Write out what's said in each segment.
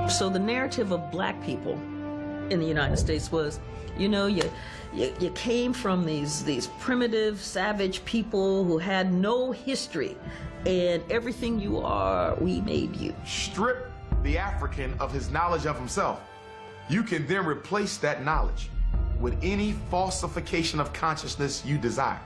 So the narrative of black people in the United States was, you know, you came from these primitive, savage people who had no history, and everything you are, we made you. Strip the African of his knowledge of himself. You can then replace that knowledge with any falsification of consciousness you desire.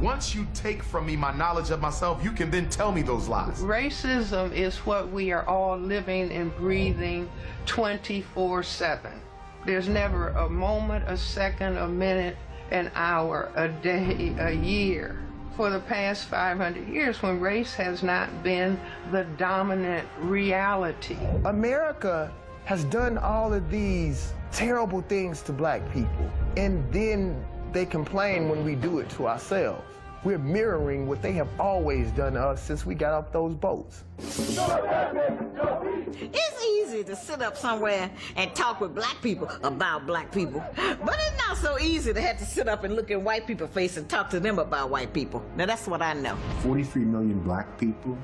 Once you take from me my knowledge of myself, you can then tell me those lies. Racism is what we are all living and breathing 24/7. There's never a moment, a second, a minute, an hour, a day, a year for the past 500 years when race has not been the dominant reality. America has done all of these terrible things to black people, and then they complain when we do it to ourselves. We're mirroring what they have always done to us since we got off those boats. It's easy to sit up somewhere and talk with black people about black people, but it's not so easy to have to sit up and look in white people's face and talk to them about white people. Now that's what I know. 43 million black people.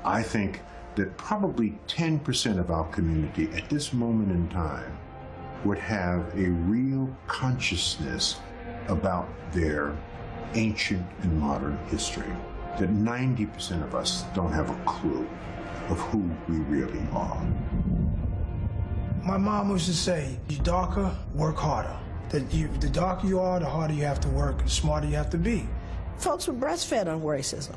I think that probably 10% of our community at this moment in time would have a real consciousness about their ancient and modern history. That 90% of us don't have a clue of who we really are. My mom used to say, you darker, work harder. The darker you are, the harder you have to work, the smarter you have to be. Folks were breastfed on racism.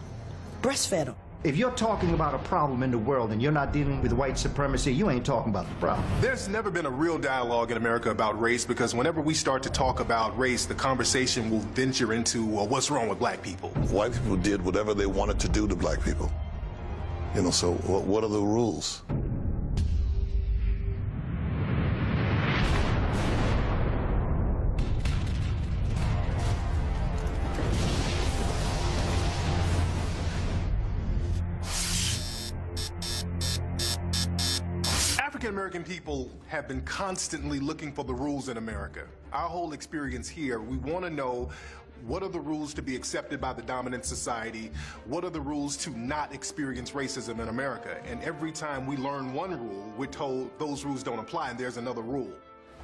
Breastfed them. If you're talking about a problem in the world and you're not dealing with white supremacy, you ain't talking about the problem. There's never been a real dialogue in America about race, because whenever we start to talk about race, the conversation will venture into, well, what's wrong with black people? White people did whatever they wanted to do to black people. You know, so what are the rules? African-American people have been constantly looking for the rules in America. Our whole experience here, we want to know, what are the rules to be accepted by the dominant society? What are the rules to not experience racism in America? And every time we learn one rule, we're told those rules don't apply and there's another rule.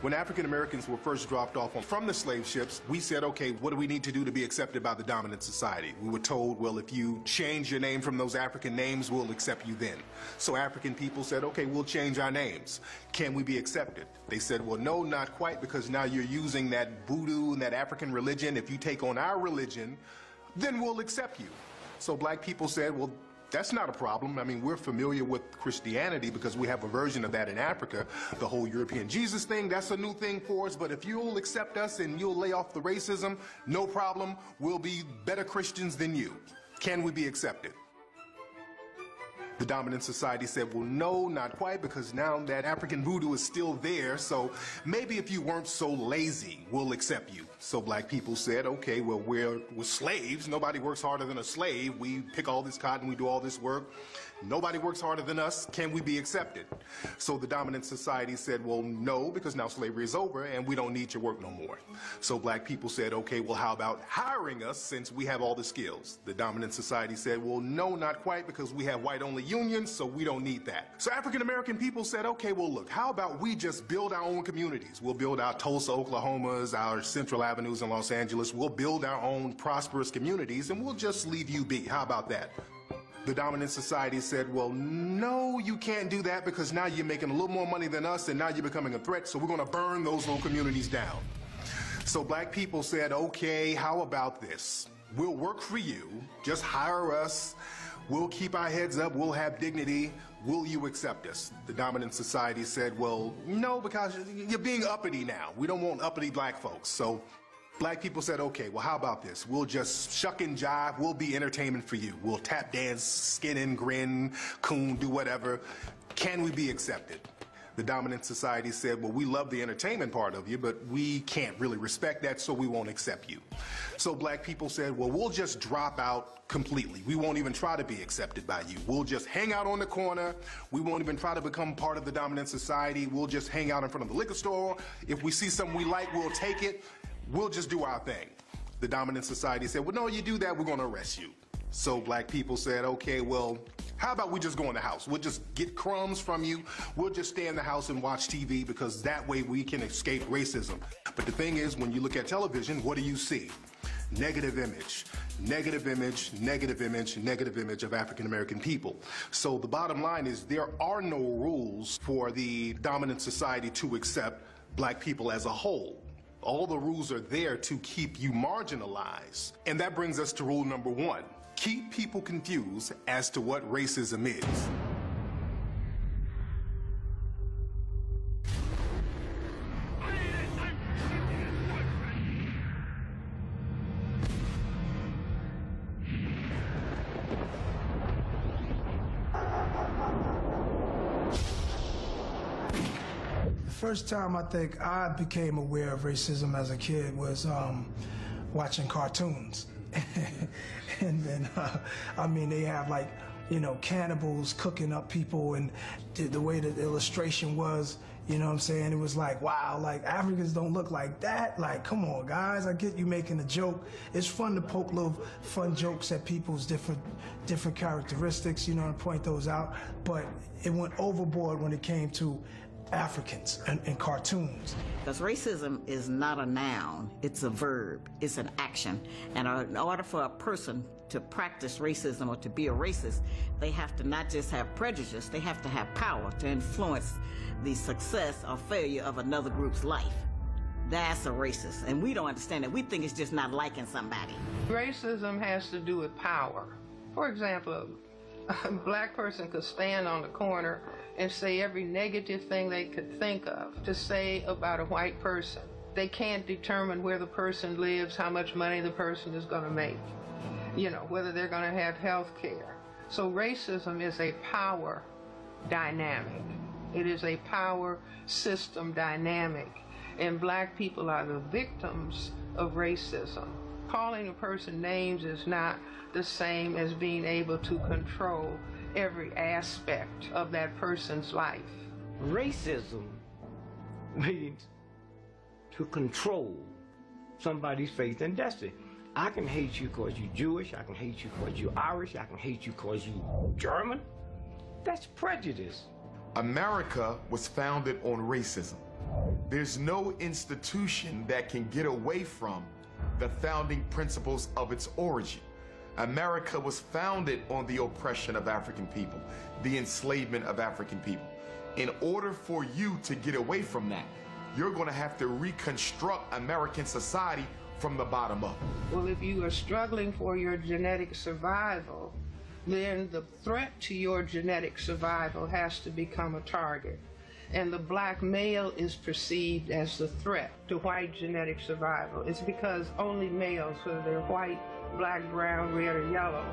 When African Americans were first dropped off from the slave ships, we said, okay, what do we need to do to be accepted by the dominant society? We were told, well, if you change your name from those African names, we'll accept you then. So African people said, okay, we'll change our names. Can we be accepted? They said, well, no, not quite, because now you're using that voodoo and that African religion. If you take on our religion, then we'll accept you. So black people said, well, that's not a problem. I mean, we're familiar with Christianity because we have a version of that in Africa. The whole European Jesus thing, that's a new thing for us. But if you'll accept us and you'll lay off the racism, no problem. We'll be better Christians than you. Can we be accepted? The dominant society said, well, no, not quite, because now that African voodoo is still there, so maybe if you weren't so lazy, we'll accept you. So black people said, okay, well, we're slaves. Nobody works harder than a slave. We pick all this cotton, we do all this work. Nobody works harder than us. Can we be accepted? So the dominant society said, well, no, because now slavery is over and we don't need your work no more. So black people said, okay, well, how about hiring us since we have all the skills? The dominant society said, well, no, not quite, because we have white-only unions, so we don't need that. So African-American people said, okay, well, look, how about we just build our own communities? We'll build our Tulsa, Oklahomas, our Central Avenues in Los Angeles. We'll build our own prosperous communities, and we'll just leave you be. How about that? The dominant society said, well, no, you can't do that, because now you're making a little more money than us, and now you're becoming a threat, so we're going to burn those little communities down. So black people said, okay, how about this? We'll work for you, just hire us, we'll keep our heads up, we'll have dignity, will you accept us? The dominant society said, well, no, because you're being uppity now. We don't want uppity black folks. So black people said, okay, well, how about this? We'll just shuck and jive. We'll be entertainment for you. We'll tap dance, skin and grin, coon, do whatever. Can we be accepted? The dominant society said, well, we love the entertainment part of you, but we can't really respect that, so we won't accept you. So black people said, well, we'll just drop out completely. We won't even try to be accepted by you. We'll just hang out on the corner. We won't even try to become part of the dominant society. We'll just hang out in front of the liquor store. If we see something we like, we'll take it. We'll just do our thing. The dominant society said, well, no, you do that, we're going to arrest you. So black people said, okay, well, how about we just go in the house? We'll just get crumbs from you. We'll just stay in the house and watch TV because that way we can escape racism. But the thing is, when you look at television, what do you see? Negative image, negative image, negative image, negative image of African American people. So the bottom line is there are no rules for the dominant society to accept black people as a whole. All the rules are there to keep you marginalized. And that brings us to rule number 1. Keep people confused as to what racism is. The first time I think I became aware of racism as a kid was watching cartoons. And then, I mean, they have like, you know, cannibals cooking up people, and the way that the illustration was, you know what I'm saying? It was like, wow, like Africans don't look like that. Like, come on, guys, I get you making a joke. It's fun to poke little fun jokes at people's different characteristics, you know, and point those out. But it went overboard when it came to Africans and cartoons. Because racism is not a noun, it's a verb, it's an action. And in order for a person to practice racism or to be a racist, they have to not just have prejudice, they have to have power to influence the success or failure of another group's life. That's a racist, and we don't understand it. We think it's just not liking somebody. Racism has to do with power. For example, a black person could stand on the corner and say every negative thing they could think of to say about a white person. They can't determine where the person lives, how much money the person is going to make, you know, whether they're going to have health care. So racism is a power dynamic. It is a power system dynamic, and black people are the victims of racism. Calling a person names is not the same as being able to control every aspect of that person's life. Racism means to control somebody's faith and destiny. I can hate you because you're Jewish, I can hate you because you're Irish, I can hate you because you're German. That's prejudice. America was founded on racism. There's no institution that can get away from the founding principles of its origin. America was founded on the oppression of African people, the enslavement of African people. In order for you to get away from that, you're going to have to reconstruct American society from the bottom up. Well, if you are struggling for your genetic survival, then the threat to your genetic survival has to become a target. And the black male is perceived as the threat to white genetic survival. It's because only males, whether they're white, black, brown, red, or yellow,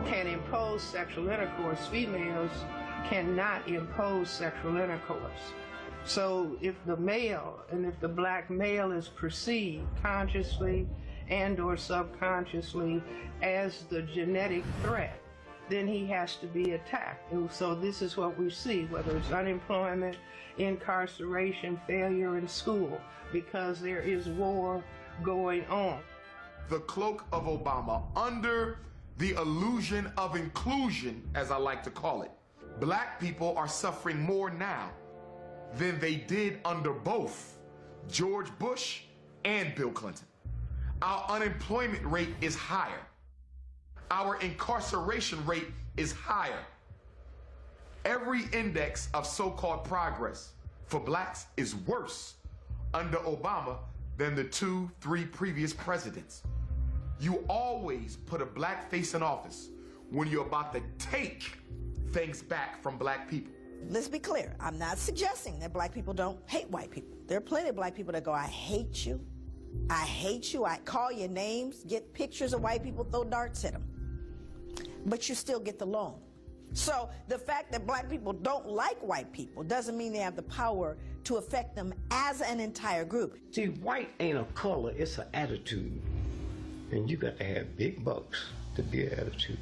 can impose sexual intercourse. Females cannot impose sexual intercourse. So if the male, and if the black male is perceived consciously and or subconsciously as the genetic threat, then he has to be attacked. And so this is what we see, whether it's unemployment, incarceration, failure in school, because there is war going on. The cloak of Obama, under the illusion of inclusion, as I like to call it, black people are suffering more now than they did under both George Bush and Bill Clinton. Our unemployment rate is higher. Our incarceration rate is higher. Every index of so-called progress for blacks is worse under Obama than the 2-3 previous presidents. You always put a black face in office when you're about to take things back from black people. Let's be clear. I'm not suggesting that black people don't hate white people. There are plenty of black people that go, I hate you. I hate you. I call your names, get pictures of white people, throw darts at them. But you still get the loan. So the fact that black people don't like white people doesn't mean they have the power to affect them as an entire group. See, white ain't a color, it's an attitude. And you got to have big bucks to be an attitude.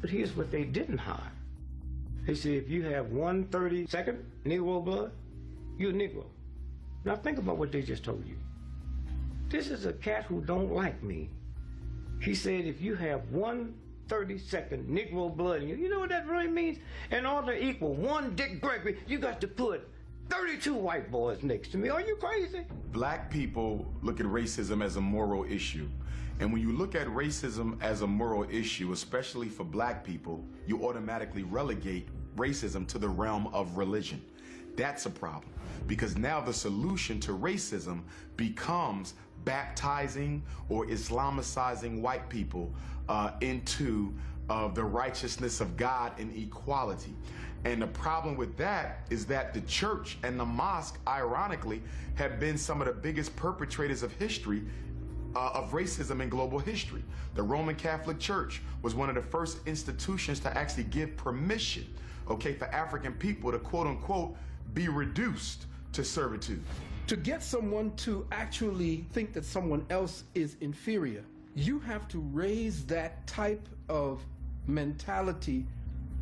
But here's what they didn't hide. They said if you have 1/32 Negro blood, you're a Negro. Now think about what they just told you. This is a cat who don't like me. He said if you have 1/32 132nd Negro blood in you. You know what that really means? In order to equal one Dick Gregory, you got to put 32 white boys next to me. Are you crazy? Black people look at racism as a moral issue. And when you look at racism as a moral issue, especially for black people, you automatically relegate racism to the realm of religion. That's a problem, because now the solution to racism becomes baptizing or Islamicizing white people into the righteousness of God and equality. And the problem with that is that the church and the mosque, ironically, have been some of the biggest perpetrators of history, of racism in global history. The Roman Catholic Church was one of the first institutions to actually give permission, okay, for African people to, quote unquote, be reduced to servitude. To get someone to actually think that someone else is inferior, you have to raise that type of mentality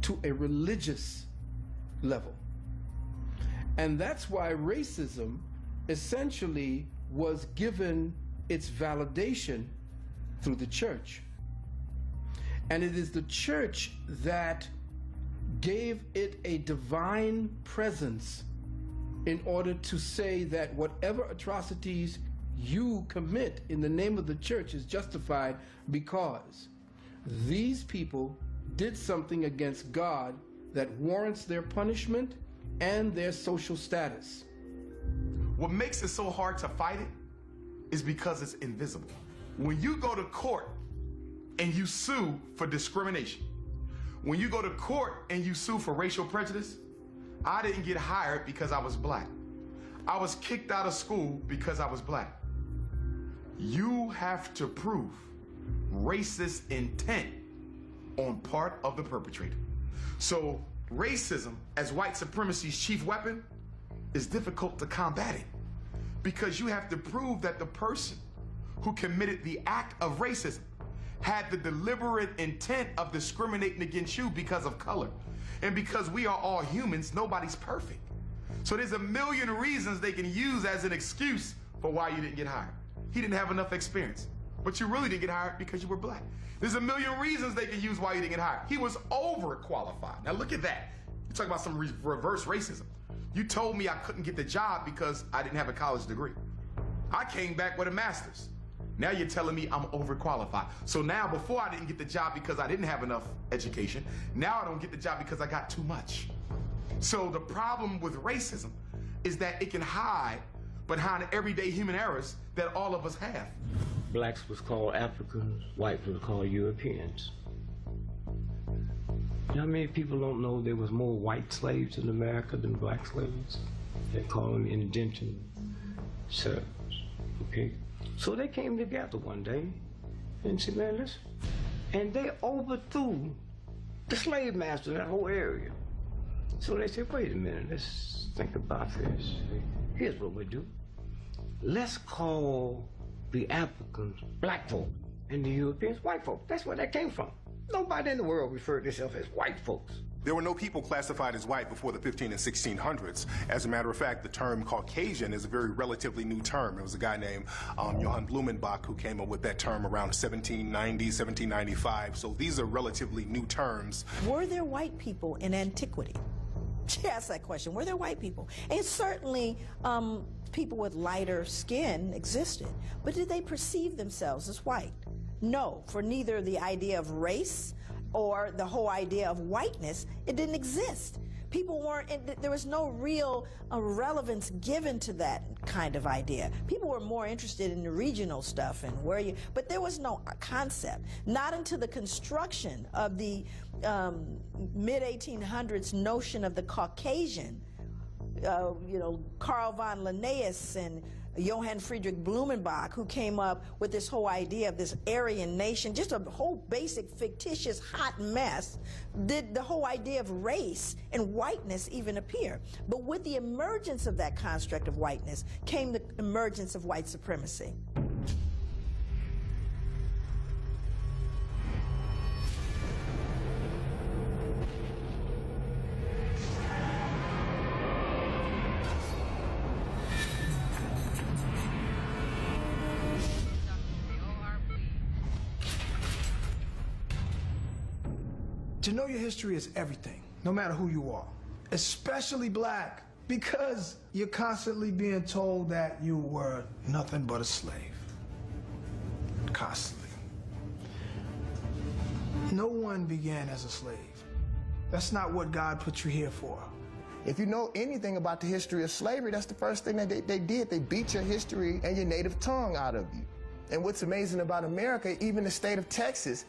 to a religious level. And that's why racism essentially was given its validation through the church. And it is the church that gave it a divine presence in order to say that whatever atrocities you commit in the name of the church is justified because these people did something against God that warrants their punishment and their social status. What makes it so hard to fight it is because it's invisible. When you go to court and you sue for discrimination, when you go to court and you sue for racial prejudice, I didn't get hired because I was black. I was kicked out of school because I was black. You have to prove racist intent on part of the perpetrator. So racism, as white supremacy's chief weapon, is difficult to combat it because you have to prove that the person who committed the act of racism had the deliberate intent of discriminating against you because of color. And because we are all humans, nobody's perfect. So there's a million reasons they can use as an excuse for why you didn't get hired. He didn't have enough experience, but you really didn't get hired because you were black. There's a million reasons they can use why you didn't get hired. He was overqualified. Now look at that. You talk about some reverse racism. You told me I couldn't get the job because I didn't have a college degree. I came back with a master's. Now you're telling me I'm overqualified. So now before I didn't get the job because I didn't have enough education, now I don't get the job because I got too much. So the problem with racism is that it can hide behind everyday human errors that all of us have. Blacks was called Africans, whites was called Europeans. You know how many people don't know there was more white slaves in America than black slaves? They call them indentured servants, okay? So they came together one day and said, man, listen. And they overthrew the slave master in that whole area. So they said, wait a minute, let's think about this. Here's what we do. Let's call the Africans black folk and the Europeans white folk. That's where that came from. Nobody in the world referred to themselves as white folks. There were no people classified as white before the 15 and 1600s. As a matter of fact, the term Caucasian is a very relatively new term. It was a guy named Johann Blumenbach who came up with that term around 1790, 1795. So these are relatively new terms. Were there white people in antiquity? She asked that question. Were there white people? And certainly people with lighter skin existed. But did they perceive themselves as white? No, for neither the idea of race or the whole idea of whiteness, it didn't exist. People weren't, there was no real relevance given to that kind of idea. People were more interested in the regional stuff and where you, but there was no concept. Not until the construction of the mid-1800s notion of the Caucasian, you know, Carl von Linnaeus and Johann Friedrich Blumenbach, who came up with this whole idea of this Aryan nation, just a whole basic fictitious hot mess, did the whole idea of race and whiteness even appear. But with the emergence of that construct of whiteness came the emergence of white supremacy. To know your history is everything, no matter who you are, especially black, because you're constantly being told that you were nothing but a slave. Constantly. No one began as a slave. That's not what God put you here for. If you know anything about the history of slavery, that's the first thing that they did. They beat your history and your native tongue out of you. And what's amazing about America, even the state of Texas,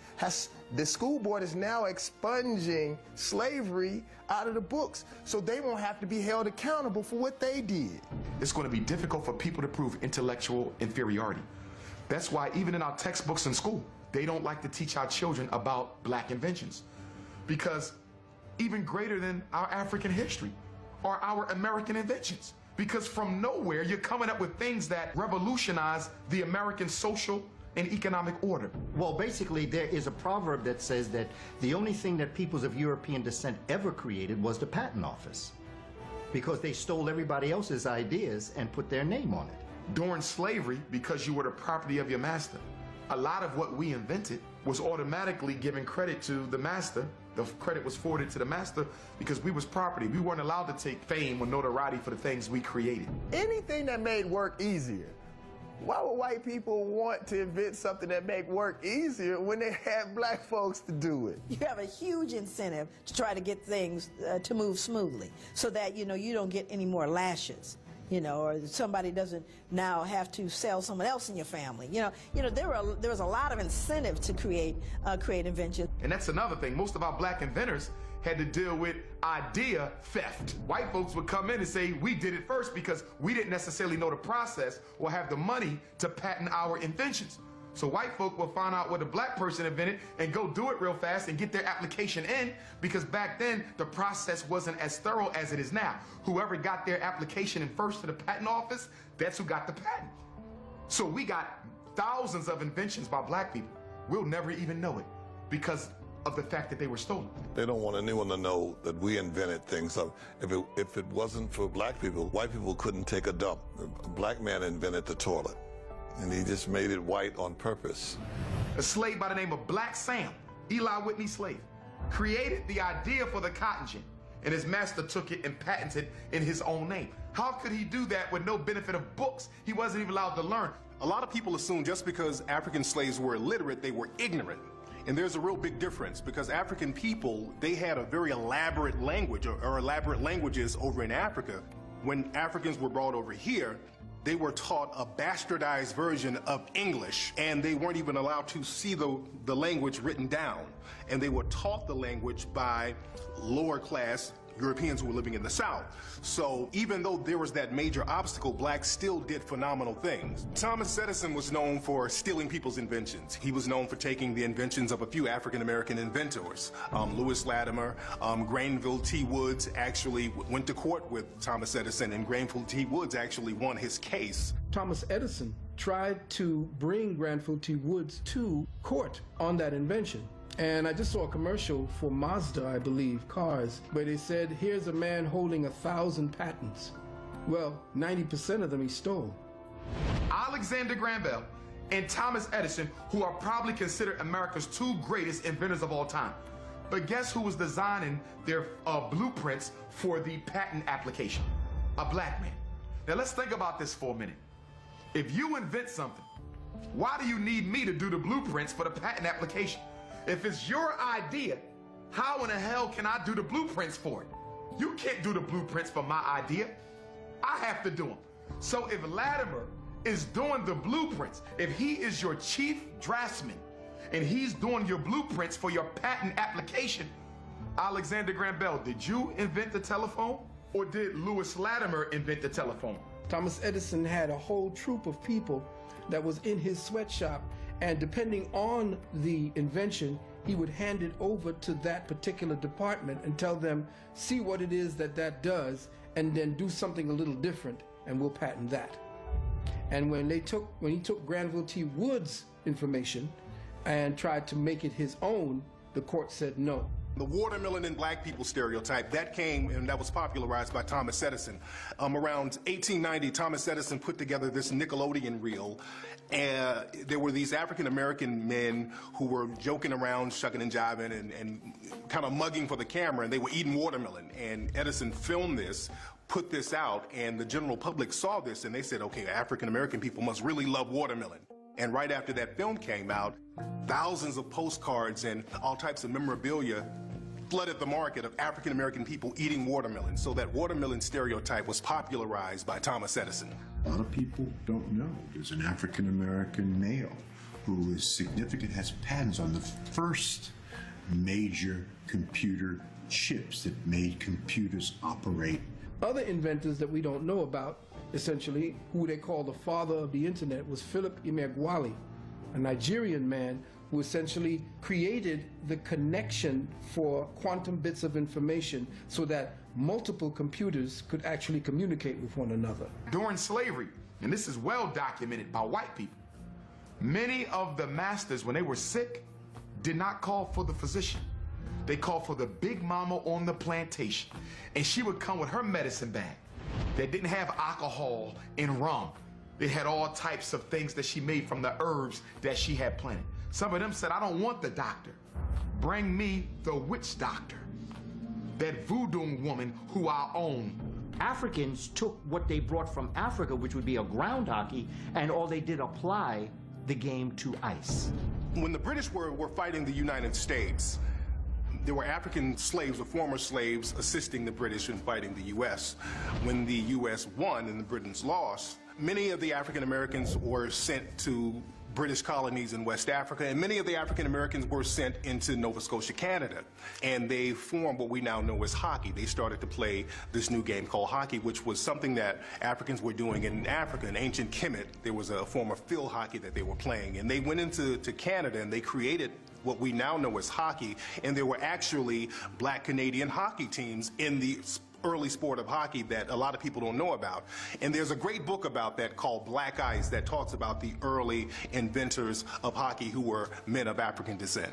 the school board is now expunging slavery out of the books, so they won't have to be held accountable for what they did. It's going to be difficult for people to prove intellectual inferiority. That's why even in our textbooks in school, they don't like to teach our children about black inventions. Because even greater than our African history are our American inventions. Because from nowhere, you're coming up with things that revolutionize the American social and economic order. Well, basically, there is a proverb that says that the only thing that peoples of European descent ever created was the patent office, because they stole everybody else's ideas and put their name on it. During slavery, because you were the property of your master, a lot of what we invented was automatically given credit to the master. The credit was forwarded to the master because we was property. We weren't allowed to take fame or notoriety for the things we created. Anything that made work easier. Why would white people want to invent something that make work easier when they had black folks to do it? You have a huge incentive to try to get things to move smoothly so that, you don't get any more lashes. Or somebody doesn't now have to sell someone else in your family. There was a lot of incentive to create inventions. And that's another thing. Most of our black inventors had to deal with idea theft. White folks would come in and say, we did it first because we didn't necessarily know the process or have the money to patent our inventions. So white folk will find out what a black person invented and go do it real fast and get their application in, because back then the process wasn't as thorough as it is now. Whoever got their application in first to the patent office, that's who got the patent. So we got thousands of inventions by black people. We'll never even know it because of the fact that they were stolen. They don't want anyone to know that we invented things. If it wasn't for black people, white people couldn't take a dump. A black man invented the toilet, and he just made it white on purpose. A slave by the name of Black Sam, Eli Whitney's slave, created the idea for the cotton gin, and his master took it and patented in his own name. How could he do that with no benefit of books? He wasn't even allowed to learn. A lot of people assume just because African slaves were illiterate, they were ignorant. And there's a real big difference, because African people, they had a very elaborate language or elaborate languages over in Africa. When Africans were brought over here, they were taught a bastardized version of English, and they weren't even allowed to see the language written down. And they were taught the language by lower class Europeans who were living in the South. So even though there was that major obstacle, blacks still did phenomenal things. Thomas Edison was known for stealing people's inventions. He was known for taking the inventions of a few African-American inventors. Lewis Latimer, Granville T. Woods actually went to court with Thomas Edison, and Granville T. Woods actually won his case. Thomas Edison tried to bring Granville T. Woods to court on that invention. And I just saw a commercial for Mazda, I believe, cars, where they said, here's a man holding 1,000 patents. Well, 90% of them he stole. Alexander Graham Bell and Thomas Edison, who are probably considered America's two greatest inventors of all time. But guess who was designing their blueprints for the patent application? A black man. Now let's think about this for a minute. If you invent something, why do you need me to do the blueprints for the patent application? If it's your idea, how in the hell can I do the blueprints for it? You can't do the blueprints for my idea. I have to do them. So if Latimer is doing the blueprints, if he is your chief draftsman and he's doing your blueprints for your patent application, Alexander Graham Bell, did you invent the telephone, or did Lewis Latimer invent the telephone? Thomas Edison had a whole troop of people that was in his sweatshop, and depending on the invention, he would hand it over to that particular department and tell them, see what it is that does, and then do something a little different, and we'll patent that. And when he took Granville T. Woods' information and tried to make it his own, the court said no. The watermelon and black people stereotype, that came and that was popularized by Thomas Edison. Around 1890, Thomas Edison put together this Nickelodeon reel. There were these African-American men who were joking around, shucking and jiving, and kind of mugging for the camera, and they were eating watermelon. And Edison filmed this, put this out, and the general public saw this, and they said, okay, African-American people must really love watermelon. And right after that film came out, thousands of postcards and all types of memorabilia flooded the market of African-American people eating watermelon. So that watermelon stereotype was popularized by Thomas Edison. A lot of people don't know there's an African-American male who is significant, has patents on the first major computer chips that made computers operate. Other inventors that we don't know about, essentially, who they call the father of the internet, was Philip Emeagwali, a Nigerian man who essentially created the connection for quantum bits of information so that multiple computers could actually communicate with one another. During slavery, and this is well documented by white people, many of the masters, when they were sick, did not call for the physician. They called for the big mama on the plantation, and she would come with her medicine bag that didn't have alcohol and rum. It had all types of things that she made from the herbs that she had planted. Some of them said, I don't want the doctor. Bring me the witch doctor, that voodoo woman who I own. Africans took what they brought from Africa, which would be a ground hockey, and all they did apply the game to ice. When the British were fighting the United States, there were African slaves or former slaves assisting the British in fighting the U.S. When the U.S. won and the Britons lost, many of the African Americans were sent to British colonies in West Africa, and many of the African Americans were sent into Nova Scotia, Canada, and they formed what we now know as hockey. They started to play this new game called hockey, which was something that Africans were doing in Africa. In ancient Kemet, there was a form of field hockey that they were playing, and they went into Canada and they created what we now know as hockey, and there were actually black Canadian hockey teams in the early sport of hockey that a lot of people don't know about. And there's a great book about that called Black Ice that talks about the early inventors of hockey who were men of African descent.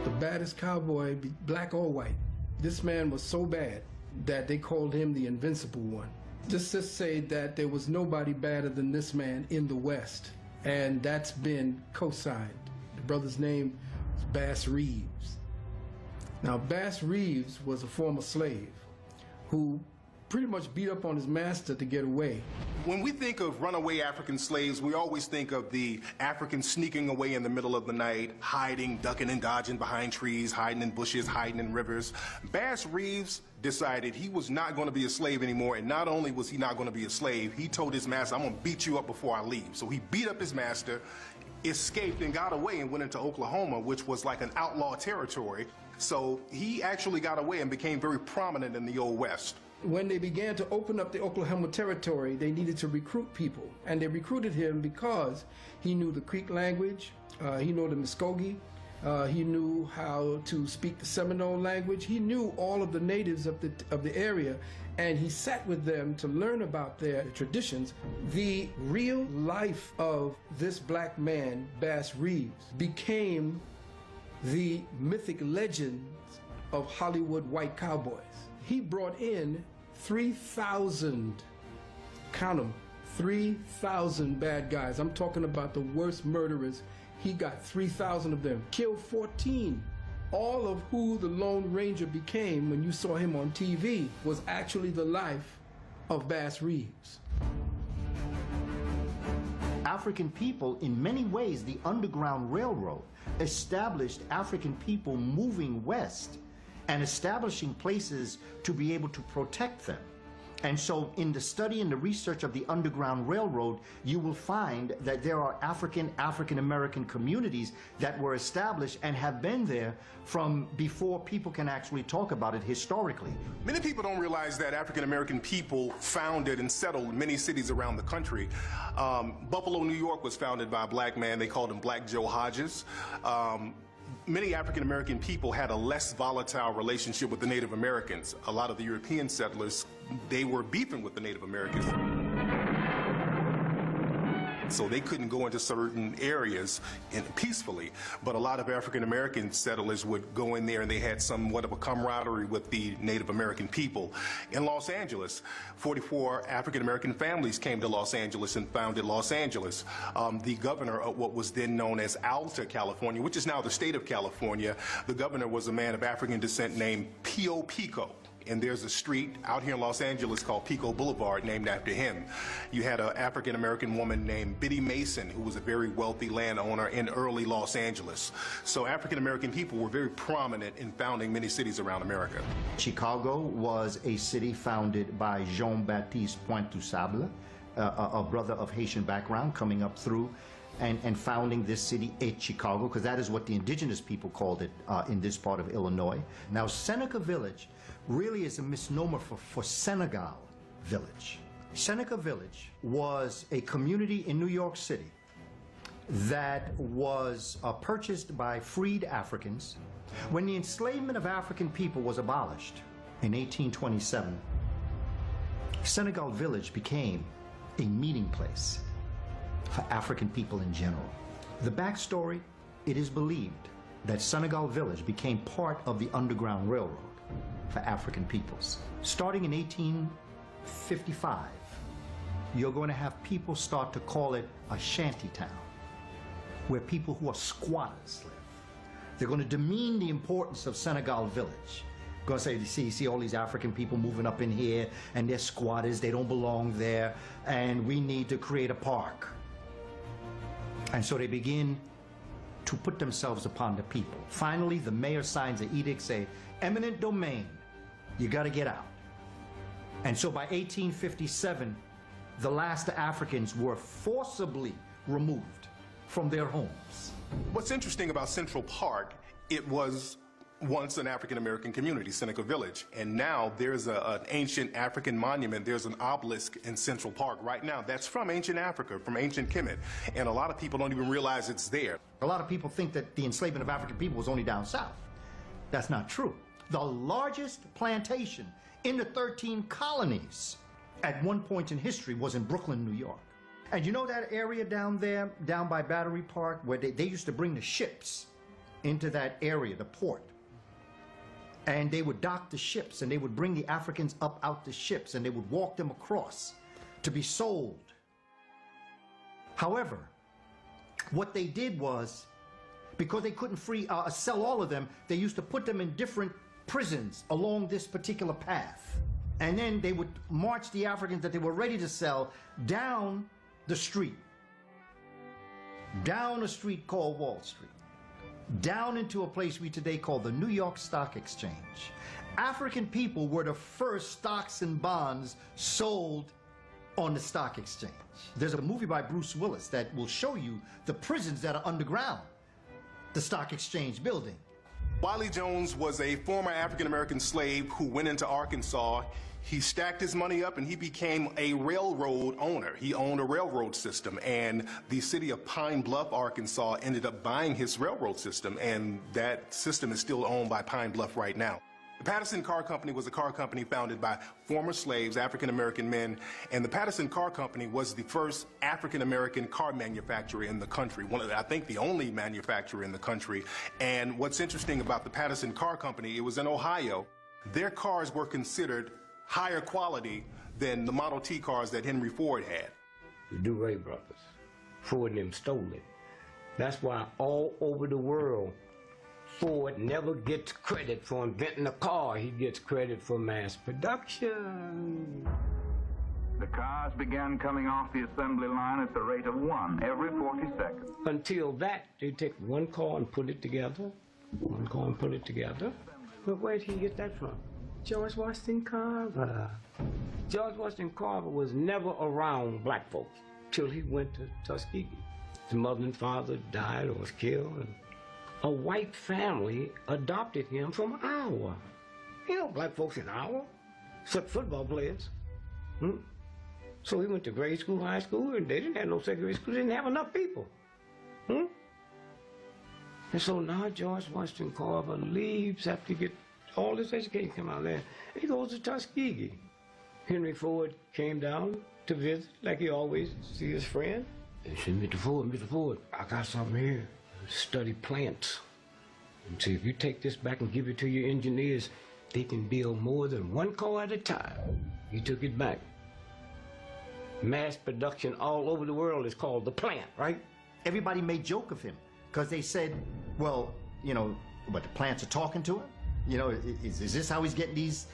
The baddest cowboy, black or white. This man was so bad that they called him the Invincible One. Just to say that there was nobody badder than this man in the West, and that's been co-signed. The brother's name was Bass Reeves. Now, Bass Reeves was a former slave who pretty much beat up on his master to get away. When we think of runaway African slaves, we always think of the Africans sneaking away in the middle of the night, hiding, ducking and dodging behind trees, hiding in bushes, hiding in rivers. Bass Reeves decided he was not going to be a slave anymore, and not only was he not going to be a slave, he told his master, I'm going to beat you up before I leave. So he beat up his master, escaped and got away and went into Oklahoma, which was like an outlaw territory. So he actually got away and became very prominent in the Old West. When they began to open up the Oklahoma territory, they needed to recruit people. And they recruited him because he knew the Creek language, he knew the Muskogee, he knew how to speak the Seminole language. He knew all of the natives of the area, and he sat with them to learn about their traditions. The real life of this black man, Bass Reeves, became the mythic legends of Hollywood white cowboys. He brought in 3,000, count them, 3,000 bad guys. I'm talking about the worst murderers. He got 3,000 of them, killed 14. All of who the Lone Ranger became when you saw him on TV was actually the life of Bass Reeves. African people, in many ways, the Underground Railroad established African people moving west and establishing places to be able to protect them. And so in the study and the research of the Underground Railroad, you will find that there are African-American communities that were established and have been there from before people can actually talk about it historically. Many people don't realize that African-American people founded and settled many cities around the country. Buffalo, New York was founded by a black man. They called him Black Joe Hodges. Many African-American people had a less volatile relationship with the Native Americans. A lot of the European settlers, they were beefing with the Native Americans. so they couldn't go into certain areas peacefully. But a lot of African American settlers would go in there, and they had somewhat of a camaraderie with the Native American people. In Los Angeles, 44 African American families came to Los Angeles and founded Los Angeles. The governor of what was then known as Alta, California, which is now the state of California, the governor was a man of African descent named Pio Pico. And there's a street out here in Los Angeles called Pico Boulevard named after him. You had an African-American woman named Biddy Mason, who was a very wealthy landowner in early Los Angeles. So African-American people were very prominent in founding many cities around America. Chicago was a city founded by Jean-Baptiste Pointe-du-Sable, a brother of Haitian background coming up through and founding this city, Chicago, because that is what the indigenous people called it in this part of Illinois. Now, Seneca Village really is a misnomer for Senegal Village. Seneca Village was a community in New York City that was purchased by freed Africans. When the enslavement of African people was abolished in 1827, Senegal Village became a meeting place for African people in general. The backstory, it is believed that Senegal Village became part of the Underground Railroad for African peoples. Starting in 1855, you're going to have people start to call it a shanty town, where people who are squatters live. They're going to demean the importance of Senegal Village. Going to say, you see all these African people moving up in here, and they're squatters, they don't belong there, and we need to create a park. And so they begin to put themselves upon the people. Finally, the mayor signs an edict saying, eminent domain, you got to get out. And so by 1857, the last Africans were forcibly removed from their homes. What's interesting about Central Park, it was once an African-American community, Seneca Village, and now there's an ancient African monument. There's an obelisk in Central Park right now that's from ancient Africa, from ancient Kemet, and a lot of people don't even realize it's there. A lot of people think that the enslavement of African people was only down south. That's not true. The largest plantation in the 13 colonies at one point in history was in Brooklyn, New York. And you know that area down there, down by Battery Park, where they used to bring the ships into that area, the port. And they would dock the ships, and they would bring the Africans up out the ships, and they would walk them across to be sold. However, what they did was, because they couldn't sell all of them, they used to put them in different prisons along this particular path. And then they would march the Africans that they were ready to sell down the street, down a street called Wall Street, down into a place we today call the New York Stock Exchange. African people were the first stocks and bonds sold on the stock exchange. There's a movie by Bruce Willis that will show you the prisons that are underground the stock exchange building. Wiley Jones was a former African-American slave who went into Arkansas. He stacked his money up and he became a railroad owner. He owned a railroad system, and the city of Pine Bluff, Arkansas ended up buying his railroad system, and that system is still owned by Pine Bluff right now. The Patterson Car Company was a car company founded by former slaves, African-American men, and the Patterson Car Company was the first African-American car manufacturer in the country, I think the only manufacturer in the country. And what's interesting about the Patterson Car Company, it was in Ohio. Their cars were considered higher quality than the Model T cars that Henry Ford had. The DeRay brothers, Ford and them stole it. That's why all over the world, Ford never gets credit for inventing a car. He gets credit for mass production. The cars began coming off the assembly line at the rate of 1 every 40 seconds. Until that, they take one car and put it together. One car and put it together. But where did he get that from? George Washington Carver. George Washington Carver was never around black folks till he went to Tuskegee. His mother and father died or was killed, and a white family adopted him from Iowa. You know, black folks in Iowa, except football players. So he went to grade school, high school, and they didn't have no segregated school. They didn't have enough people. And so now George Washington Carver leaves after he gets all this education come out there. He goes to Tuskegee. Henry Ford came down to visit, like he always see his friend. He said, Mr. Ford, I got something here. Study plants. And so if you take this back and give it to your engineers, they can build more than one car at a time. He took it back. Mass production all over the world is called the plant, right? Everybody made joke of him because they said, well, you know, but the plants are talking to him? You know, is this how he's getting these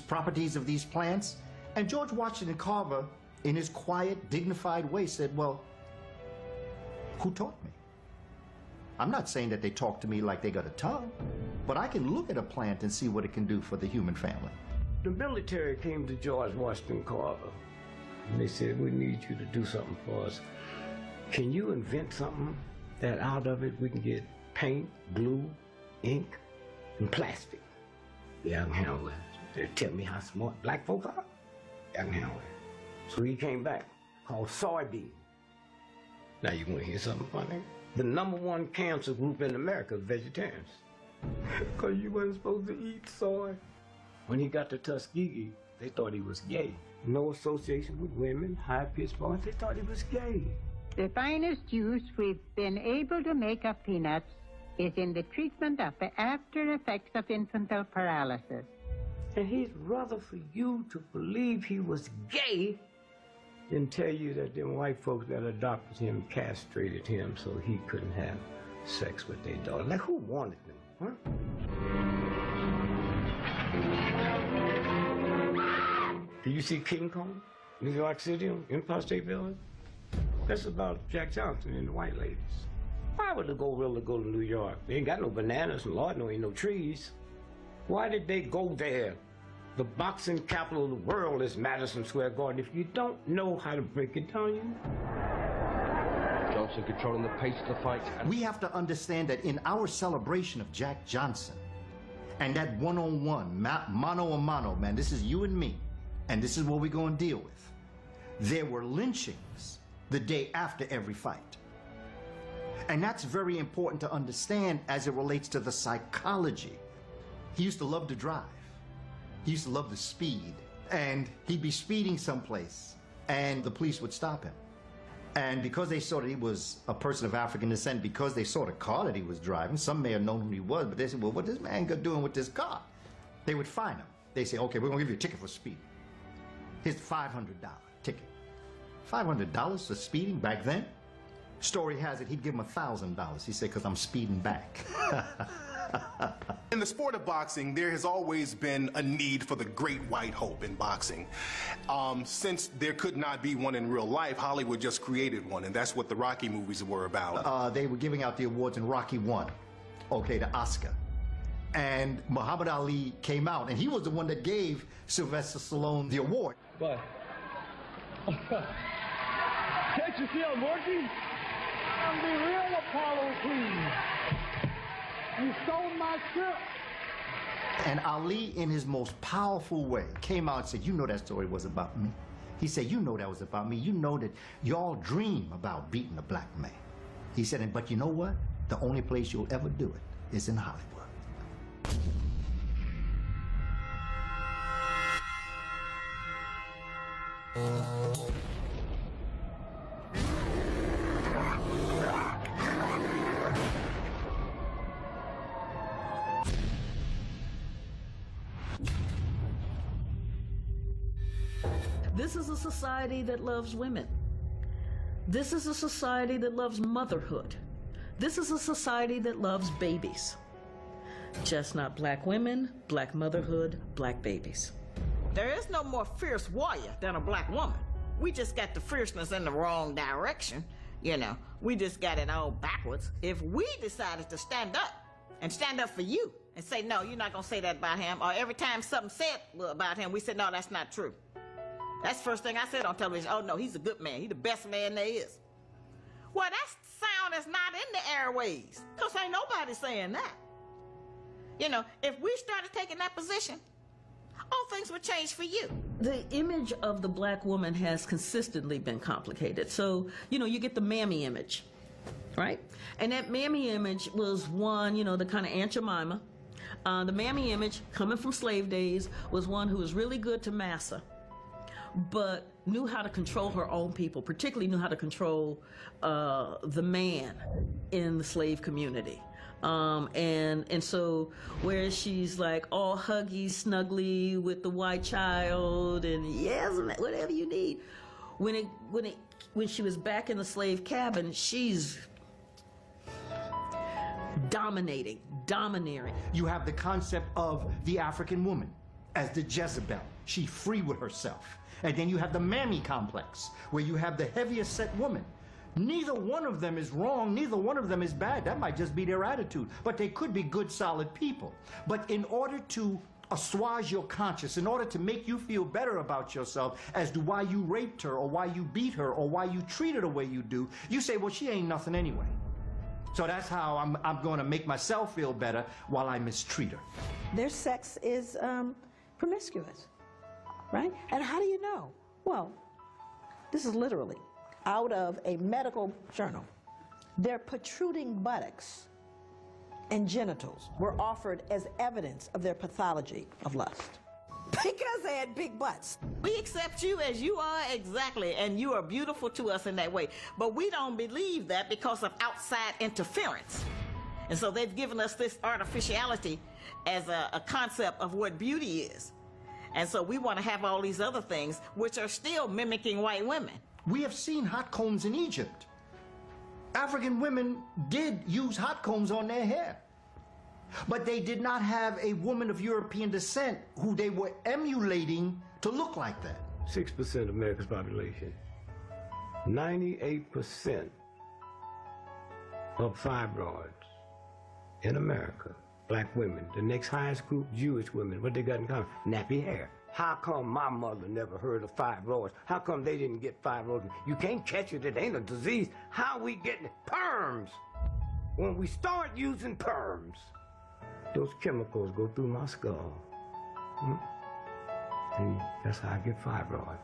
properties of these plants? And George Washington Carver, in his quiet, dignified way, said, well, who taught me? I'm not saying that they talk to me like they got a tongue, but I can look at a plant and see what it can do for the human family. The military came to George Washington Carver, and they said, we need you to do something for us. Can you invent something that out of it we can get paint, glue, ink, and plastic? Yeah, I can handle it. They tell me how smart black folks are. I can handle it. So he came back, called soybean. Now you want to hear something funny? The #1 cancer group in America is vegetarians. Because you wasn't supposed to eat soy. When he got to Tuskegee, they thought he was gay. No association with women, high-pitched voice, they thought he was gay. The finest use we've been able to make of peanuts is in the treatment of the after effects of infantile paralysis. And he'd rather for you to believe he was gay than tell you that them white folks that adopted him castrated him so he couldn't have sex with their daughter. Like, who wanted them, huh? Did you see King Kong, New York City, Empire State Building? That's about Jack Johnson and the white ladies. Why would the gorilla go to New York? They ain't got no bananas, and Lord, no ain't no trees. Why did they go there? The boxing capital of the world is Madison Square Garden. If you don't know how to break it down, you know. Johnson controlling the pace of the fight. We have to understand that in our celebration of Jack Johnson and that one-on-one, mano-a-mano, man, this is you and me, and this is what we're going to deal with. There were lynchings the day after every fight. And that's very important to understand as it relates to the psychology. He used to love to drive. He used to love the speed. And he'd be speeding someplace, and the police would stop him. And because they saw that he was a person of African descent, because they saw the car that he was driving, some may have known who he was, but they said, well, what this man doing with this car? They would fine him. They say, okay, we're going to give you a ticket for speeding. Here's a $500 ticket. $500 for speeding back then? Story has it, he'd give him $1,000. He said, because I'm speeding back. In the sport of boxing, there has always been a need for the great white hope in boxing. Since there could not be one in real life, Hollywood just created one, and that's what the Rocky movies were about. They were giving out the awards in Rocky 1, okay, the Oscar. And Muhammad Ali came out, and he was the one that gave Sylvester Stallone the award. But can't you see I'm working? I'm the real Apollo Creed. You stole my ship. And Ali, in his most powerful way, came out and said, you know that story was about me. He said, you know that was about me. You know that y'all dream about beating a black man. He said, but you know what? The only place you'll ever do it is in Hollywood. This is a society that loves women. This is a society that loves motherhood. This is a society that loves babies. Just not black women, black motherhood, black babies. There is no more fierce warrior than a black woman. We just got the fierceness in the wrong direction. You know, we just got it all backwards. If we decided to stand up and stand up for you and say, no, you're not going to say that about him, or every time something said about him, we said, no, that's not true. That's the first thing I said on television. Oh, no, he's a good man. He's the best man there is. Well, that sound is not in the airways, because ain't nobody saying that. You know, if we started taking that position, all things would change for you. The image of the black woman has consistently been complicated. So, you know, you get the mammy image, right? And that mammy image was one, you know, the kind of Aunt Jemima. The mammy image, coming from slave days, was one who was really good to massa, but knew how to control her own people, particularly knew how to control the man in the slave community. And so whereas she's like all huggy, snuggly with the white child and yes, whatever you need, when she was back in the slave cabin, she's domineering. You have the concept of the African woman as the Jezebel. She's free with herself. And then you have the mammy complex, where you have the heavier set woman. Neither one of them is wrong, neither one of them is bad. That might just be their attitude. But they could be good, solid people. But in order to assuage your conscience, in order to make you feel better about yourself as to why you raped her or why you beat her or why you treat her the way you do, you say, well, she ain't nothing anyway. So that's how I'm going to make myself feel better while I mistreat her. Their sex is promiscuous, right? And how do you know? Well, this is literally out of a medical journal. Their protruding buttocks and genitals were offered as evidence of their pathology of lust. Because they had big butts. We accept you as you are, exactly, and you are beautiful to us in that way. But we don't believe that because of outside interference. And so they've given us this artificiality as a concept of what beauty is. And so we want to have all these other things which are still mimicking white women. We have seen hot combs in Egypt. African women did use hot combs on their hair. But they did not have a woman of European descent who they were emulating to look like that. 6% of America's population. 98% of fibroids in America, black women. The next highest group, Jewish women. What they got in common? Nappy hair. How come my mother never heard of fibroids? How come they didn't get fibroids? You can't catch it, it ain't a disease. How we getting it? Perms. When we start using perms, those chemicals go through my skull. And that's how I get fibroids.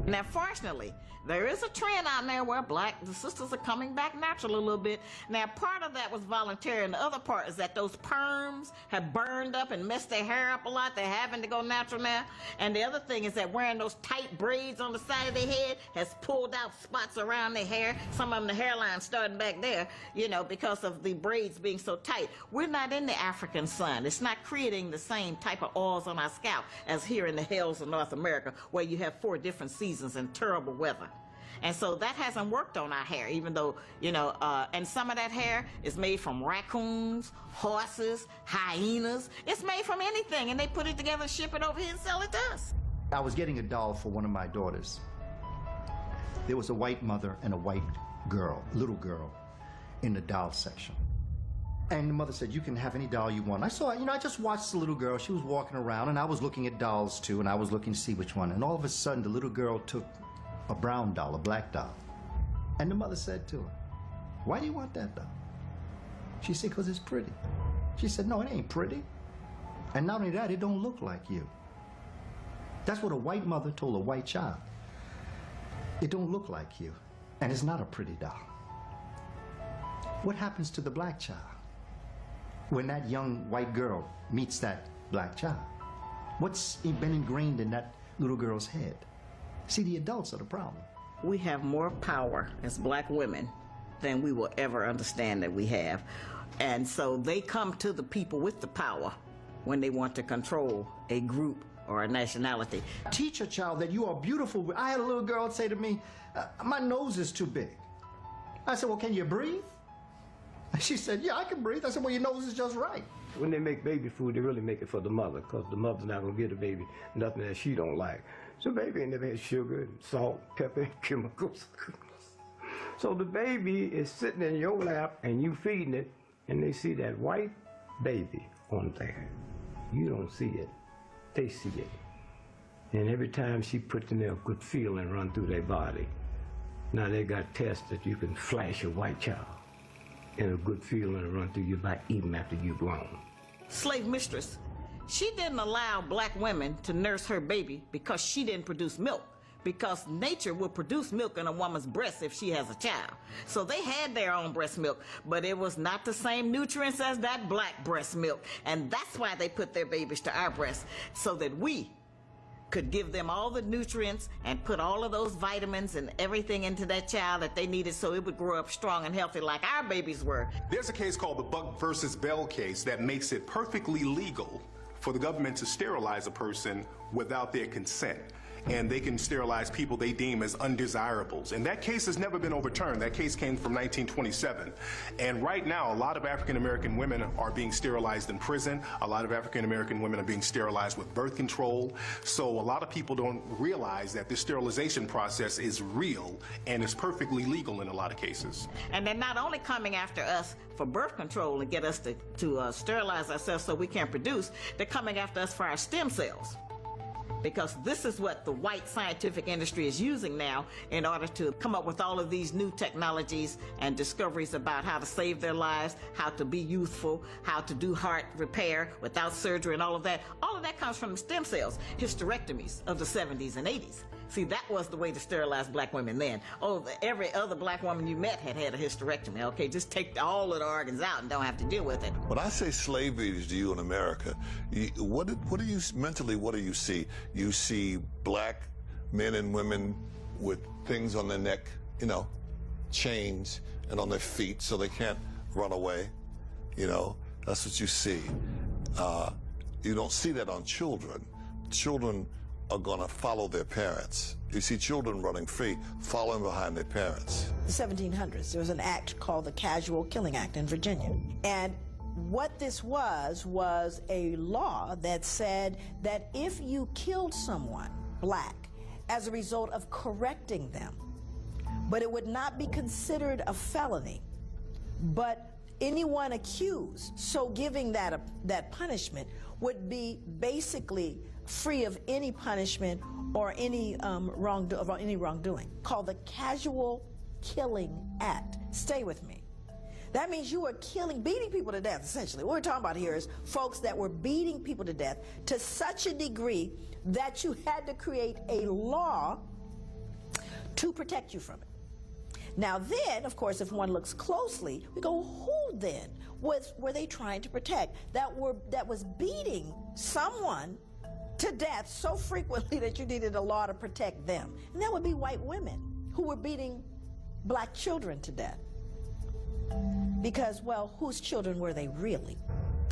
Now, fortunately, there is a trend out there where the sisters are coming back natural a little bit. Now, part of that was voluntary, and the other part is that those perms have burned up and messed their hair up a lot. They're having to go natural now. And the other thing is that wearing those tight braids on the side of their head has pulled out spots around their hair. Some of them, the hairline starting back there, you know, because of the braids being so tight. We're not in the African sun. It's not creating the same type of oils on our scalp as here in the hills of North America, where you have 4 different seasons and terrible weather. And so that hasn't worked on our hair, even though, you know, and some of that hair is made from raccoons, horses, hyenas. It's made from anything, and they put it together, ship it over here, and sell it to us. I was getting a doll for one of my daughters. There was a white mother and a white girl, little girl, in the doll section. And the mother said, you can have any doll you want. I saw, you know, I just watched the little girl. She was walking around, and I was looking at dolls, too, and I was looking to see which one. And all of a sudden, the little girl took a brown doll, a black doll. And the mother said to her, why do you want that doll? She said, because it's pretty. She said, no, it ain't pretty. And not only that, it don't look like you. That's what a white mother told a white child. It don't look like you, and it's not a pretty doll. What happens to the black child when that young white girl meets that black child? What's been ingrained in that little girl's head? See, the adults are the problem. We have more power as black women than we will ever understand that we have. And so they come to the people with the power when they want to control a group or a nationality. Teach a child that you are beautiful. I had a little girl say to me, my nose is too big. I said, well, can you breathe? She said, yeah, I can breathe. I said, well, your nose is just right. When they make baby food, they really make it for the mother, because the mother's not going to give the baby nothing that she don't like. So baby ain't never had sugar and salt, pepper, and chemicals. So the baby is sitting in your lap, and you feeding it, and they see that white baby on there. You don't see it. They see it. And every time she puts in there, a good feeling run through their body. Now they got tests that you can flash a white child, and a good feeling run through your body even after you're grown. Slave mistress, she didn't allow black women to nurse her baby because she didn't produce milk, because nature will produce milk in a woman's breast if she has a child. So they had their own breast milk, but it was not the same nutrients as that black breast milk. And that's why they put their babies to our breasts, so that we could give them all the nutrients and put all of those vitamins and everything into that child that they needed so it would grow up strong and healthy like our babies were. There's a case called the Buck versus Bell case that makes it perfectly legal for the government to sterilize a person without their consent. And they can sterilize people they deem as undesirables. And that case has never been overturned. That case came from 1927. And right now, a lot of African-American women are being sterilized in prison. A lot of African-American women are being sterilized with birth control. So a lot of people don't realize that this sterilization process is real and is perfectly legal in a lot of cases. And they're not only coming after us for birth control and get us to sterilize ourselves so we can't produce, they're coming after us for our stem cells. Because this is what the white scientific industry is using now in order to come up with all of these new technologies and discoveries about how to save their lives, how to be youthful, how to do heart repair without surgery and all of that. All of that comes from stem cells, hysterectomies of the 70s and 80s. See, that was the way to sterilize black women then. Oh, every other black woman you met had a hysterectomy. Okay, just take all of the organs out and don't have to deal with it. When I say slavery to you in America, what do you mentally? What do you see? You see black men and women with things on their neck, you know, chains, and on their feet so they can't run away. You know, that's what you see. You don't see that on children. Children are going to follow their parents. You see children running free, following behind their parents. The 1700s, there was an act called the Casual Killing Act in Virginia. And what this was a law that said that if you killed someone, black, as a result of correcting them, but it would not be considered a felony, but anyone accused, so giving that punishment would be basically free of any punishment or any wrongdoing, called the Casual Killing Act. Stay with me. That means you were beating people to death, essentially. What we're talking about here is folks that were beating people to death to such a degree that you had to create a law to protect you from it. Now then, of course, if one looks closely, we go, who then were they trying to protect that was beating someone to death so frequently that you needed a law to protect them? And that would be white women who were beating black children to death. Because, well, whose children were they really?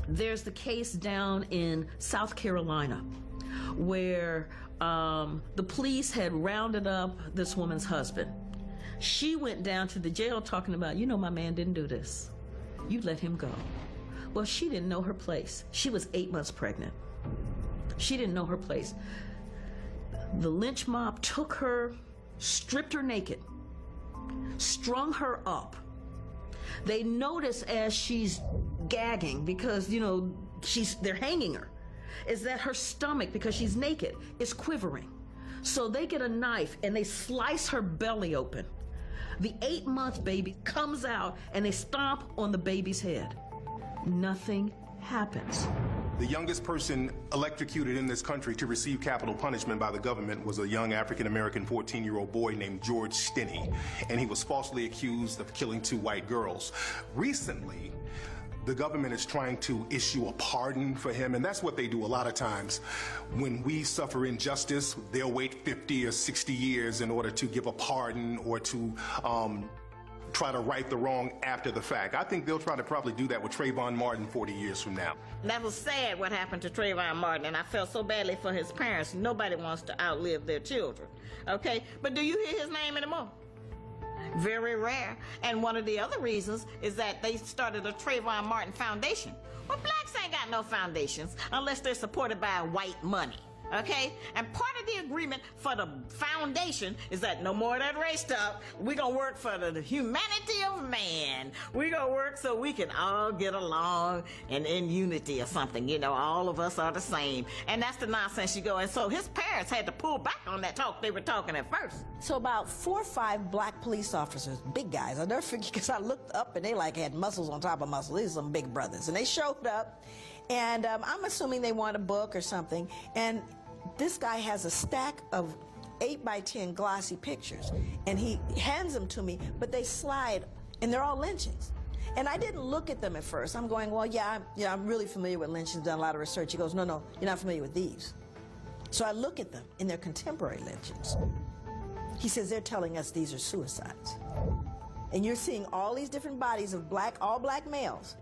There's the case down in South Carolina where the police had rounded up this woman's husband. She went down to the jail talking about, you know, my man didn't do this. You let him go. Well, she didn't know her place. She was 8 months pregnant. She didn't know her place. The lynch mob took her, stripped her naked, strung her up. They notice as she's gagging, because, you know, they're hanging her, is that her stomach, because she's naked, is quivering. So they get a knife and they slice her belly open. The 8-month baby comes out and they stomp on the baby's head. Nothing happens. The youngest person electrocuted in this country to receive capital punishment by the government was a young African-American 14-year-old boy named George Stinney, and he was falsely accused of killing 2 white girls. Recently, the government is trying to issue a pardon for him, and that's what they do a lot of times. When we suffer injustice, they'll wait 50 or 60 years in order to give a pardon or to try to right the wrong after the fact. I think they'll try to probably do that with Trayvon Martin 40 years from now. That was sad what happened to Trayvon Martin, and I felt so badly for his parents. Nobody wants to outlive their children, okay? But do you hear his name anymore? Very rare. And one of the other reasons is that they started a Trayvon Martin Foundation. Well, blacks ain't got no foundations unless they're supported by white money. Okay? And part of the agreement for the foundation is that no more of that race stuff. We're going to work for the humanity of man. We're going to work so we can all get along and in unity or something. You know, all of us are the same. And that's the nonsense you go. And so his parents had to pull back on that talk they were talking at first. So about 4 or 5 black police officers, big guys, I'll never forget, because I looked up and they like had muscles on top of muscles. These are some big brothers. And they showed up. And I'm assuming they want a book or something. And this guy has a stack of 8x10 glossy pictures. And he hands them to me, but they slide, and they're all lynchings. And I didn't look at them at first. I'm going, well, yeah, I'm really familiar with lynchings, done a lot of research. He goes, no, you're not familiar with these. So I look at them in their contemporary lynchings. He says they're telling us these are suicides. And you're seeing all these different bodies of all black males.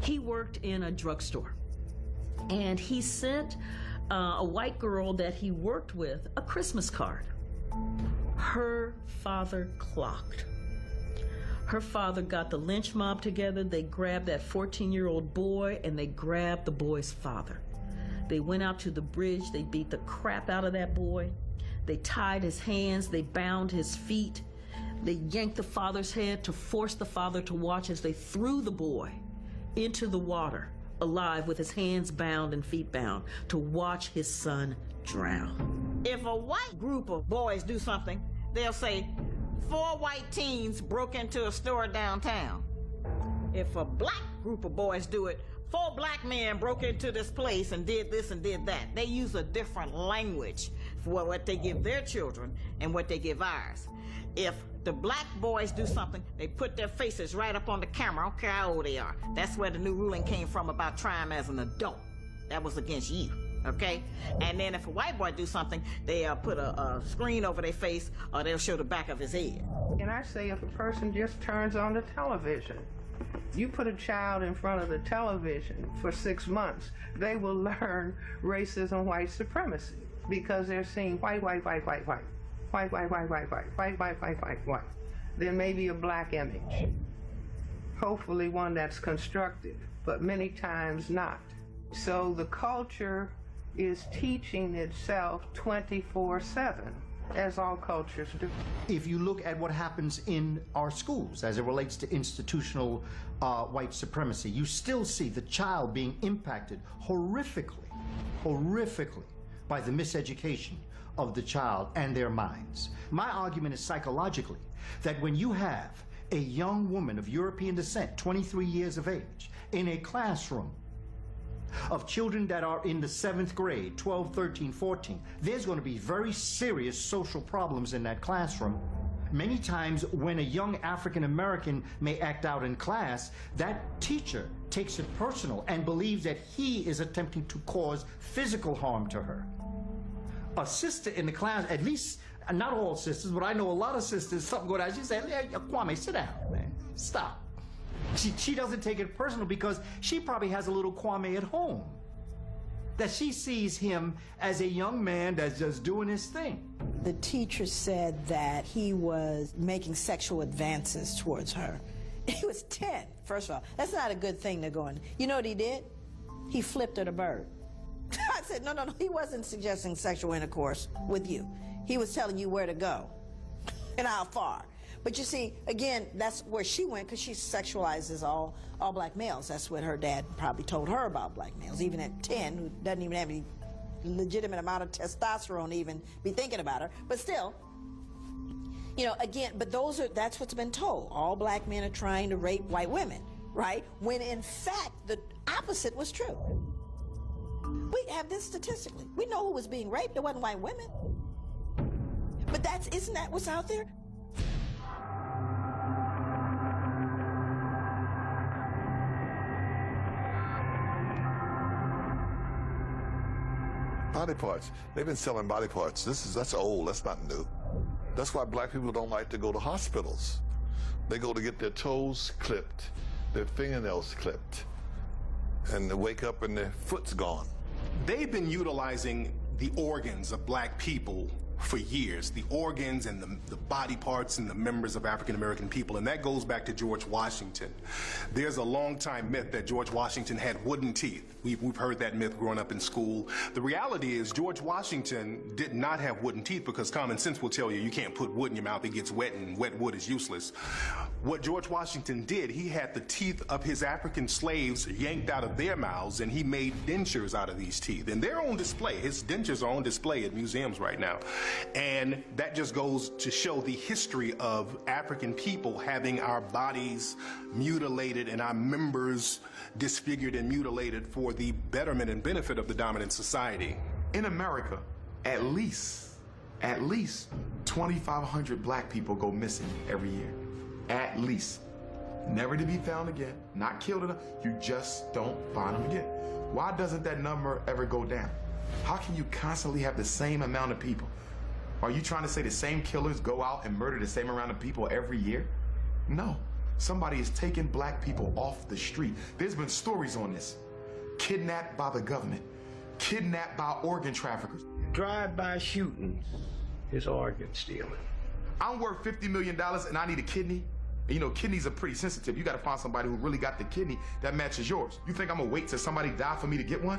He worked in a drugstore, and he sent a white girl that he worked with a Christmas card. Her father clocked. Her father got the lynch mob together. They grabbed that 14-year-old boy, and they grabbed the boy's father. They went out to the bridge. They beat the crap out of that boy. They tied his hands. They bound his feet. They yanked the father's head to force the father to watch as they threw the boy into the water, alive with his hands bound and feet bound, to watch his son drown. If a white group of boys do something, they'll say, 4 white teens broke into a store downtown. If a black group of boys do it, 4 black men broke into this place and did this and did that. They use a different language for what they give their children and what they give ours. If the black boys do something, they put their faces right up on the camera. I don't care how old they are. That's where the new ruling came from about trying as an adult. That was against you, okay? And then if a white boy do something, they put a screen over their face, or they'll show the back of his head. And I say if a person just turns on the television, you put a child in front of the television for 6 months, they will learn racism, white supremacy, because they're seeing white, white, white, white, white. White, white, white, white, white, white, white, white, white, white. Then maybe a black image. Hopefully one that's constructive, but many times not. So the culture is teaching itself 24/7, as all cultures do. If you look at what happens in our schools as it relates to institutional white supremacy, you still see the child being impacted horrifically by the miseducation of the child and their minds. My argument is psychologically that when you have a young woman of European descent, 23 years of age, in a classroom of children that are in the 7th grade, 12, 13, 14, there's going to be very serious social problems in that classroom. Many times when a young African American may act out in class, that teacher takes it personal and believes that he is attempting to cause physical harm to her. A sister in the class, at least, not all sisters, but I know a lot of sisters, something go down, she say, hey, Kwame, sit down, man, stop. She doesn't take it personal because she probably has a little Kwame at home, that she sees him as a young man that's just doing his thing. The teacher said that he was making sexual advances towards her. He was 10, first of all. That's not a good thing to go in. You know what he did? He flipped her the bird. I said, no, he wasn't suggesting sexual intercourse with you. He was telling you where to go and how far. But you see, again, that's where she went, because she sexualizes all black males. That's what her dad probably told her about black males, even at 10, who doesn't even have any legitimate amount of testosterone to even be thinking about her. But still, you know, again, but that's what's been told. All black men are trying to rape white women, right? When in fact, the opposite was true. We have this statistically. We know who was being raped. It wasn't white women. But isn't that what's out there? Body parts. They've been selling body parts. That's old. That's not new. That's why black people don't like to go to hospitals. They go to get their toes clipped, their fingernails clipped, and they wake up and their foot's gone. They've been utilizing the organs of black people for years, the organs and the body parts and the members of African-American people, and that goes back to George Washington. There's a long-time myth that George Washington had wooden teeth. We've heard that myth growing up in school. The reality is George Washington did not have wooden teeth, because common sense will tell you you can't put wood in your mouth, it gets wet, and wet wood is useless. What George Washington did, he had the teeth of his African slaves yanked out of their mouths, and he made dentures out of these teeth. And they're on display. His dentures are on display at museums right now. And that just goes to show the history of African people having our bodies mutilated and our members disfigured and mutilated for the betterment and benefit of the dominant society. In America, at least 2,500 black people go missing every year. At least. Never to be found again, not killed enough, you just don't find them again. Why doesn't that number ever go down? How can you constantly have the same amount of people? Are you trying to say the same killers go out and murder the same amount of people every year? No. Somebody is taking black people off the street. There's been stories on this. Kidnapped by the government. Kidnapped by organ traffickers. Drive-by shootings is organ stealing. I'm worth $50 million and I need a kidney. And you know, kidneys are pretty sensitive. You gotta find somebody who really got the kidney that matches yours. You think I'm gonna wait till somebody die for me to get one?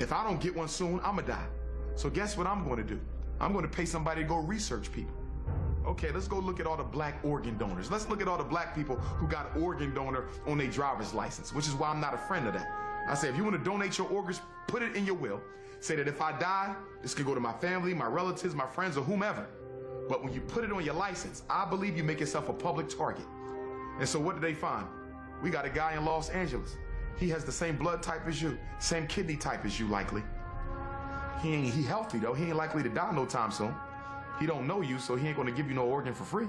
If I don't get one soon, I'm gonna die. So guess what I'm gonna do? I'm gonna pay somebody to go research people. Okay, let's go look at all the black organ donors. Let's look at all the black people who got organ donor on their driver's license, which is why I'm not a friend of that. I say, if you wanna donate your organs, put it in your will. Say that if I die, this can go to my family, my relatives, my friends, or whomever. But when you put it on your license, I believe you make yourself a public target. And so what did they find? We got a guy in Los Angeles. He has the same blood type as you, same kidney type as you likely. He healthy though, he ain't likely to die no time soon. He don't know you, so he ain't gonna give you no organ for free.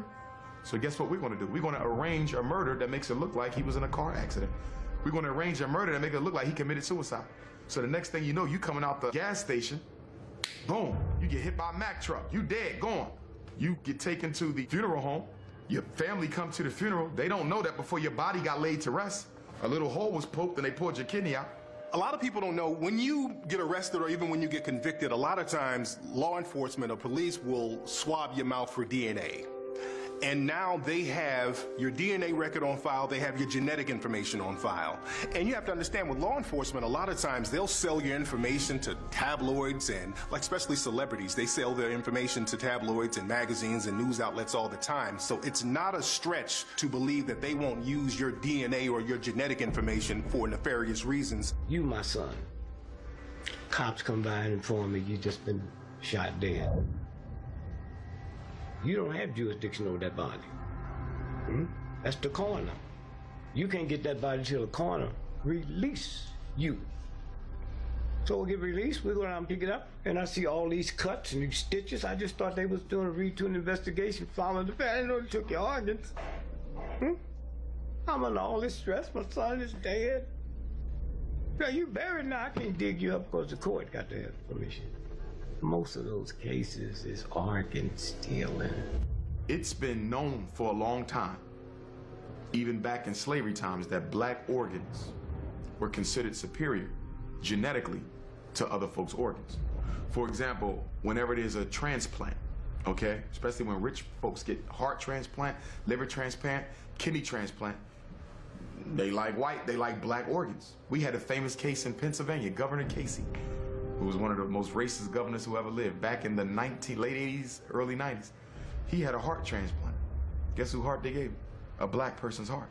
So guess what we're gonna do? We're gonna arrange a murder that makes it look like he was in a car accident. We're gonna arrange a murder that makes it look like he committed suicide. So the next thing you know, you coming out the gas station, boom, you get hit by a Mack truck, you dead, gone. You get taken to the funeral home, your family come to the funeral, they don't know that before your body got laid to rest, a little hole was poked and they pulled your kidney out. A lot of people don't know, when you get arrested or even when you get convicted, a lot of times law enforcement or police will swab your mouth for DNA. And now they have your DNA record on file, they have your genetic information on file. And you have to understand, with law enforcement, a lot of times they'll sell your information to tabloids and, like, especially celebrities, they sell their information to tabloids and magazines and news outlets all the time. So it's not a stretch to believe that they won't use your DNA or your genetic information for nefarious reasons. You, my son, cops come by and inform me you just been shot dead. You don't have jurisdiction over that body. That's the coroner. You can't get that body till the coroner release you. So we'll get released, we go down and pick it up, and I see all these cuts and these stitches. I just thought they was doing a routine investigation following the fact. I didn't know they took your organs. I'm under all this stress, my son is dead. Now you buried now, I can't dig you up because the court got to have permission. Most of those cases is organ stealing. It's been known for a long time, even back in slavery times, that black organs were considered superior genetically to other folks' organs. For example, whenever there's a transplant, okay, especially when rich folks get heart transplant, liver transplant, kidney transplant, they like white, they like black organs. We had a famous case in Pennsylvania, Governor Casey, who was one of the most racist governors who ever lived, back in the late 80s, early 90s. He had a heart transplant. Guess whose heart they gave him? A black person's heart.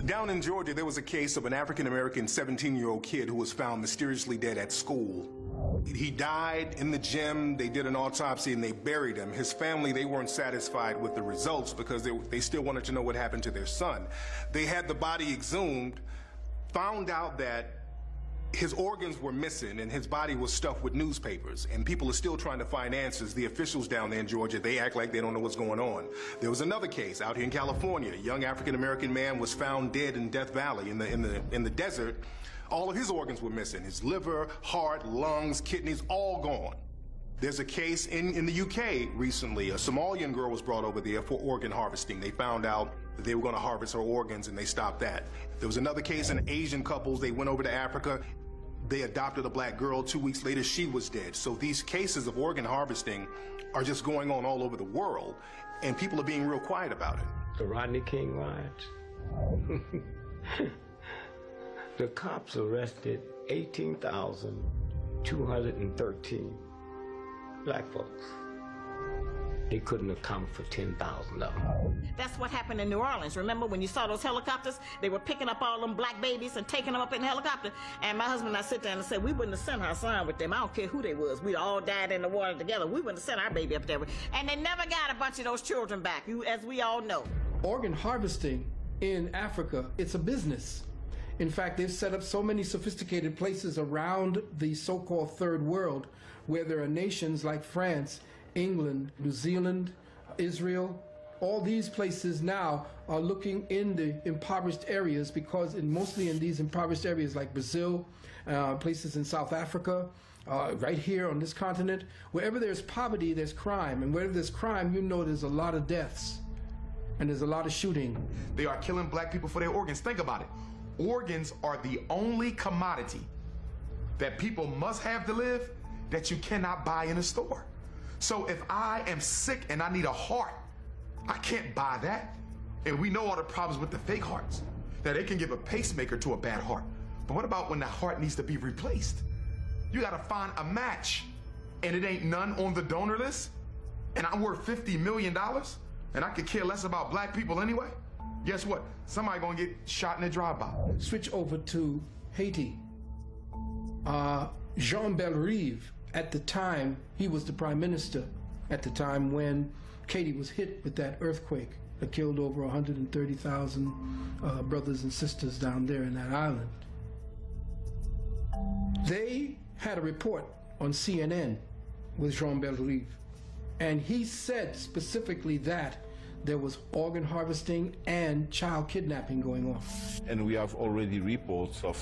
Down in Georgia, there was a case of an African-American 17-year-old kid who was found mysteriously dead at school. He died in the gym, they did an autopsy and they buried him. His family, they weren't satisfied with the results because they still wanted to know what happened to their son. They had the body exhumed, found out that his organs were missing and his body was stuffed with newspapers, and people are still trying to find answers. The officials down there in Georgia, they act like they don't know what's going on. There was another case out here in California. A young African-American man was found dead in Death Valley in the desert. All of his organs were missing. His liver, heart, lungs, kidneys, all gone. There's a case in the UK recently. A Somalian girl was brought over there for organ harvesting. They found out that they were going to harvest her organs and they stopped that. There was another case in Asian couples. They went over to Africa. They adopted a black girl. 2 weeks later, she was dead. So these cases of organ harvesting are just going on all over the world, and people are being real quiet about it. The Rodney King riots. The cops arrested 18,213 black folks. They couldn't account for 10,000 of them. That's what happened in New Orleans. Remember when you saw those helicopters? They were picking up all them black babies and taking them up in the helicopter. And my husband and I sit there and said, we wouldn't have sent our son with them. I don't care who they was. We all died in the water together. We wouldn't have sent our baby up there. And they never got a bunch of those children back, as we all know. Organ harvesting in Africa, it's a business. In fact, they've set up so many sophisticated places around the so-called third world where there are nations like France, England, New Zealand, Israel. All these places now are looking in the impoverished areas because mostly in these impoverished areas like Brazil, places in South Africa, right here on this continent, wherever there's poverty, there's crime. And wherever there's crime, you know there's a lot of deaths and there's a lot of shooting. They are killing black people for their organs. Think about it. Organs are the only commodity that people must have to live that you cannot buy in a store. So if I am sick and I need a heart, I can't buy that. And we know all the problems with the fake hearts. That they can give a pacemaker to a bad heart. But what about when the heart needs to be replaced? You gotta find a match, and it ain't none on the donor list, and I'm worth $50 million, and I could care less about black people anyway? Guess what? Somebody gonna get shot in a drive-by. Switch over to Haiti. Jean Bellerive, at the time, he was the prime minister at the time when Haiti was hit with that earthquake that killed over 130,000 brothers and sisters down there in that island. They had a report on CNN with Jean Bellerive, and he said specifically that there was organ harvesting and child kidnapping going on. And we have already reports of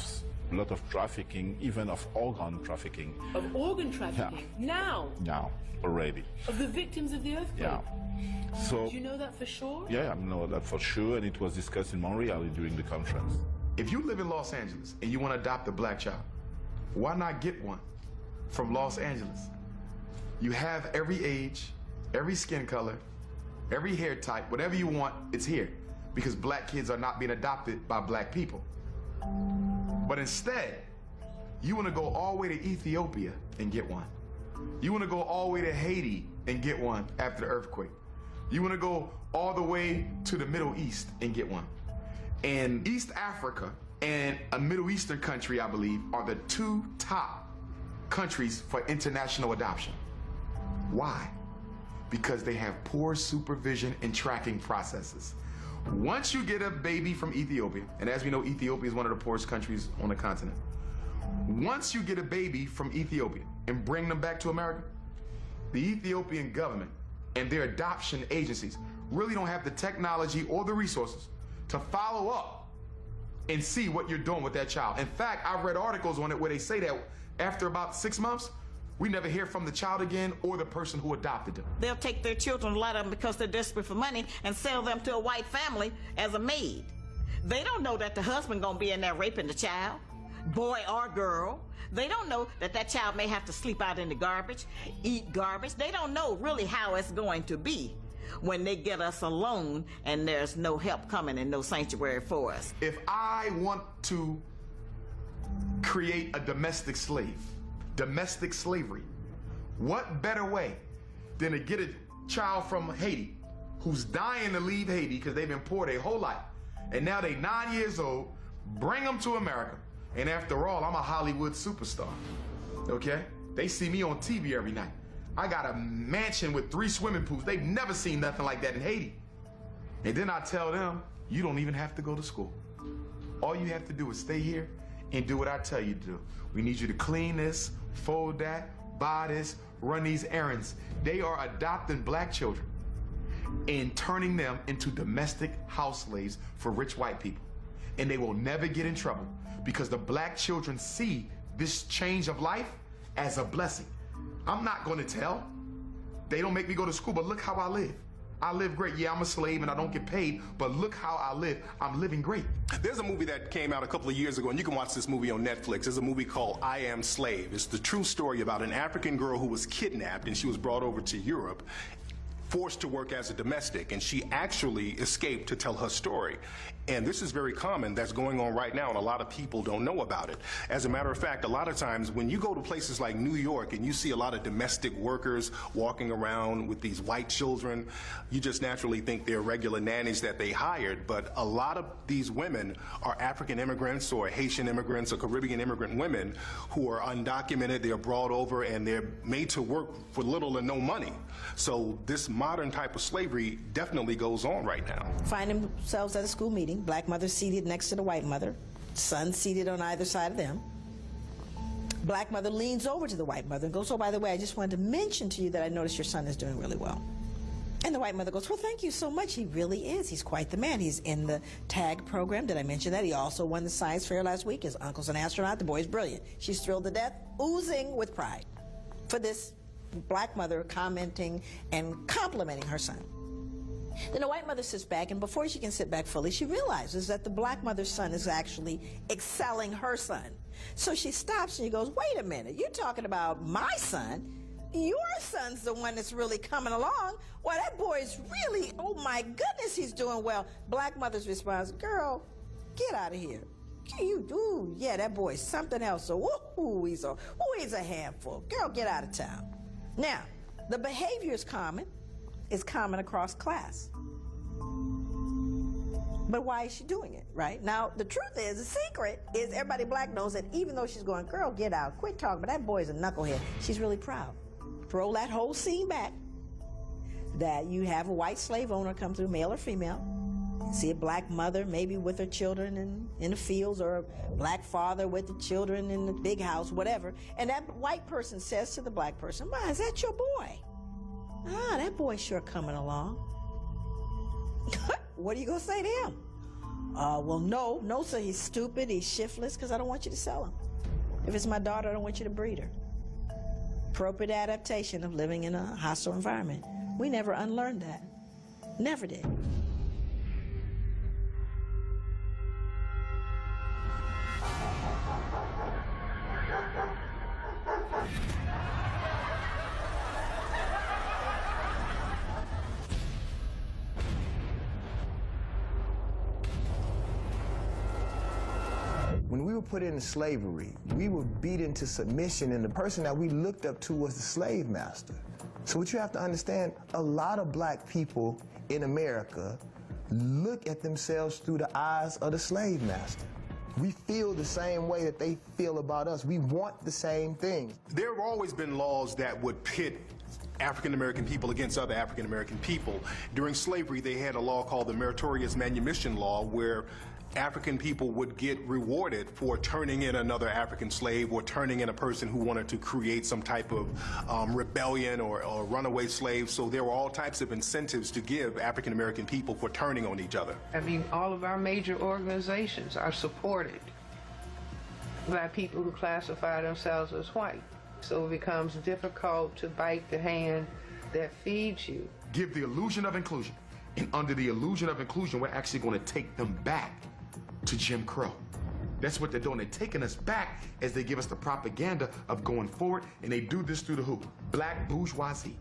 a lot of trafficking, even of organ trafficking. Of organ trafficking? Yeah. Now, already. Of the victims of the earthquake? Yeah. So, do you know that for sure? Yeah, I know that for sure, and it was discussed in Montreal during the conference. If you live in Los Angeles and you want to adopt a black child, why not get one from Los Angeles? You have every age, every skin color, every hair type, whatever you want, it's here. Because black kids are not being adopted by black people. But instead, you want to go all the way to Ethiopia and get one. You want to go all the way to Haiti and get one after the earthquake. You want to go all the way to the Middle East and get one. And East Africa and a Middle Eastern country, I believe, are the two top countries for international adoption. Why? Because they have poor supervision and tracking processes. Once you get a baby from Ethiopia, and as we know, Ethiopia is one of the poorest countries on the continent. Once you get a baby from Ethiopia and bring them back to America, the Ethiopian government and their adoption agencies really don't have the technology or the resources to follow up and see what you're doing with that child. In fact, I've read articles on it where they say that after about 6 months, we never hear from the child again or the person who adopted them. They'll take their children, a lot of them because they're desperate for money, and sell them to a white family as a maid. They don't know that the husband gonna be in there raping the child, boy or girl. They don't know that that child may have to sleep out in the garbage, eat garbage. They don't know really how it's going to be when they get us alone and there's no help coming and no sanctuary for us. If I want to create a domestic slave, domestic slavery, what better way than to get a child from Haiti who's dying to leave Haiti because they've been poor their whole life, and now they're 9 years old, bring them to America, and after all, I'm a Hollywood superstar, okay? They see me on TV every night. I got a mansion with 3 swimming pools. They've never seen nothing like that in Haiti. And then I tell them, you don't even have to go to school. All you have to do is stay here and do what I tell you to do. We need you to clean this, fold that, buy this, run these errands. They are adopting black children and turning them into domestic house slaves for rich white people. And they will never get in trouble because the black children see this change of life as a blessing. I'm not going to tell. They don't make me go to school, but look how I live. I live great. Yeah, I'm a slave and I don't get paid, but look how I live. I'm living great. There's a movie that came out a couple of years ago, and you can watch this movie on Netflix. There's a movie called I Am Slave. It's the true story about an African girl who was kidnapped, and she was brought over to Europe, forced to work as a domestic, and she actually escaped to tell her story. And this is very common. That's going on right now, and a lot of people don't know about it. As a matter of fact, a lot of times when you go to places like New York and you see a lot of domestic workers walking around with these white children, you just naturally think they're regular nannies that they hired, but a lot of these women are African immigrants or Haitian immigrants or Caribbean immigrant women who are undocumented. They're brought over and they're made to work for little or no money. So this modern type of slavery definitely goes on right now. Find themselves at a school meeting, black mother seated next to the white mother, son seated on either side of them. Black mother leans over to the white mother and goes, oh, by the way, I just wanted to mention to you that I noticed your son is doing really well. And the white mother goes, well, thank you so much. He really is. He's quite the man. He's in the TAG program. Did I mention that? He also won the science fair last week. His uncle's an astronaut. The boy's brilliant. She's thrilled to death, oozing with pride for this black mother commenting and complimenting her son. Then the white mother sits back, and before she can sit back fully, she realizes that the black mother's son is actually excelling her son. So she stops and she goes, wait a minute, you're talking about my son? Your son's the one that's really coming along. Well, that boy's really, oh my goodness, he's doing well. Black mother's response, girl, get out of here. You do, yeah, that boy's something else. So, he's a handful. Girl, get out of town. Now, the behavior is common across class. But why is she doing it, right? Now, the truth is, the secret is everybody black knows that even though she's going, girl, get out, quit talking, but that boy's a knucklehead, she's really proud. Throw that whole scene back, that you have a white slave owner come through, male or female, see a black mother maybe with her children in the fields, or a black father with the children in the big house, whatever, and that white person says to the black person, Ma, is that your boy? Ah, that boy's sure coming along. What are you going to say to him? Well, no, sir, he's stupid, he's shiftless, because I don't want you to sell him. If it's my daughter, I don't want you to breed her. Appropriate adaptation of living in a hostile environment. We never unlearned that. Never did. When we were put into slavery, we were beat into submission, and the person that we looked up to was the slave master. So what you have to understand, a lot of black people in America look at themselves through the eyes of the slave master. We feel the same way that they feel about us. We want the same things. There have always been laws that would pit African American people against other African American people. During slavery, they had a law called the Meritorious Manumission Law, where African people would get rewarded for turning in another African slave, or turning in a person who wanted to create some type of rebellion or runaway slave. So there were all types of incentives to give African American people for turning on each other. I mean, all of our major organizations are supported by people who classify themselves as white. So it becomes difficult to bite the hand that feeds you. Give the illusion of inclusion. And under the illusion of inclusion, we're actually going to take them back to Jim Crow. That's what they're doing. They're taking us back as they give us the propaganda of going forward, and they do this through the who? Black bourgeoisie.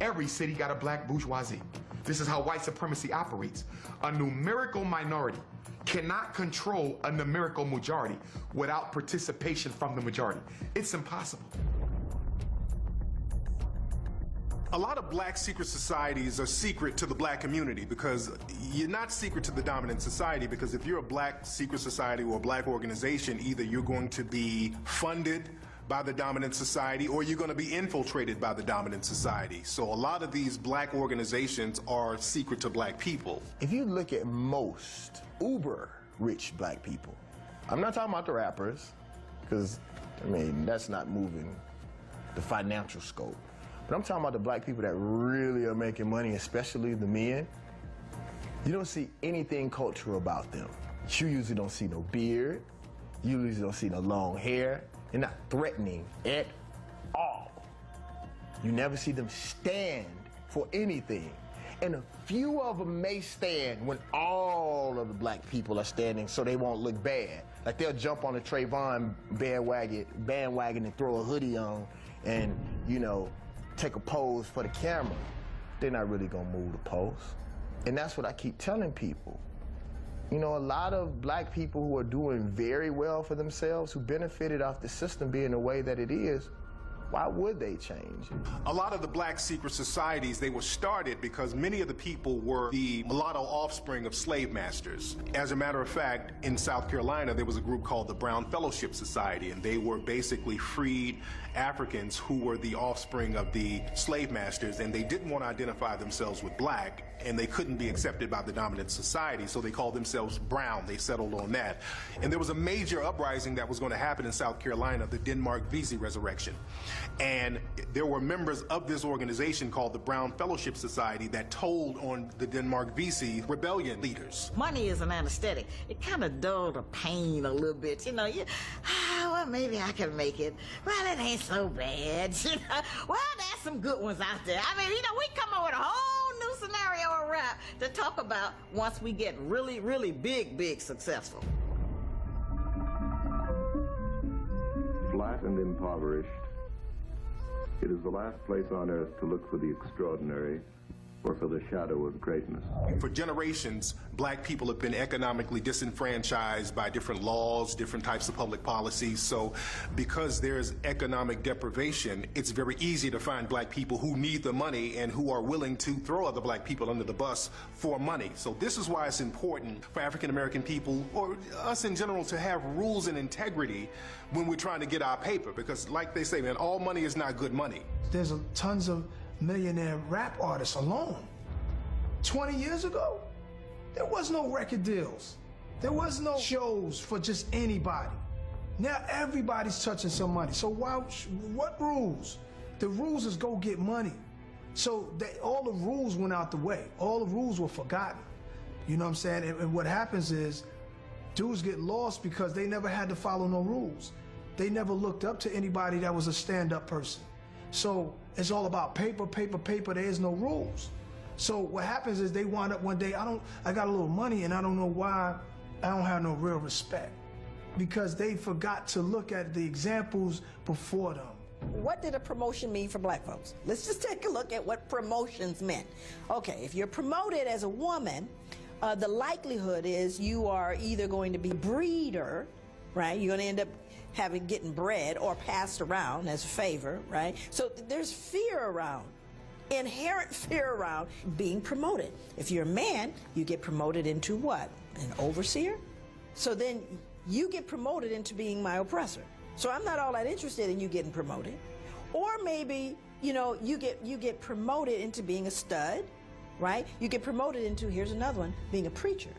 Every city got a black bourgeoisie. This is how white supremacy operates. A numerical minority cannot control a numerical majority without participation from the majority. It's impossible. A lot of black secret societies are secret to the black community, because you're not secret to the dominant society, because if you're a black secret society or a black organization, either you're going to be funded by the dominant society or you're going to be infiltrated by the dominant society. So a lot of these black organizations are secret to black people. If you look at most uber rich black people, I'm not talking about the rappers, because, I mean, that's not moving the financial scope. But I'm talking about the black people that really are making money, especially the men. You don't see anything cultural about them. You usually don't see no beard. You usually don't see no long hair. They're not threatening at all. You never see them stand for anything. And a few of them may stand when all of the black people are standing so they won't look bad. Like they'll jump on the Trayvon bandwagon and throw a hoodie on and, you know, take a pose for the camera. They're not really gonna move the pose. And that's what I keep telling people. You know, a lot of black people who are doing very well for themselves, who benefited off the system being the way that it is, Why would they change? A lot of the black secret societies, they were started because many of the people were the mulatto offspring of slave masters. As a matter of fact, in South Carolina, there was a group called the Brown Fellowship Society, and they were basically freed Africans who were the offspring of the slave masters, and they didn't want to identify themselves with black, and they couldn't be accepted by the dominant society, so they called themselves brown. They settled on that. And there was a major uprising that was going to happen in South Carolina, the Denmark Vesey resurrection. And there were members of this organization called the Brown Fellowship Society that told on the Denmark Vesey rebellion leaders. Money is an anesthetic. It kind of dulled the pain a little bit. You know, well, maybe I can make it. Well, it ain't so bad. You know, well, there's some good ones out there. I mean, you know, we come up with a whole new scenario of rap to talk about once we get really, really big successful. Flat and impoverished, it is the last place on earth to look for the extraordinary or for the shadow of greatness. For generations, black people have been economically disenfranchised by different laws, different types of public policies. So because there's economic deprivation, it's very easy to find black people who need the money and who are willing to throw other black people under the bus for money. So this is why it's important for African American people, or us in general, to have rules and integrity when we're trying to get our paper. Because like they say, man, all money is not good money. There's tons of millionaire rap artists alone. 20 years ago, there was no record deals. There was no shows for just anybody. Now everybody's touching some money. So what rules? The rules is go get money. So all the rules went out the way. All the rules were forgotten. You know what I'm saying? And what happens is dudes get lost because they never had to follow no rules. They never looked up to anybody that was a stand-up person. So it's all about paper. There is no rules. So what happens is they wind up one day, I got a little money and I don't know why I don't have no real respect. Because they forgot to look at the examples before them. What did a promotion mean for black folks? Let's just take a look at what promotions meant. Okay, if you're promoted as a woman, the likelihood is you are either going to be a breeder, right? You're going to end up getting bred or passed around as a favor, right? So there's fear around, inherent fear around being promoted. If you're a man, you get promoted into what? An overseer? So then you get promoted into being my oppressor. So I'm not all that interested in you getting promoted. Or maybe, you know, you get promoted into being a stud, right? You get promoted into, here's another one, being a preacher.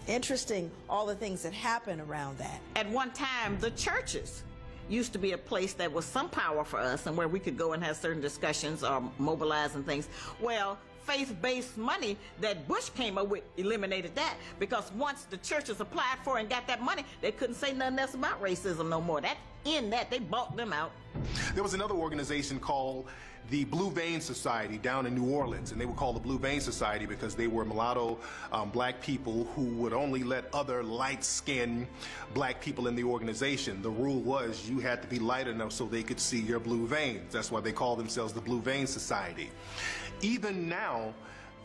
Interesting, all the things that happen around that. At one time, the churches used to be a place that was some power for us and where we could go and have certain discussions or mobilize and things. Well, faith-based money that Bush came up with eliminated that, because once the churches applied for and got that money, they couldn't say nothing else about racism no more. They bought them out. There was another organization called the Blue Vein Society down in New Orleans, and they were called the Blue Vein Society because they were mulatto black people who would only let other light-skinned black people in the organization. The rule was you had to be light enough so they could see your blue veins. That's why they call themselves the Blue Vein Society. Even now,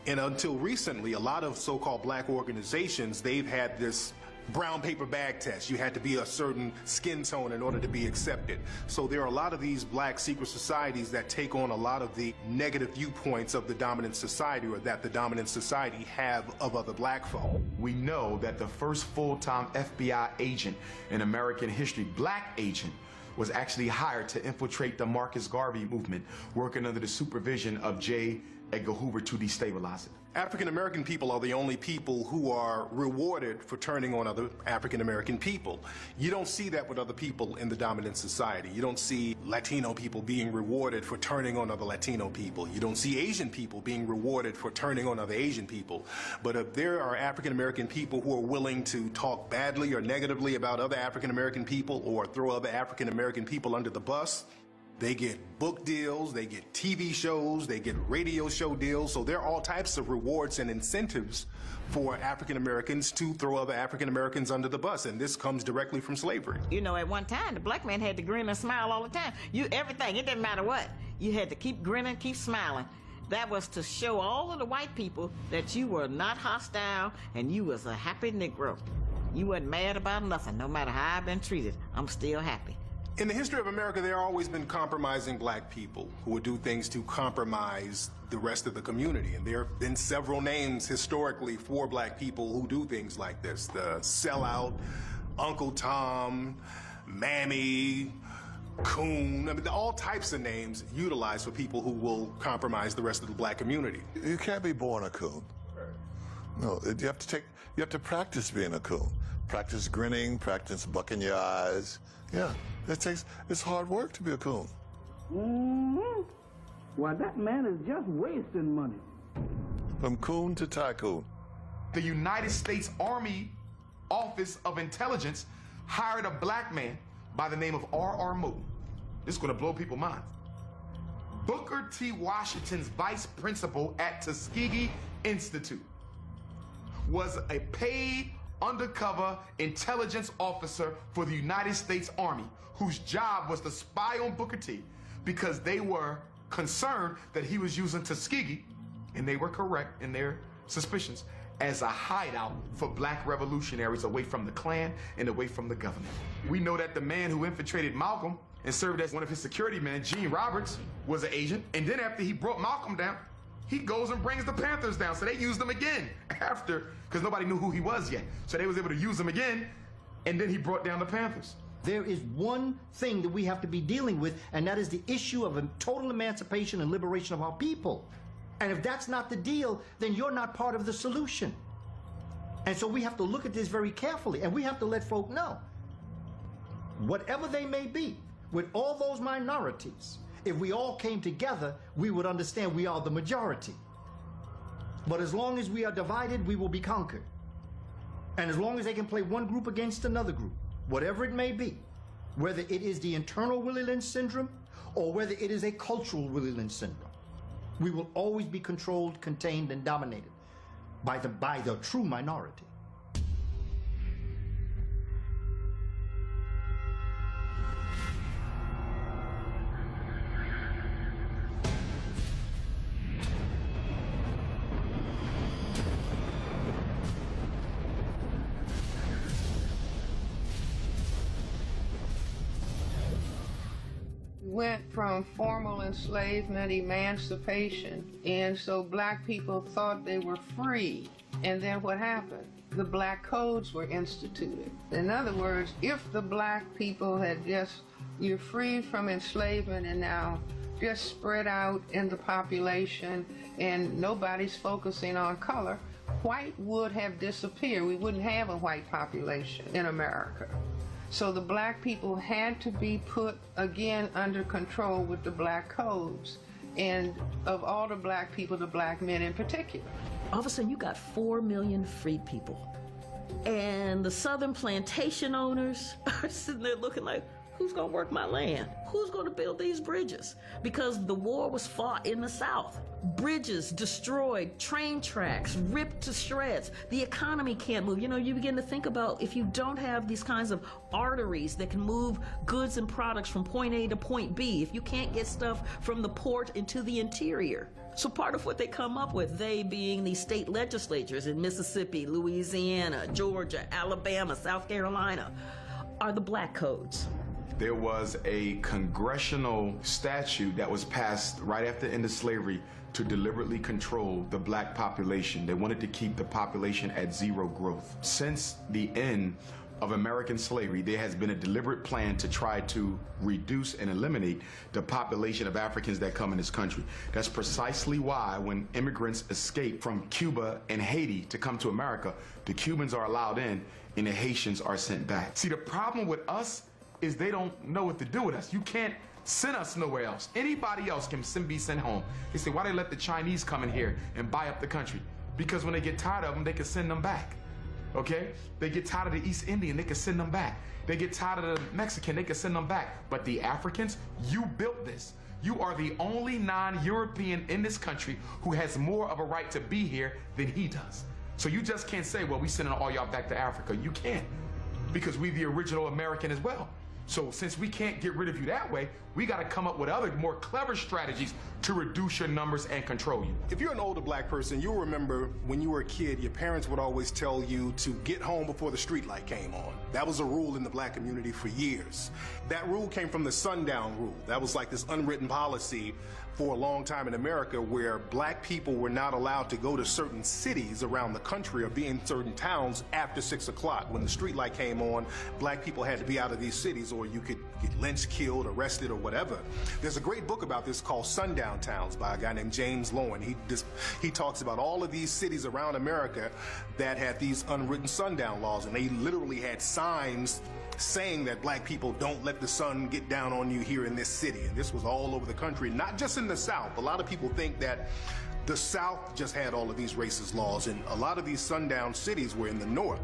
and until recently, a lot of so-called black organizations, they've had this brown paper bag test. You had to be a certain skin tone in order to be accepted. So there are a lot of these black secret societies that take on a lot of the negative viewpoints of the dominant society, or that the dominant society have of other black folk. We know that the first full-time FBI agent in American history, black agent, was actually hired to infiltrate the Marcus Garvey movement, working under the supervision of J. Edgar Hoover to destabilize it. African American people are the only people who are rewarded for turning on other African American people. You don't see that with other people in the dominant society. You don't see Latino people being rewarded for turning on other Latino people. You don't see Asian people being rewarded for turning on other Asian people. But if there are African American people who are willing to talk badly or negatively about other African American people or throw other African American people under the bus, they get book deals, they get TV shows, they get radio show deals. So there are all types of rewards and incentives for African Americans to throw other African Americans under the bus. And this comes directly from slavery. You know, at one time, the black man had to grin and smile all the time. Everything, it didn't matter what. You had to keep grinning, keep smiling. That was to show all of the white people that you were not hostile and you was a happy Negro. You wasn't mad about nothing. No matter how I've been treated, I'm still happy. In the history of America, there have always been compromising black people who would do things to compromise the rest of the community. And there have been several names historically for black people who do things like this. The sellout, Uncle Tom, Mammy, Coon, I mean, all types of names utilized for people who will compromise the rest of the black community. You can't be born a coon. No, you have to practice being a coon. Practice grinning, practice bucking your eyes. Yeah, it's hard work to be a coon. Mm-hmm. Well, that man is just wasting money. From coon to tycoon. The United States Army Office of Intelligence hired a black man by the name of R.R. Moton. This is going to blow people's minds. Booker T. Washington's vice principal at Tuskegee Institute was a paid undercover intelligence officer for the United States Army, whose job was to spy on Booker T because they were concerned that he was using Tuskegee, and they were correct in their suspicions, as a hideout for black revolutionaries away from the Klan and away from the government. We know that the man who infiltrated Malcolm and served as one of his security men, Gene Roberts, was an agent, and then after he brought Malcolm down, he goes and brings the Panthers down. So they used him again after, because nobody knew who he was yet. So they was able to use him again, and then he brought down the Panthers. There is one thing that we have to be dealing with, and that is the issue of total emancipation and liberation of our people. And if that's not the deal, then you're not part of the solution. And so we have to look at this very carefully, and we have to let folk know, whatever they may be, with all those minorities, if we all came together, we would understand we are the majority. But as long as we are divided, we will be conquered. And as long as they can play one group against another group, whatever it may be, whether it is the internal Willie Lynch syndrome or whether it is a cultural Willie Lynch syndrome, we will always be controlled, contained, and dominated by the true minority. Went from formal enslavement, emancipation, and so black people thought they were free. And then what happened? The black codes were instituted. In other words, if the black people had you're free from enslavement and now just spread out in the population and nobody's focusing on color, white would have disappeared. We wouldn't have a white population in America. So the black people had to be put again under control with the black codes, and of all the black people, the black men in particular. All of a sudden you got 4 million freed people. And the southern plantation owners are sitting there looking like, who's gonna work my land? Who's gonna build these bridges? Because the war was fought in the South. Bridges destroyed, train tracks ripped to shreds. The economy can't move. You know, you begin to think about if you don't have these kinds of arteries that can move goods and products from point A to point B, if you can't get stuff from the port into the interior. So part of what they come up with, they being the state legislatures in Mississippi, Louisiana, Georgia, Alabama, South Carolina, are the black codes. There was a congressional statute that was passed right after the end of slavery to deliberately control the black population. They wanted to keep the population at zero growth. Since the end of American slavery, there has been a deliberate plan to try to reduce and eliminate the population of Africans that come in this country. That's precisely why when immigrants escape from Cuba and Haiti to come to America, the Cubans are allowed in and the Haitians are sent back. See, the problem with us is they don't know what to do with us. You can't send us nowhere else. Anybody else can be sent home. They say, why they let the Chinese come in here and buy up the country? Because when they get tired of them, they can send them back. Okay? They get tired of the East Indian, they can send them back. They get tired of the Mexican, they can send them back. But the Africans, you built this. You are the only non-European in this country who has more of a right to be here than he does. So you just can't say, well, we sending all y'all back to Africa. You can't, because we the original American as well. So since we can't get rid of you that way, we got to come up with other more clever strategies to reduce your numbers and control you. If you're an older black person, you'll remember when you were a kid, your parents would always tell you to get home before the street light came on. That was a rule in the black community for years. That rule came from the sundown rule. That was like this unwritten policy for a long time in America where black people were not allowed to go to certain cities around the country or be in certain towns after 6 o'clock. When the street light came on, black people had to be out of these cities or you could get lynched, killed, arrested, or whatever. There's a great book about this called Sundown Towns by a guy named James Lowen. He talks about all of these cities around America that had these unwritten sundown laws, and they literally had signs saying that black people don't let the sun get down on you here in this city. And this was all over the country, not just in the South. A lot of people think that the South just had all of these racist laws, and a lot of these sundown cities were in the North.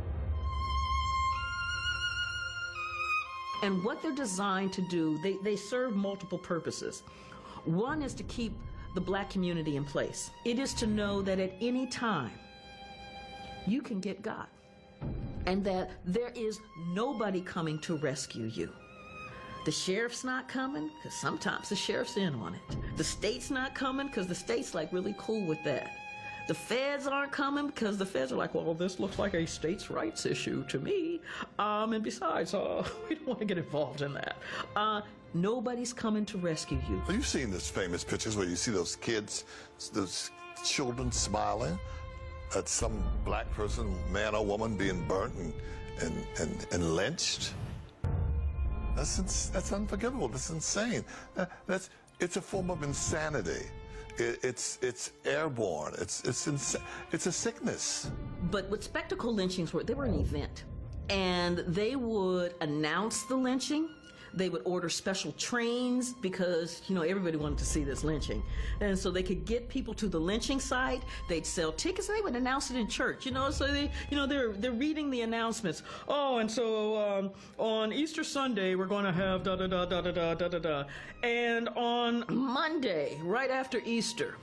And what they're designed to do, they serve multiple purposes. One is to keep the black community in place. It is to know that at any time you can get got, and that there is nobody coming to rescue you. The sheriff's not coming, because sometimes the sheriff's in on it. The state's not coming, because the state's like really cool with that. The feds aren't coming, because the feds are like, well, this looks like a states' rights issue to me. And besides, we don't want to get involved in that. Nobody's coming to rescue you. Well, you've seen those famous pictures where you see those kids, those children smiling at some black person, man or woman, being burnt and lynched. That's unforgivable. That's insane. It's a form of insanity. It's airborne. It's a sickness. But what spectacle lynchings were, they were an event, and they would announce the lynching. They would order special trains because, you know, everybody wanted to see this lynching. And so they could get people to the lynching site. They'd sell tickets, and they would announce it in church, you know, so they, you know, they're reading the announcements. Oh, and so on Easter Sunday, we're going to have da-da-da-da-da-da-da-da. And on Monday, right after Easter,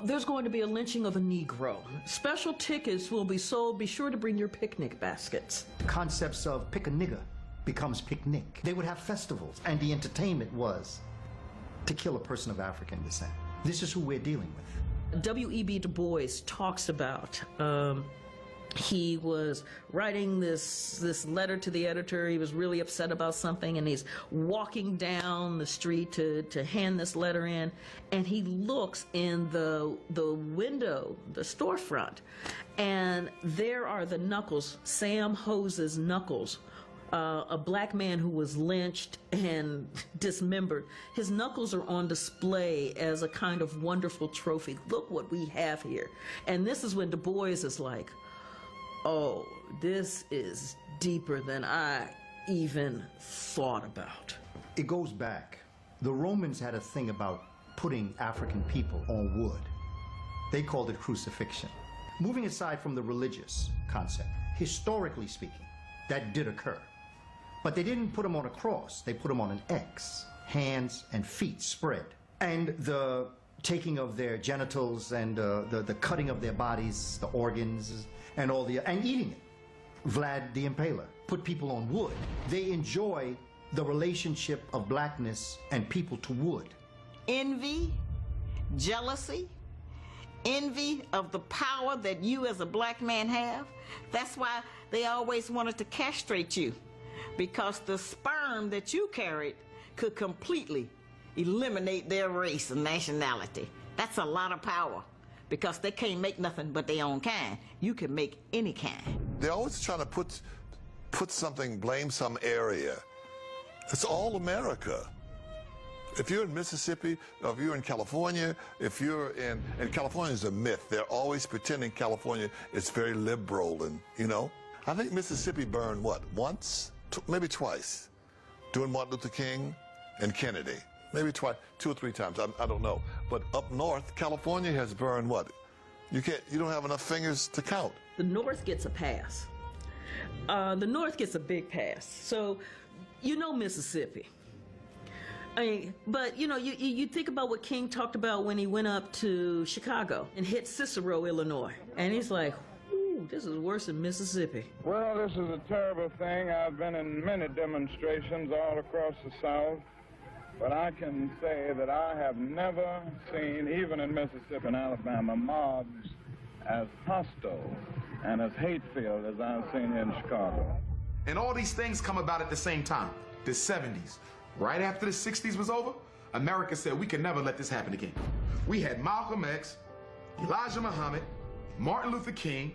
there's going to be a lynching of a Negro. Special tickets will be sold. Be sure to bring your picnic baskets. Concepts of pick a nigger becomes picnic. They would have festivals, and the entertainment was to kill a person of African descent. This is who we're dealing with. W.E.B. Du Bois talks about, he was writing this letter to the editor. He was really upset about something, and he's walking down the street to hand this letter in, and he looks in the window, the storefront, and there are the knuckles, Sam Hose's knuckles, a black man who was lynched and dismembered. His knuckles are on display as a kind of wonderful trophy. Look what we have here. And this is when Du Bois is like, oh, this is deeper than I even thought about. It goes back. The Romans had a thing about putting African people on wood. They called it crucifixion. Moving aside from the religious concept, historically speaking, that did occur. But they didn't put them on a cross. They put them on an X, hands and feet spread. And the taking of their genitals and the cutting of their bodies, the organs, and and eating it. Vlad the Impaler put people on wood. They enjoy the relationship of blackness and people to wood. Envy, jealousy, envy of the power that you as a black man have. That's why they always wanted to castrate you, because the sperm that you carried could completely eliminate their race and nationality. That's a lot of power, because they can't make nothing but their own kind. You can make any kind. They're always trying to put something, blame some area. It's all America. If you're in Mississippi, or if you're in California, if you're in California is a myth. They're always pretending California is very liberal, and, you know. I think Mississippi burned, what, once? Maybe twice, during Martin Luther King and Kennedy. Maybe twice, 2 or 3 times, I don't know. But up north, California has burned what? You don't have enough fingers to count. The North gets a pass. The North gets a big pass. So, you know Mississippi. I mean, but, you know, you think about what King talked about when he went up to Chicago and hit Cicero, Illinois. And he's like, ooh, this is worse than Mississippi. Well, this is a terrible thing. I've been in many demonstrations all across the South, but I can say that I have never seen, even in Mississippi and Alabama, mobs as hostile and as hate-filled as I've seen here in Chicago. And all these things come about at the same time, the 70s. Right after the 60s was over, America said we can never let this happen again. We had Malcolm X, Elijah Muhammad, Martin Luther King,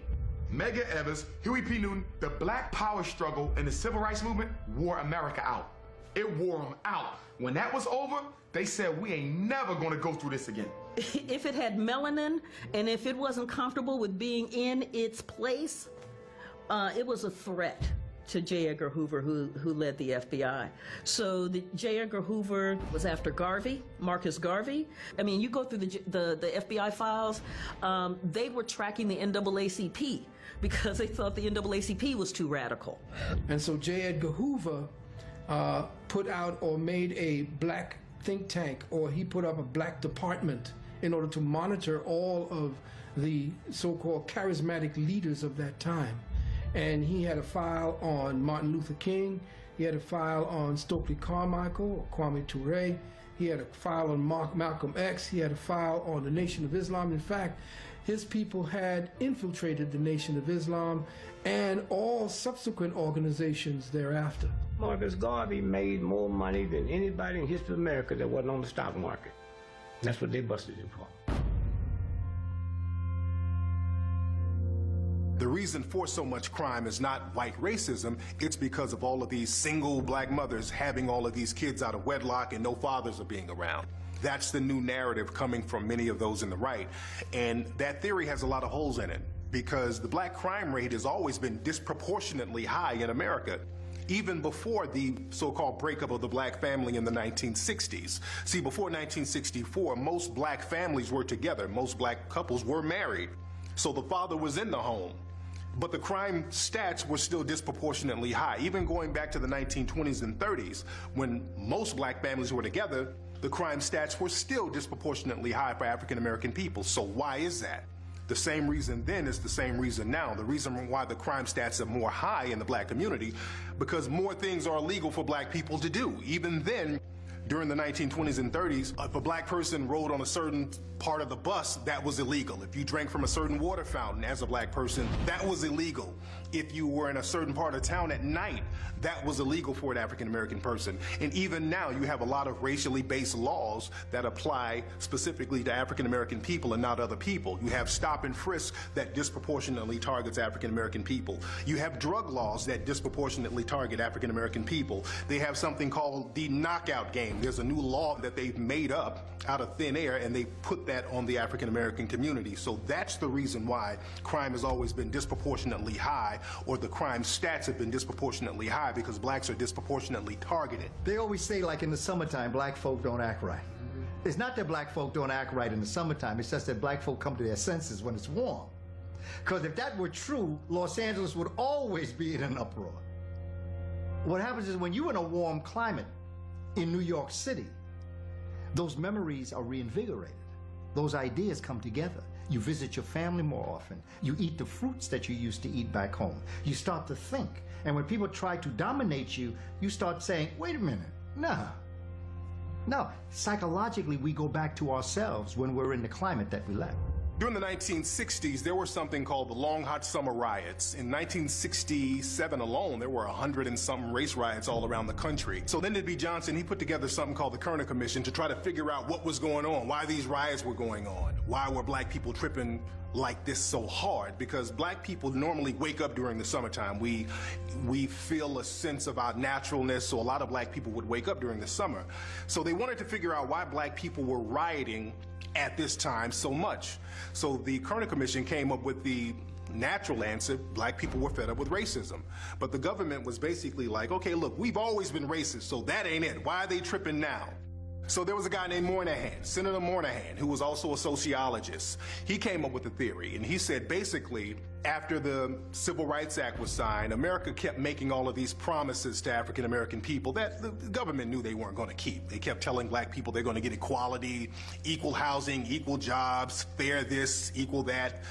Medgar Evers, Huey P. Newton. The Black Power struggle and the Civil Rights Movement wore America out. It wore them out. When that was over, they said we ain't never gonna go through this again. If it had melanin and if it wasn't comfortable with being in its place, it was a threat to J. Edgar Hoover, who led the FBI. So J. Edgar Hoover was after Garvey, Marcus Garvey. I mean, you go through the FBI files, they were tracking the NAACP because they thought the NAACP was too radical. And so J. Edgar Hoover put out or made a black think tank, or he put up a black department in order to monitor all of the so-called charismatic leaders of that time. And he had a file on Martin Luther King. He had a file on Stokely Carmichael, or Kwame Ture. He had a file on Malcolm X. He had a file on the Nation of Islam. In fact, his people had infiltrated the Nation of Islam and all subsequent organizations thereafter. Marcus Garvey made more money than anybody in history of America that wasn't on the stock market. That's what they busted him for. The reason for so much crime is not white racism, it's because of all of these single black mothers having all of these kids out of wedlock and no fathers are being around. That's the new narrative coming from many of those in the right. And that theory has a lot of holes in it because the black crime rate has always been disproportionately high in America, even before the so-called breakup of the black family in the 1960s. See, before 1964, most black families were together. Most black couples were married. So the father was in the home. But the crime stats were still disproportionately high. Even going back to the 1920s and 30s, when most black families were together, the crime stats were still disproportionately high for African American people. So why is that? The same reason then is the same reason now. The reason why the crime stats are more high in the black community, because more things are illegal for black people to do. Even then, during the 1920s and 30s, if a black person rode on a certain part of the bus, that was illegal. If you drank from a certain water fountain as a black person, that was illegal. If you were in a certain part of town at night, that was illegal for an African American person. And even now, you have a lot of racially based laws that apply specifically to African American people and not other people. You have stop and frisk that disproportionately targets African American people. You have drug laws that disproportionately target African American people. They have something called the knockout game. There's a new law that they've made up out of thin air, and they put that on the African American community. So that's the reason why crime has always been disproportionately high, or the crime stats have been disproportionately high, because blacks are disproportionately targeted. They always say, like in the summertime, black folk don't act right. It's not that black folk don't act right in the summertime, it's just that black folk come to their senses when it's warm. Because if that were true, Los Angeles would always be in an uproar. What happens is when you're in a warm climate in New York City, those memories are reinvigorated. Those ideas come together. You visit your family more often. You eat the fruits that you used to eat back home. You start to think. And when people try to dominate you, you start saying, wait a minute, no. Psychologically, we go back to ourselves when we're in the climate that we left. During the 1960s, there was something called the Long Hot Summer Riots. In 1967 alone, there were 100 and some race riots all around the country. So Lyndon B. Johnson, he put together something called the Kerner Commission to try to figure out what was going on, why these riots were going on, why were black people tripping like this so hard, because black people normally wake up during the summertime. We feel a sense of our naturalness, so a lot of black people would wake up during the summer. So they wanted to figure out why black people were rioting at this time so much. So the Kerner Commission came up with the natural answer: black people were fed up with racism. But the government was basically like, okay, look, we've always been racist, so that ain't it. Why are they tripping now? So there was a guy named Moynihan, Senator Moynihan, who was also a sociologist. He came up with a theory, and he said basically, after the Civil Rights Act was signed, America kept making all of these promises to African American people that the government knew they weren't going to keep. They kept telling black people they're going to get equality, equal housing, equal jobs, fair this, equal that.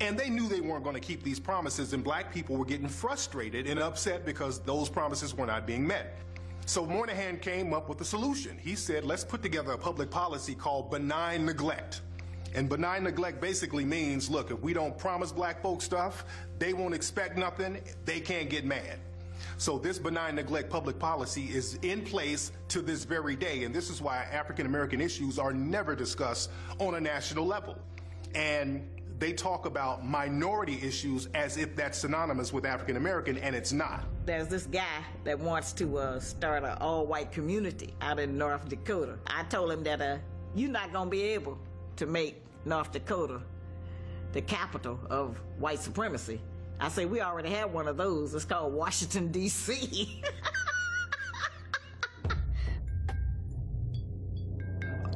And they knew they weren't going to keep these promises, and black people were getting frustrated and upset because those promises were not being met. So Moynihan came up with a solution. He said, let's put together a public policy called benign neglect. And benign neglect basically means, look, if we don't promise black folks stuff, they won't expect nothing, they can't get mad. So this benign neglect public policy is in place to this very day, and this is why African American issues are never discussed on a national level. And they talk about minority issues as if that's synonymous with African American, and it's not. There's this guy that wants to start an all-white community out in North Dakota. I told him that you're not going to be able to make North Dakota the capital of white supremacy. I say, we already have one of those. It's called Washington, D.C.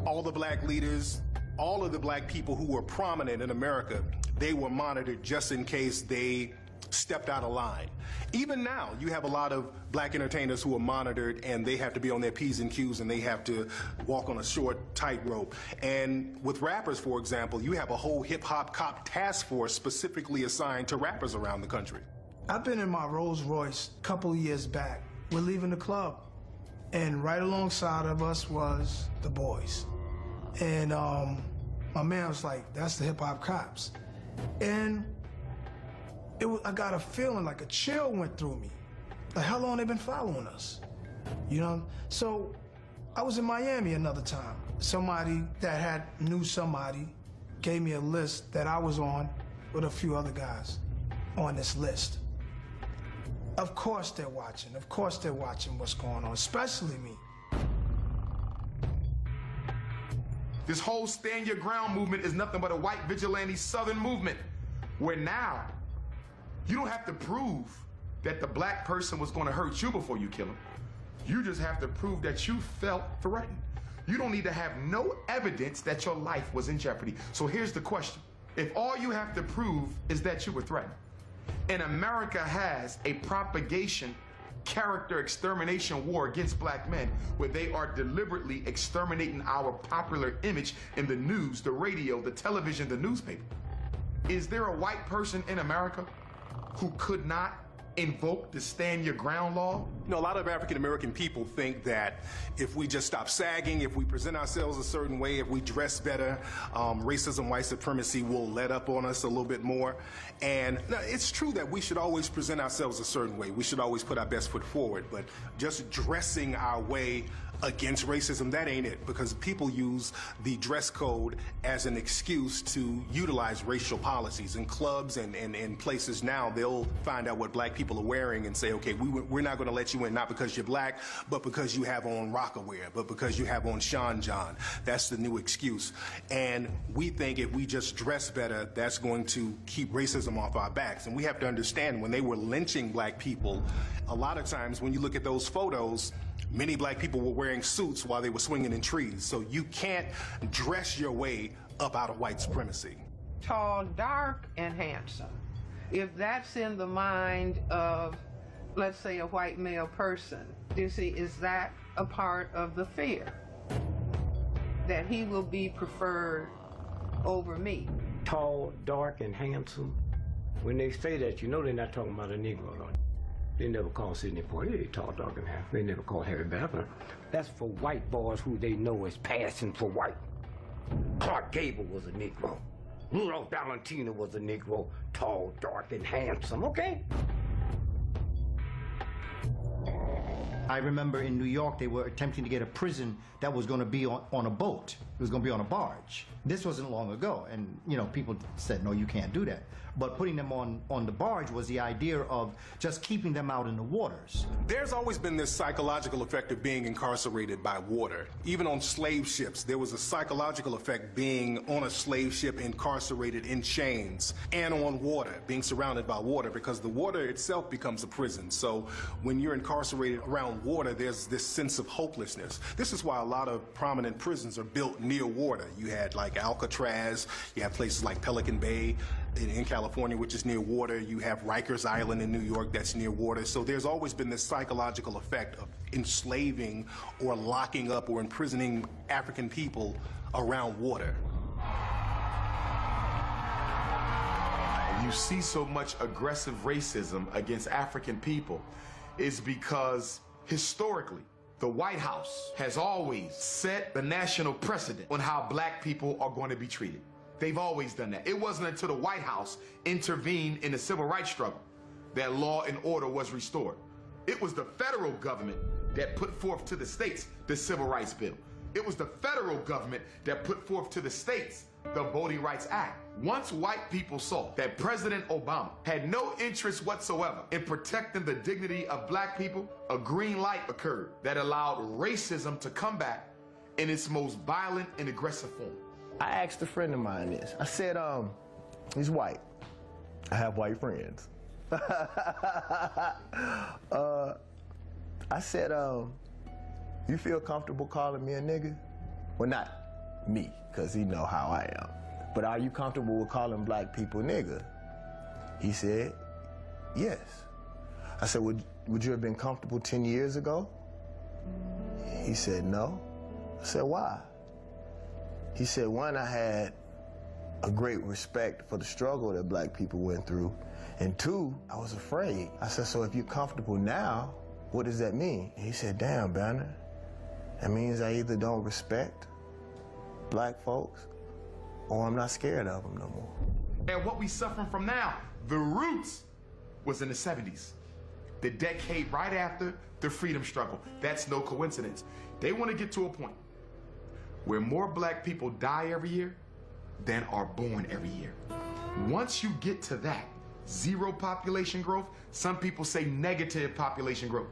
All the black leaders, all of the black people who were prominent in America, they were monitored just in case they stepped out of line. Even now, you have a lot of black entertainers who are monitored, and they have to be on their P's and Q's, and they have to walk on a short tightrope. And with rappers, for example, you have a whole hip-hop cop task force specifically assigned to rappers around the country. I've been in my Rolls Royce a couple of years back. We're leaving the club, and right alongside of us was the boys. And my man was like, that's the hip-hop cops. And I got a feeling like a chill went through me. Like, how long they been following us? You know? So I was in Miami another time. Somebody that knew somebody gave me a list that I was on with a few other guys on this list. Of course they're watching. Of course they're watching what's going on, especially me. This whole stand your ground movement is nothing but a white vigilante Southern movement, where now you don't have to prove that the black person was going to hurt you before you kill him. You just have to prove that you felt threatened. You don't need to have no evidence that your life was in jeopardy. So here's the question. If all you have to prove is that you were threatened, and America has a propagation character extermination war against black men, where they are deliberately exterminating our popular image in the news, the radio, the television, the newspaper, is there a white person in America who could not invoke the stand your ground law? You know, a lot of African American people think that if we just stop sagging, if we present ourselves a certain way, if we dress better, racism, white supremacy will let up on us a little bit more. And no, it's true that we should always present ourselves a certain way. We should always put our best foot forward, but just dressing our way against racism, that ain't it, because people use the dress code as an excuse to utilize racial policies. In clubs and places now, they'll find out what black people are wearing and say, okay, we're not going to let you in, not because you're black, but because you have on Rocawear, but because you have on Sean John. That's the new excuse. And we think if we just dress better, that's going to keep racism off our backs. And we have to understand, when they were lynching black people, a lot of times when you look at those photos, many black people were wearing suits while they were swinging in trees. So you can't dress your way up out of white supremacy. Tall, dark, and handsome. If that's in the mind of, let's say, a white male person, you see, is that a part of the fear? That he will be preferred over me? Tall, dark, and handsome. When they say that, you know they're not talking about a Negro, don't they? They never call Sidney Poitier tall, dark, and handsome. They never call Harry Belafonte. That's for white boys who they know is passing for white. Clark Gable was a Negro. Rudolph Valentino was a Negro. Tall, dark, and handsome, okay? I remember in New York, they were attempting to get a prison that was going to be on a boat. It was going to be on a barge. This wasn't long ago, and you know, people said, no, you can't do that. But putting them on the barge was the idea of just keeping them out in the waters. There's always been this psychological effect of being incarcerated by water. Even on slave ships, there was a psychological effect being on a slave ship incarcerated in chains and on water, being surrounded by water, because the water itself becomes a prison. So when you're incarcerated around water, there's this sense of hopelessness. This is why a lot of prominent prisons are built near water. You had like Alcatraz, you have places like Pelican Bay in California, which is near water. You have Rikers Island in New York that's near water. So there's always been this psychological effect of enslaving or locking up or imprisoning African people around water. you see so much aggressive racism against African people is because historically, the White House has always set the national precedent on how black people are going to be treated. They've always done that. It wasn't until the White House intervened in the civil rights struggle that law and order was restored. It was the federal government that put forth to the states the Civil Rights Bill. It was the federal government that put forth to the states the Voting Rights Act. Once white people saw that President Obama had no interest whatsoever in protecting the dignity of black people, a green light occurred that allowed racism to come back in its most violent and aggressive form. I asked a friend of mine this. I said, he's white. I have white friends. I said, you feel comfortable calling me a nigga? Well, not me, because he know how I am. But are you comfortable with calling black people nigga? He said, yes. I said, would you have been comfortable 10 years ago? He said, no. I said, why? He said, one, I had a great respect for the struggle that black people went through. And two, I was afraid. I said, so if you're comfortable now, what does that mean? He said, damn, Banner, that means I either don't respect black folks or I'm not scared of them no more. And what we suffering from now, the roots was in the 70s, the decade right after the freedom struggle. That's no coincidence. They want to get to a point where more black people die every year than are born every year. Once you get to that, zero population growth, some people say negative population growth.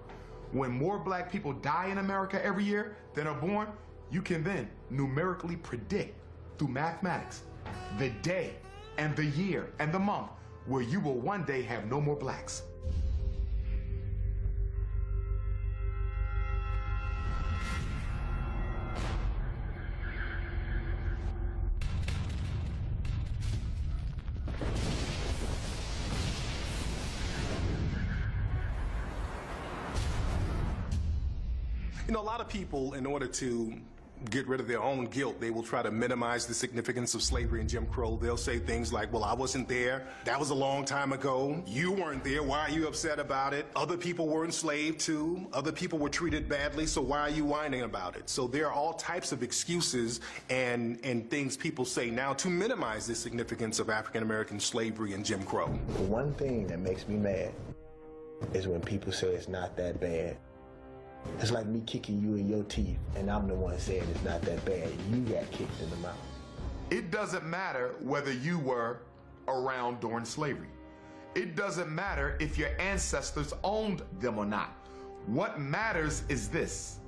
When more black people die in America every year than are born, you can then numerically predict through mathematics the day and the year and the month where you will one day have no more blacks. You know, a lot of people, in order to get rid of their own guilt, they will try to minimize the significance of slavery and Jim Crow. They'll say things like, well, I wasn't there. That was a long time ago. You weren't there. Why are you upset about it? Other people were enslaved too. Other people were treated badly, so why are you whining about it? So there are all types of excuses and things people say now to minimize the significance of African-American slavery and Jim Crow. The one thing that makes me mad is when people say it's not that bad. It's like me kicking you in your teeth, and I'm the one saying it's not that bad. You got kicked in the mouth. It doesn't matter whether you were around during slavery. It doesn't matter if your ancestors owned them or not. What matters is this: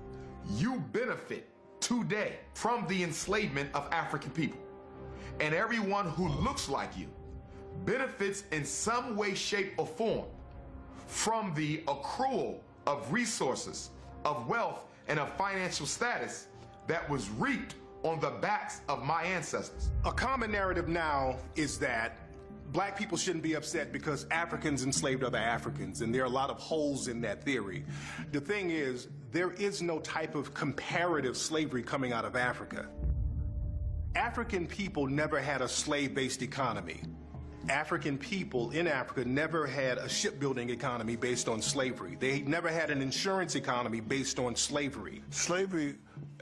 you benefit today from the enslavement of African people. And everyone who looks like you benefits in some way, shape, or form from the accrual of resources, of wealth, and of financial status that was reaped on the backs of my ancestors. A common narrative now is that black people shouldn't be upset because Africans enslaved other Africans, and there are a lot of holes in that theory. The thing is, there is no type of comparative slavery coming out of Africa. African people never had a slave-based economy. African people in Africa never had a shipbuilding economy based on slavery. They never had an insurance economy based on slavery. Slavery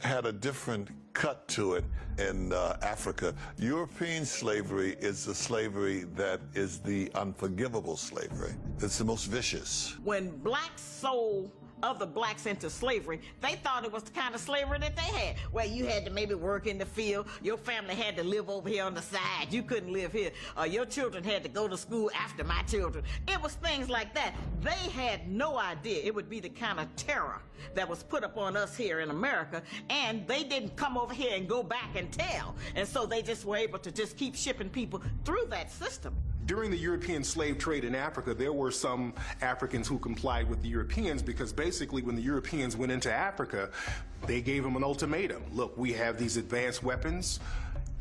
had a different cut to it in Africa. European slavery is the slavery that is the unforgivable slavery. It's the most vicious. When blacks sold other blacks into slavery, they thought it was the kind of slavery that they had, where you had to maybe work in the field, your family had to live over here on the side, you couldn't live here, your children had to go to school after my children. It was things like that. They had no idea it would be the kind of terror that was put upon us here in America, and they didn't come over here and go back and tell, and so they just were able to just keep shipping people through that system. During the European slave trade in Africa, there were some Africans who complied with the Europeans because basically when the Europeans went into Africa, they gave them an ultimatum. Look, we have these advanced weapons.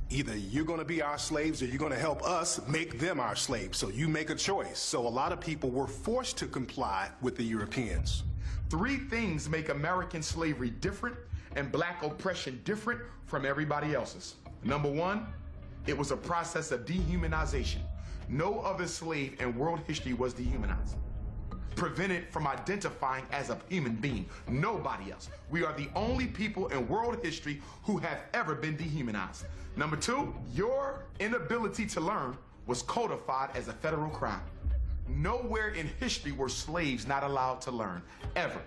Either you're going to be our slaves or you're going to help us make them our slaves. So you make a choice. So a lot of people were forced to comply with the Europeans. 3 things make American slavery different and black oppression different from everybody else's. Number 1, it was a process of dehumanization. No other slave in world history was dehumanized, prevented from identifying as a human being. Nobody else. We are the only people in world history who have ever been dehumanized. Number two, your inability to learn was codified as a federal crime. Nowhere in history were slaves not allowed to learn, ever.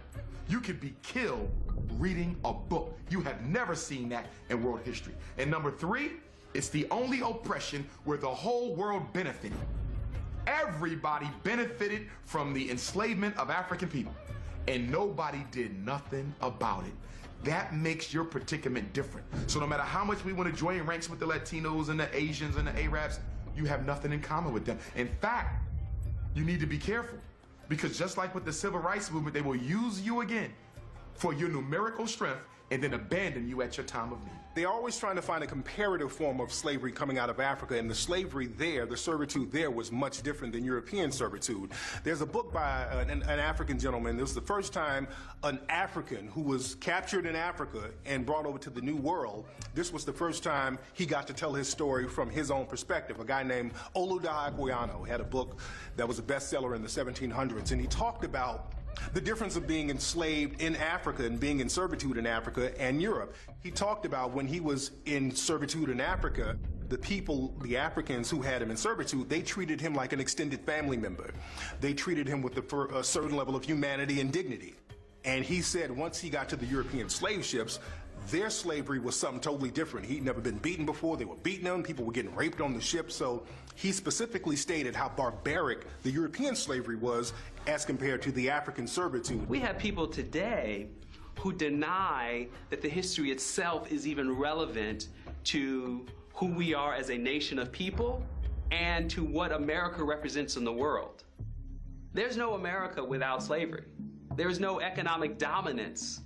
You could be killed reading a book. You have never seen that in world history. And number three, it's the only oppression where the whole world benefited. Everybody benefited from the enslavement of African people, and nobody did nothing about it. That makes your predicament different. So no matter how much we want to join ranks with the Latinos and the Asians and the Arabs, you have nothing in common with them. In fact, you need to be careful, because just like with the civil rights movement, they will use you again for your numerical strength and then abandon you at your time of need. They're always trying to find a comparative form of slavery coming out of Africa, and the slavery there, the servitude there, was much different than European servitude. There's a book by an African gentleman. This was the first time an African who was captured in Africa and brought over to the New World, this was the first time he got to tell his story from his own perspective. A guy named Olaudah Equiano had a book that was a bestseller in the 1700s, and he talked about the difference of being enslaved in Africa and being in servitude in Africa and Europe. He talked about when he was in servitude in Africa, the people, the Africans who had him in servitude, they treated him like an extended family member. They treated him with a certain level of humanity and dignity. And he said once he got to the European slave ships, their slavery was something totally different. He'd never been beaten before. They were beating him. People were getting raped on the ship. So he specifically stated how barbaric the European slavery was as compared to the African servitude. We have people today who deny that the history itself is even relevant to who we are as a nation of people and to what America represents in the world. There's no America without slavery. There is no economic dominance.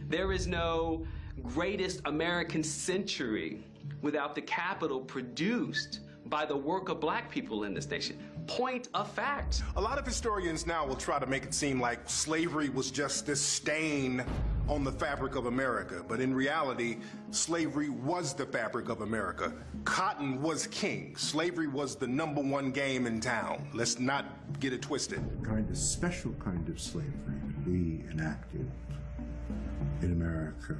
There is no greatest American century without the capital produced by the work of black people in this nation. Point of fact. A lot of historians now will try to make it seem like slavery was just this stain on the fabric of America, but in reality, slavery was the fabric of America. Cotton was king. Slavery was the #1 game in town. Let's not get it twisted. Kind of special kind of slavery that we enacted in America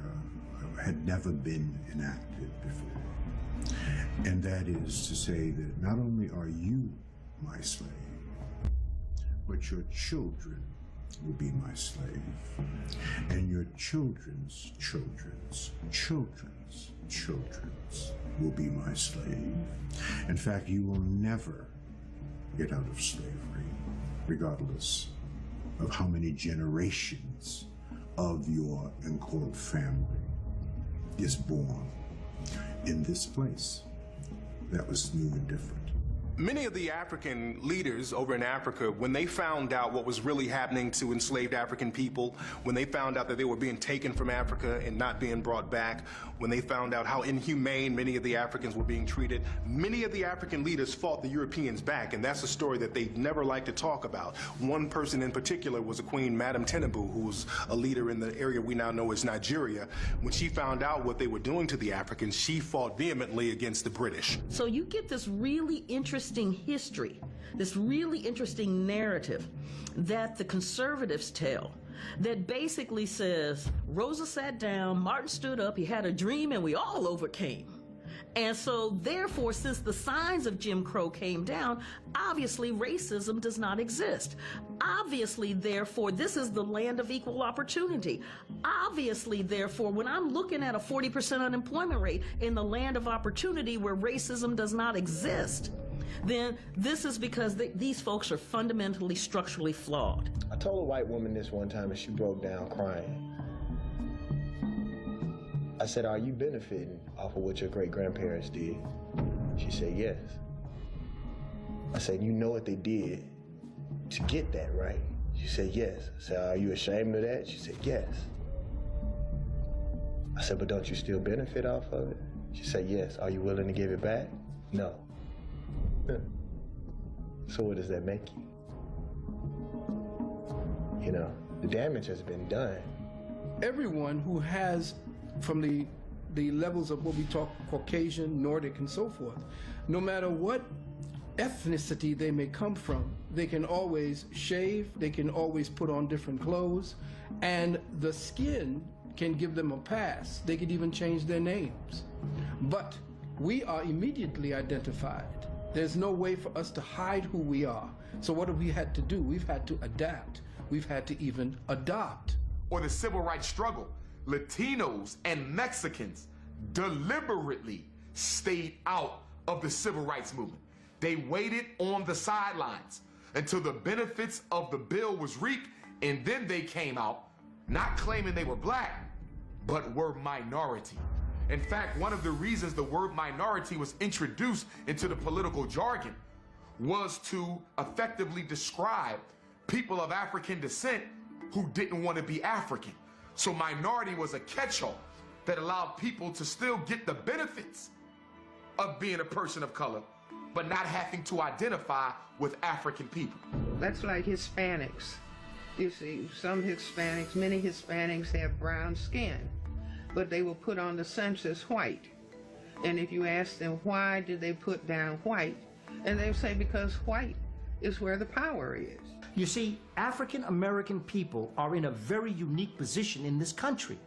had never been enacted before. And that is to say that not only are you my slave, but your children will be my slave, and your children's children's children's children's will be my slave. In fact, you will never get out of slavery, regardless of how many generations of your, end quote, family is born in this place that was new and different. Many of the African leaders over in Africa, when they found out what was really happening to enslaved African people, when they found out that they were being taken from Africa and not being brought back, when they found out how inhumane many of the Africans were being treated, many of the African leaders fought the Europeans back, and that's a story that they never like to talk about. One person in particular was a queen, Madame Tinubu, who was a leader in the area we now know as Nigeria. When she found out what they were doing to the Africans, she fought vehemently against the British. So you get this really interesting history, this really interesting narrative that the conservatives tell that basically says Rosa sat down, Martin stood up, he had a dream, and we all overcame. And so therefore, since the signs of Jim Crow came down, obviously racism does not exist. Obviously, therefore, this is the land of equal opportunity. Obviously, therefore, when I'm looking at a 40% unemployment rate in the land of opportunity where racism does not exist, then this is because these folks are fundamentally, structurally flawed. I told a white woman this one time and she broke down crying. I said, are you benefiting off of what your great-grandparents did? She said, yes. I said, you know what they did to get that, right? She said, yes. I said, are you ashamed of that? She said, yes. I said, but don't you still benefit off of it? She said, yes. Are you willing to give it back? No. So what does that make you? You know, the damage has been done. Everyone who has, from the levels of what we talk Caucasian, Nordic, and so forth, no matter what ethnicity they may come from, they can always shave, they can always put on different clothes, and the skin can give them a pass. They could even change their names. But we are immediately identified. There's no way for us to hide who we are. So what have we had to do? We've had to adapt. We've had to even adopt. Or the civil rights struggle. Latinos and Mexicans deliberately stayed out of the civil rights movement. They waited on the sidelines until the benefits of the bill was reaped, and then they came out, not claiming they were black, but were minority. In fact, one of the reasons the word minority was introduced into the political jargon was to effectively describe people of African descent who didn't want to be African. So minority was a catch-all that allowed people to still get the benefits of being a person of color, but not having to identify with African people. That's like Hispanics. You see, some Hispanics, many Hispanics have brown skin, but they will put on the census white. And if you ask them why did they put down white, and they say because white is where the power is. You see, African American people are in a very unique position in this country.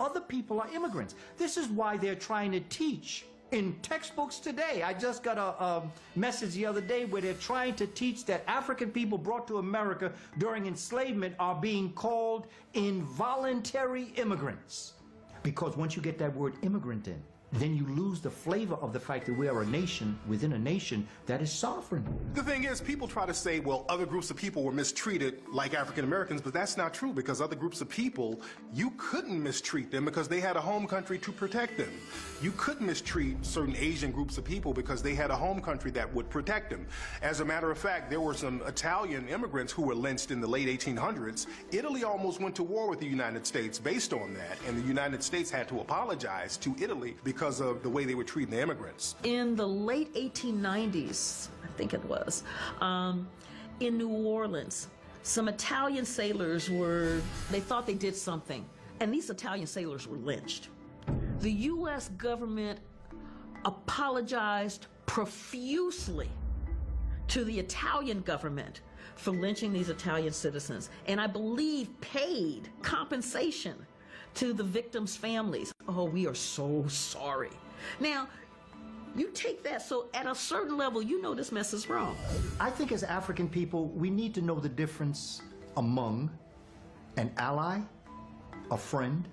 Other people are immigrants. This is why they're trying to teach in textbooks today. I just got a message the other day where they're trying to teach that African people brought to America during enslavement are being called involuntary immigrants. Because once you get that word immigrant in, then you lose the flavor of the fact that we are a nation within a nation that is sovereign. The thing is, people try to say, well, other groups of people were mistreated like African Americans, but that's not true, because other groups of people, you couldn't mistreat them because they had a home country to protect them. You couldn't mistreat certain Asian groups of people because they had a home country that would protect them. As a matter of fact, there were some Italian immigrants who were lynched in the late 1800s. Italy almost went to war with the United States based on that, and the United States had to apologize to Italy because of the way they were treating the immigrants. In the late 1890s, I think it was, in New Orleans, some Italian sailors they thought they did something, and these Italian sailors were lynched. The U.S. government apologized profusely to the Italian government for lynching these Italian citizens, and I believe paid compensation to the victims' families. Oh, we are so sorry. Now, you take that, so at a certain level, you know this mess is wrong. I think as African people, we need to know the difference among an ally, a friend,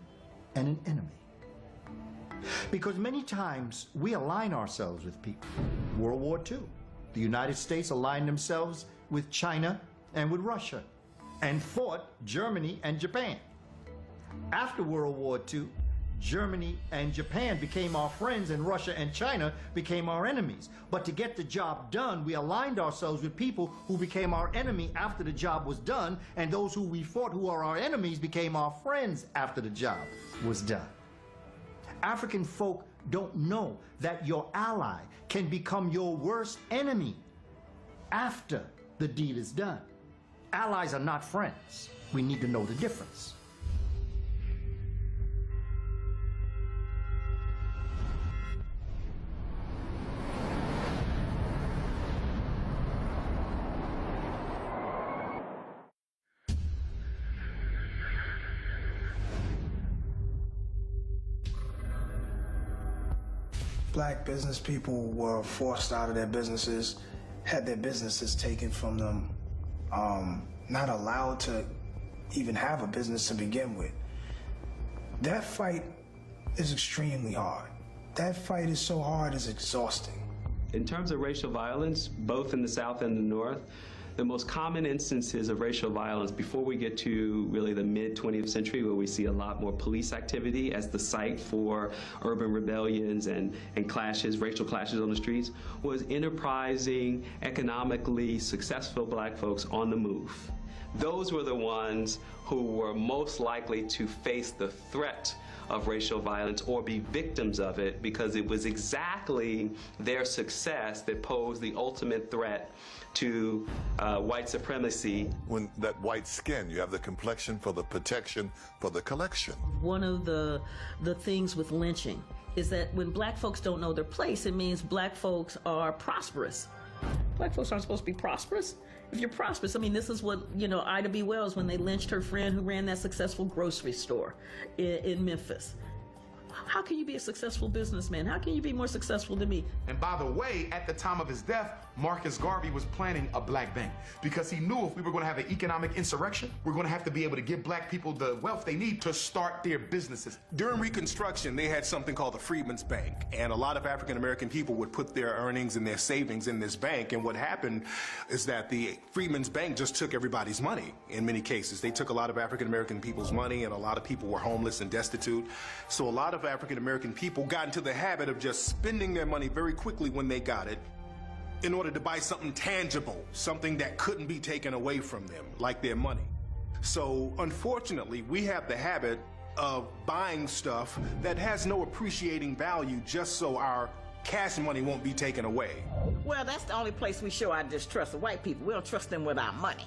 and an enemy. Because many times we align ourselves with people. World War II, the United States aligned themselves with China and with Russia and fought Germany and Japan. After World War II, Germany and Japan became our friends and Russia and China became our enemies. But to get the job done, we aligned ourselves with people who became our enemy after the job was done, and those who we fought who are our enemies became our friends after the job was done. African folk don't know that your ally can become your worst enemy after the deed is done. Allies are not friends. We need to know the difference. Black business people were forced out of their businesses, had their businesses taken from them, not allowed to even have a business to begin with. That fight is extremely hard. That fight is so hard, it's exhausting. In terms of racial violence, both in the South and the North, the most common instances of racial violence before we get to really the mid-20th century, where we see a lot more police activity as the site for urban rebellions and clashes, racial clashes on the streets, was enterprising, economically successful black folks on the move. Those were the ones who were most likely to face the threat of racial violence or be victims of it, because it was exactly their success that posed the ultimate threat to white supremacy. When that white skin, you have the complexion for the protection, for the collection. One of the things with lynching is that when black folks don't know their place, it means black folks are prosperous. Black folks aren't supposed to be prosperous. If you're prosperous, I mean, this is what, you know, Ida B. Wells, when they lynched her friend who ran that successful grocery store in Memphis. How can you be a successful businessman? How can you be more successful than me? And by the way, at the time of his death, Marcus Garvey was planning a black bank because he knew if we were going to have an economic insurrection, we're going to have to be able to give black people the wealth they need to start their businesses. During Reconstruction, they had something called the Freedmen's Bank, and a lot of African-American people would put their earnings and their savings in this bank, and what happened is that the Freedmen's Bank just took everybody's money in many cases. They took a lot of African-American people's money, and a lot of people were homeless and destitute. So a lot of African-American people got into the habit of just spending their money very quickly when they got it in order to buy something tangible, something that couldn't be taken away from them, like their money. So unfortunately, we have the habit of buying stuff that has no appreciating value just so our cash money won't be taken away. Well, that's the only place we show our distrust of white people. We don't trust them with our money,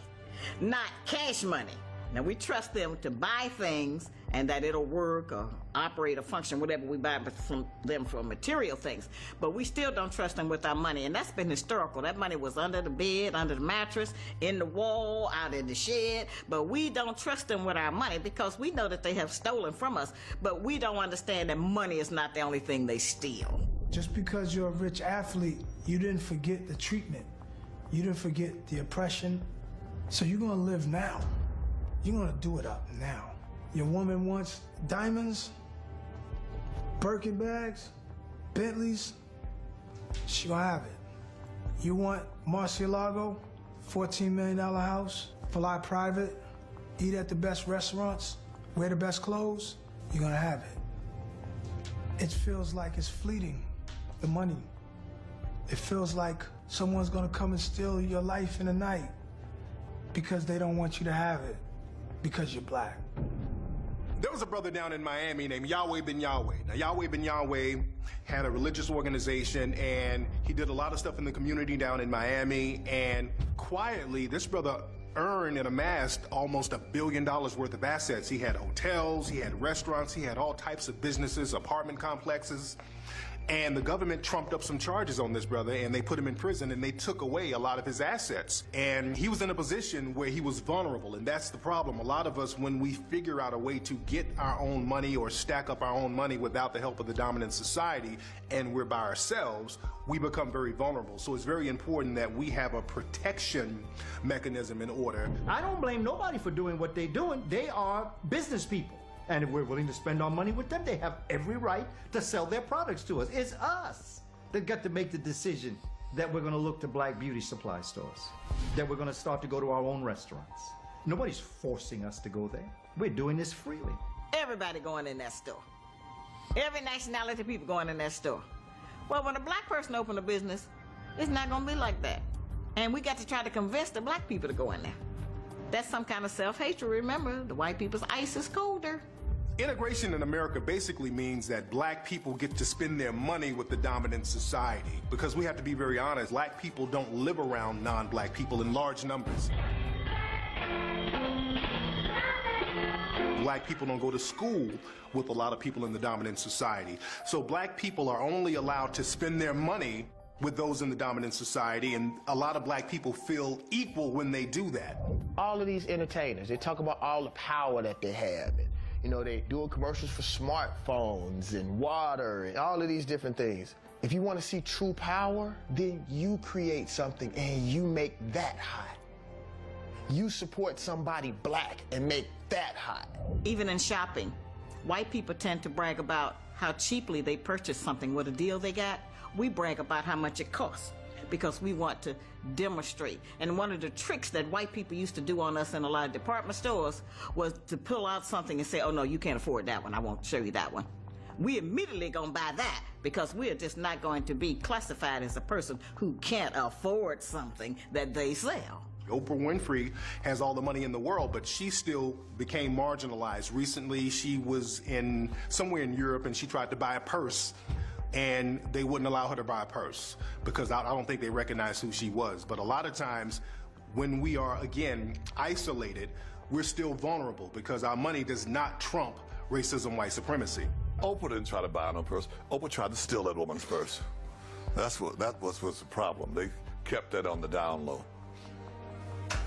not cash money. Now, we trust them to buy things and that it'll work or operate or function, whatever we buy from them for material things. But we still don't trust them with our money, and that's been historical. That money was under the bed, under the mattress, in the wall, out in the shed. But we don't trust them with our money because we know that they have stolen from us, but we don't understand that money is not the only thing they steal. Just because you're a rich athlete, you didn't forget the treatment. You didn't forget the oppression. So you're gonna live now. You're gonna do it up now. Your woman wants diamonds, Birkin bags, Bentleys, she gonna have it. You want Murcielago, $14 million house, fly private, eat at the best restaurants, wear the best clothes, you're gonna have it. It feels like it's fleeting, the money. It feels like someone's gonna come and steal your life in the night because they don't want you to have it, because you're black. There was a brother down in Miami named Yahweh Ben Yahweh. Now, Yahweh Ben Yahweh had a religious organization, and he did a lot of stuff in the community down in Miami, and quietly, this brother earned and amassed almost $1 billion worth of assets. He had hotels, he had restaurants, he had all types of businesses, apartment complexes. And the government trumped up some charges on this brother, and they put him in prison, and they took away a lot of his assets. And he was in a position where he was vulnerable, and that's the problem. A lot of us, when we figure out a way to get our own money or stack up our own money without the help of the dominant society, and we're by ourselves, we become very vulnerable. So it's very important that we have a protection mechanism in order. I don't blame nobody for doing what they're doing. They are business people. And if we're willing to spend our money with them, they have every right to sell their products to us. It's us that got to make the decision that we're going to look to black beauty supply stores, that we're going to start to go to our own restaurants. Nobody's forcing us to go there. We're doing this freely. Everybody going in that store. Every nationality of people going in that store. Well, when a black person open a business, it's not going to be like that. And we got to try to convince the black people to go in there. That's some kind of self-hatred. Remember, the white people's ice is colder. Integration in America basically means that black people get to spend their money with the dominant society. Because we have to be very honest, black people don't live around non-black people in large numbers. Black people don't go to school with a lot of people in the dominant society. So black people are only allowed to spend their money with those in the dominant society, and a lot of black people feel equal when they do that. All of these entertainers, they talk about all the power that they have. And, you know, they doing commercials for smartphones and water and all of these different things. If you want to see true power, then you create something and you make that hot. You support somebody black and make that hot. Even in shopping, white people tend to brag about how cheaply they purchased something, what a deal they got. We brag about how much it costs because we want to demonstrate. And one of the tricks that white people used to do on us in a lot of department stores was to pull out something and say, oh no, you can't afford that one, I won't show you that one. We immediately gonna buy that because we're just not going to be classified as a person who can't afford something that they sell. Oprah Winfrey has all the money in the world, but she still became marginalized. Recently, she was somewhere in Europe and she tried to buy a purse, and they wouldn't allow her to buy a purse because I don't think they recognized who she was. But a lot of times when we are, again, isolated, we're still vulnerable because our money does not trump racism, white supremacy. Oprah didn't try to buy no purse. Oprah tried to steal that woman's purse. That was the problem. kept that on the down low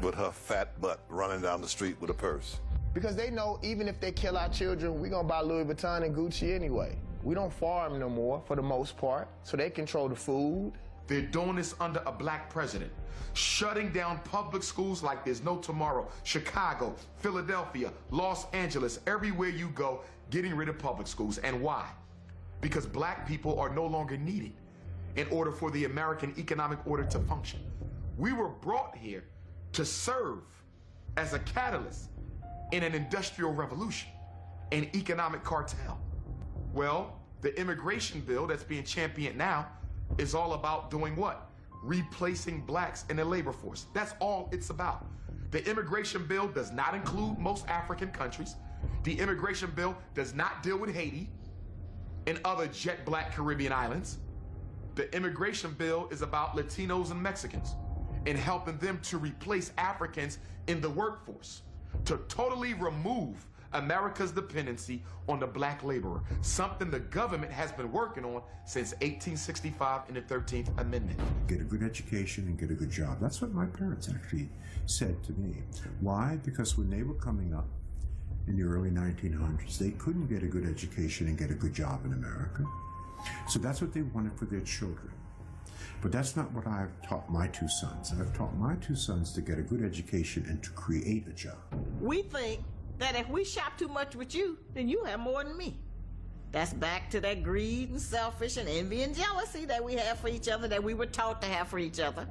with her fat butt running down the street with a purse. Because they know even if they kill our children, we're gonna buy Louis Vuitton and Gucci anyway. We don't farm no more for the most part, so they control the food. They're doing this under a black president, shutting down public schools like there's no tomorrow. Chicago, Philadelphia, Los Angeles, everywhere you go, getting rid of public schools. And why? Because black people are no longer needed in order for the American economic order to function. We were brought here to serve as a catalyst in an industrial revolution, an economic cartel. Well, the immigration bill that's being championed now is all about doing what? Replacing blacks in the labor force. That's all it's about. The immigration bill does not include most African countries. The immigration bill does not deal with Haiti and other jet black Caribbean islands. The immigration bill is about Latinos and Mexicans and helping them to replace Africans in the workforce, to totally remove America's dependency on the black laborer, something the government has been working on since 1865 in the 13th Amendment. Get a good education and get a good job. That's what my parents actually said to me. Why? Because when they were coming up in the early 1900s, they couldn't get a good education and get a good job in America. So that's what they wanted for their children. But that's not what I've taught my two sons. I've taught my two sons to get a good education and to create a job. We think that if we shop too much with you, then you have more than me. That's back to that greed and selfish and envy and jealousy that we have for each other, that we were taught to have for each other.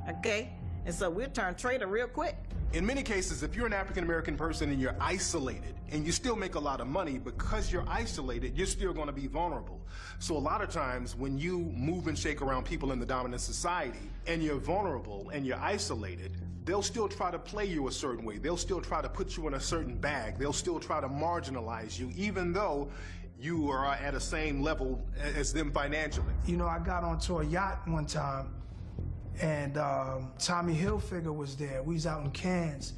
Okay? And so we'll turn traitor real quick. In many cases, if you're an African-American person and you're isolated and you still make a lot of money, because you're isolated, you're still going to be vulnerable. So a lot of times when you move and shake around people in the dominant society and you're vulnerable and you're isolated, they'll still try to play you a certain way. They'll still try to put you in a certain bag. They'll still try to marginalize you, even though you are at the same level as them financially. You know, I got onto a yacht one time, and Tommy Hilfiger was there. We was out in Cannes,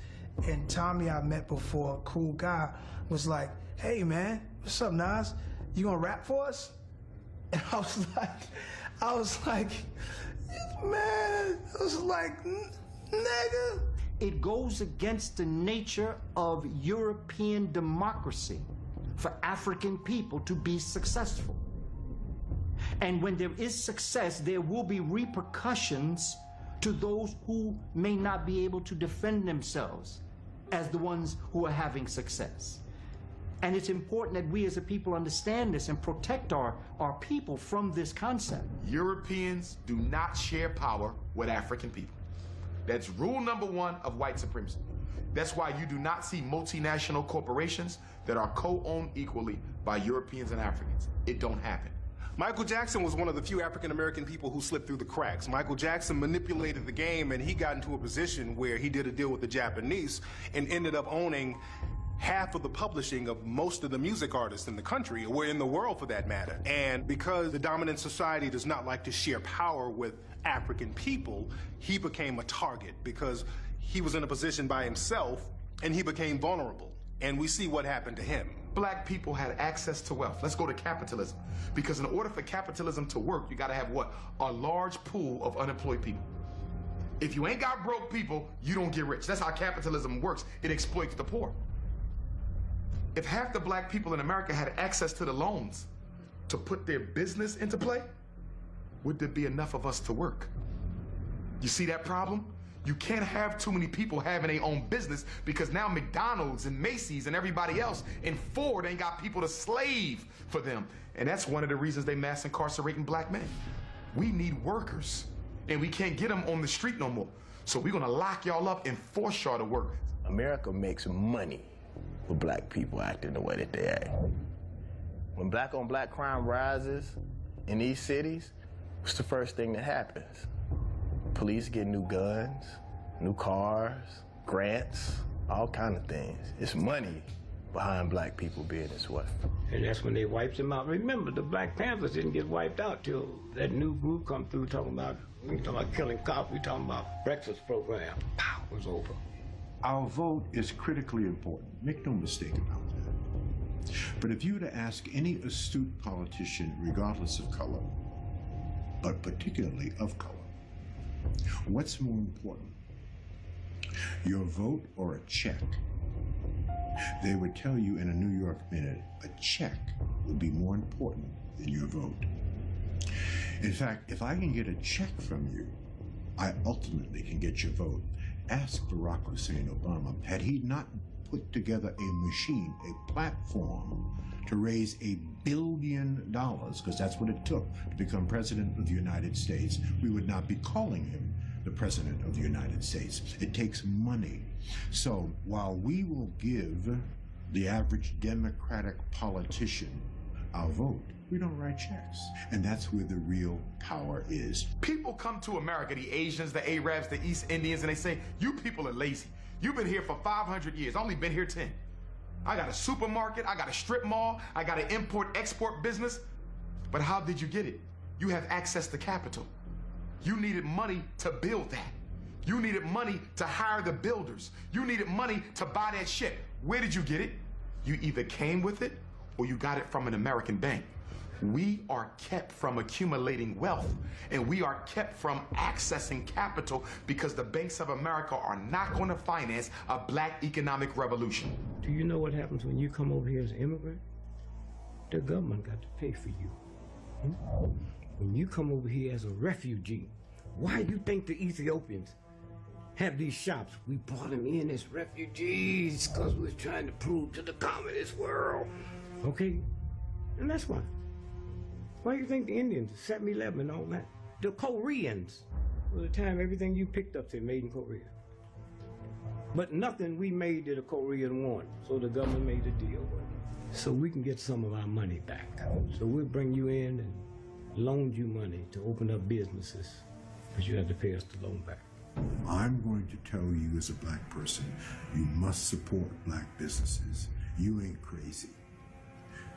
and Tommy I met before, a cool guy, was like, "Hey man, what's up, Nas? You gonna rap for us?" And I was like, man, I was like, nigga. It goes against the nature of European democracy for African people to be successful. And when there is success, there will be repercussions to those who may not be able to defend themselves as the ones who are having success. And it's important that we as a people understand this and protect our people from this concept. Europeans do not share power with African people. That's rule number one of white supremacy. That's why you do not see multinational corporations that are co-owned equally by Europeans and Africans. It don't happen. Michael Jackson was one of the few African-American people who slipped through the cracks. Michael Jackson manipulated the game, and he got into a position where he did a deal with the Japanese and ended up owning half of the publishing of most of the music artists in the country, or in the world for that matter. And because the dominant society does not like to share power with African people, he became a target because he was in a position by himself and he became vulnerable. And we see what happened to him. Black people had access to wealth. Let's go to capitalism. Because in order for capitalism to work, you gotta have what? A large pool of unemployed people. If you ain't got broke people, you don't get rich. That's how capitalism works. It exploits the poor. If half the black people in America had access to the loans to put their business into play, would there be enough of us to work? You see that problem? You can't have too many people having their own business because now McDonald's and Macy's and everybody else and Ford ain't got people to slave for them. And that's one of the reasons they mass incarcerating black men. We need workers and we can't get them on the street no more. So we're gonna lock y'all up and force y'all to work. America makes money with black people acting the way that they act. When black on black crime rises in these cities, what's the first thing that happens? Police get new guns, new cars, grants, all kind of things. It's money behind black people being this way. And that's when they wiped them out. Remember, the Black Panthers didn't get wiped out till that new group come through talking about killing cops, we talking about breakfast program. Pow, it was over. Our vote is critically important. Make no mistake about that. But if you were to ask any astute politician, regardless of color, but particularly of color, What's more important, your vote or a check? They would tell you in a New York Minute, a check would be more important than your vote. In fact, if I can get a check from you, I ultimately can get your vote. Ask Barack Hussein Obama, had he not put together a machine, a platform to raise $1 billion, because that's what it took to become president of the United States, we would not be calling him the president of the United States. It takes money. So while we will give the average Democratic politician our vote, we don't write checks. And that's where the real power is. People come to America, the Asians, the Arabs, the East Indians, and they say, you people are lazy. You've been here for 500 years. I only been here 10. I got a supermarket, I got a strip mall, I got an import-export business. But how did you get it? You have access to capital. You needed money to build that. You needed money to hire the builders. You needed money to buy that ship. Where did you get it? You either came with it or you got it from an American bank. We are kept from accumulating wealth, and we are kept from accessing capital because the banks of America are not going to finance a black economic revolution. Do you know what happens when you come over here as an immigrant? The government got to pay for you. When you come over here as a refugee, why do you think the Ethiopians have these shops? We brought them in as refugees because we're trying to prove to the communist world. Okay? And that's why. Why do you think the Indians, 7-11 and all that? The Koreans, by the time everything you picked up, they made in Korea. But nothing we made did a Korean want, so the government made a deal with it. So we can get some of our money back. So we'll bring you in and loan you money to open up businesses, but you have to pay us the loan back. I'm going to tell you as a black person, you must support black businesses. You ain't crazy.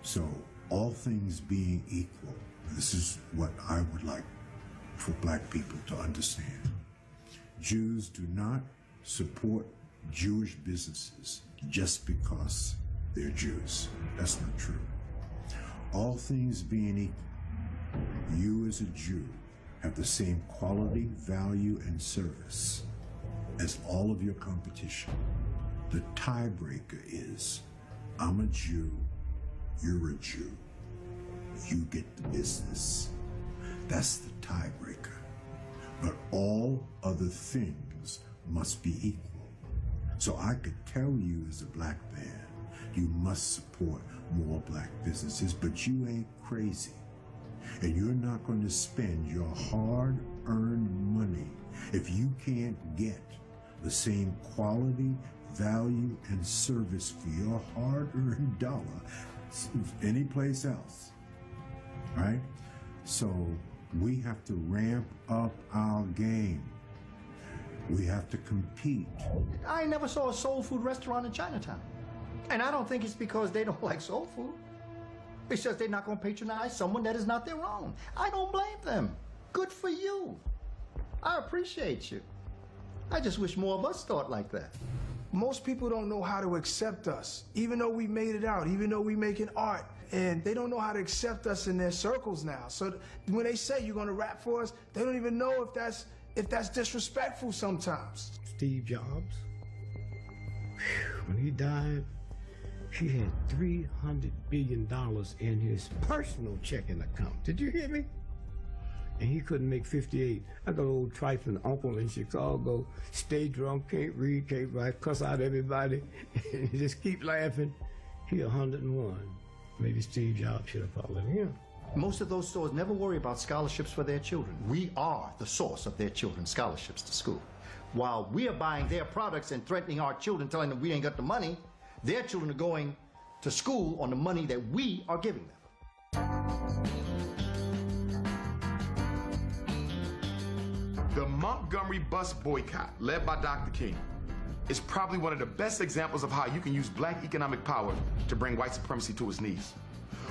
So all things being equal, this is what I would like for black people to understand. Jews do not support Jewish businesses just because they're Jews. That's not true. All things being equal, you as a Jew have the same quality, value, and service as all of your competition. The tiebreaker is, I'm a Jew, you're a Jew. You get the business. That's the tiebreaker. But all other things must be equal. So I could tell you as a black man, you must support more black businesses, but you ain't crazy. And you're not going to spend your hard-earned money if you can't get the same quality, value, and service for your hard-earned dollar anyplace else, right? So we have to ramp up our game. We have to compete. I never saw a soul food restaurant in Chinatown. And I don't think it's because they don't like soul food. It's just they're not going to patronize someone that is not their own. I don't blame them. Good for you. I appreciate you. I just wish more of us thought like that. Most people don't know how to accept us, even though we made it out, even though we making art. And they don't know how to accept us in their circles now. So when they say you're going to rap for us, they don't even know if that's disrespectful sometimes. Steve Jobs, when he died, he had $300 billion in his personal checking account. Did you hear me? And he couldn't make 58. I got an old trifling uncle in Chicago, stay drunk, can't read, can't write, cuss out everybody, and just keep laughing. He 101. Maybe Steve Jobs should have followed him. Most of those stores never worry about scholarships for their children. We are the source of their children's scholarships to school. While we are buying their products and threatening our children, telling them we ain't got the money, their children are going to school on the money that we are giving them. The Montgomery bus boycott, led by Dr. King, is probably one of the best examples of how you can use black economic power to bring white supremacy to its knees.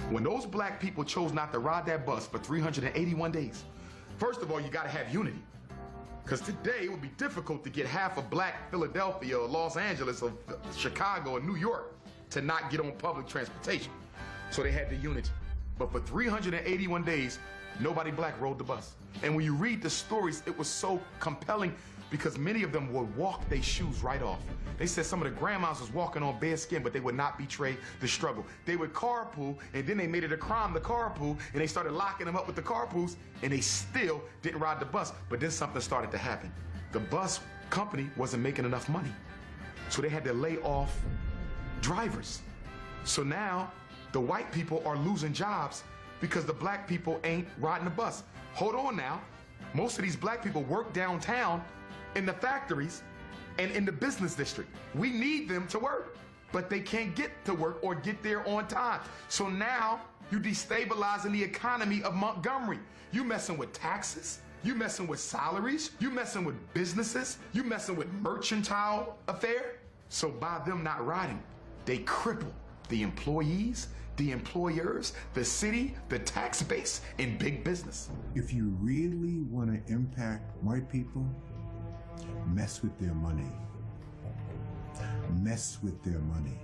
When those black people chose not to ride that bus for 381 days, first of all, you gotta have unity. Because today it would be difficult to get half of black Philadelphia or Los Angeles or Chicago or New York to not get on public transportation. So they had the unity. But for 381 days, nobody black rode the bus. And when you read the stories, it was so compelling because many of them would walk their shoes right off. They said some of the grandmas was walking on bare skin, but they would not betray the struggle. They would carpool, and then they made it a crime to carpool, and they started locking them up with the carpools, and they still didn't ride the bus. But then something started to happen. The bus company wasn't making enough money, so they had to lay off drivers. So now the white people are losing jobs because the black people ain't riding the bus. Hold on now. Most of these black people work downtown in the factories and in the business district. We need them to work, but they can't get to work or get there on time. So now you destabilizing the economy of Montgomery. You messing with taxes, you messing with salaries, you messing with businesses, you messing with mercantile affair. So by them not riding, they cripple the employees, the employers, the city, the tax base, and big business. If you really want to impact white people, mess with their money. Mess with their money.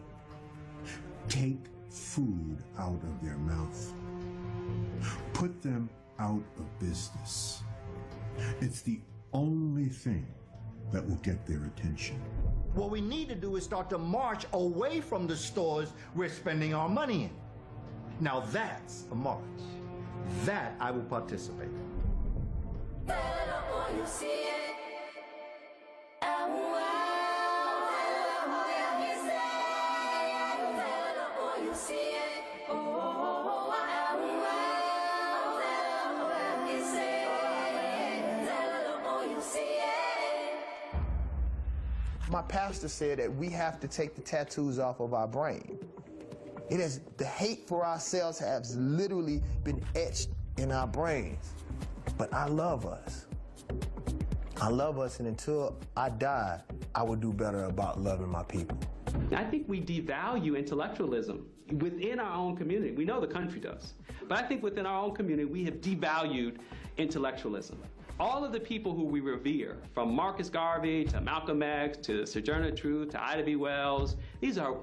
Take food out of their mouth. Put them out of business. It's the only thing that will get their attention. What we need to do is start to march away from the stores we're spending our money in. Now that's a march. That I will participate in. My pastor said that we have to take the tattoos off of our brain. It is, the hate for ourselves has literally been etched in our brains. But I love us. I love us, and until I die, I will do better about loving my people. I think we devalue intellectualism within our own community. We know the country does. But I think within our own community, we have devalued intellectualism. All of the people who we revere, from Marcus Garvey to Malcolm X to Sojourner Truth to Ida B. Wells, these are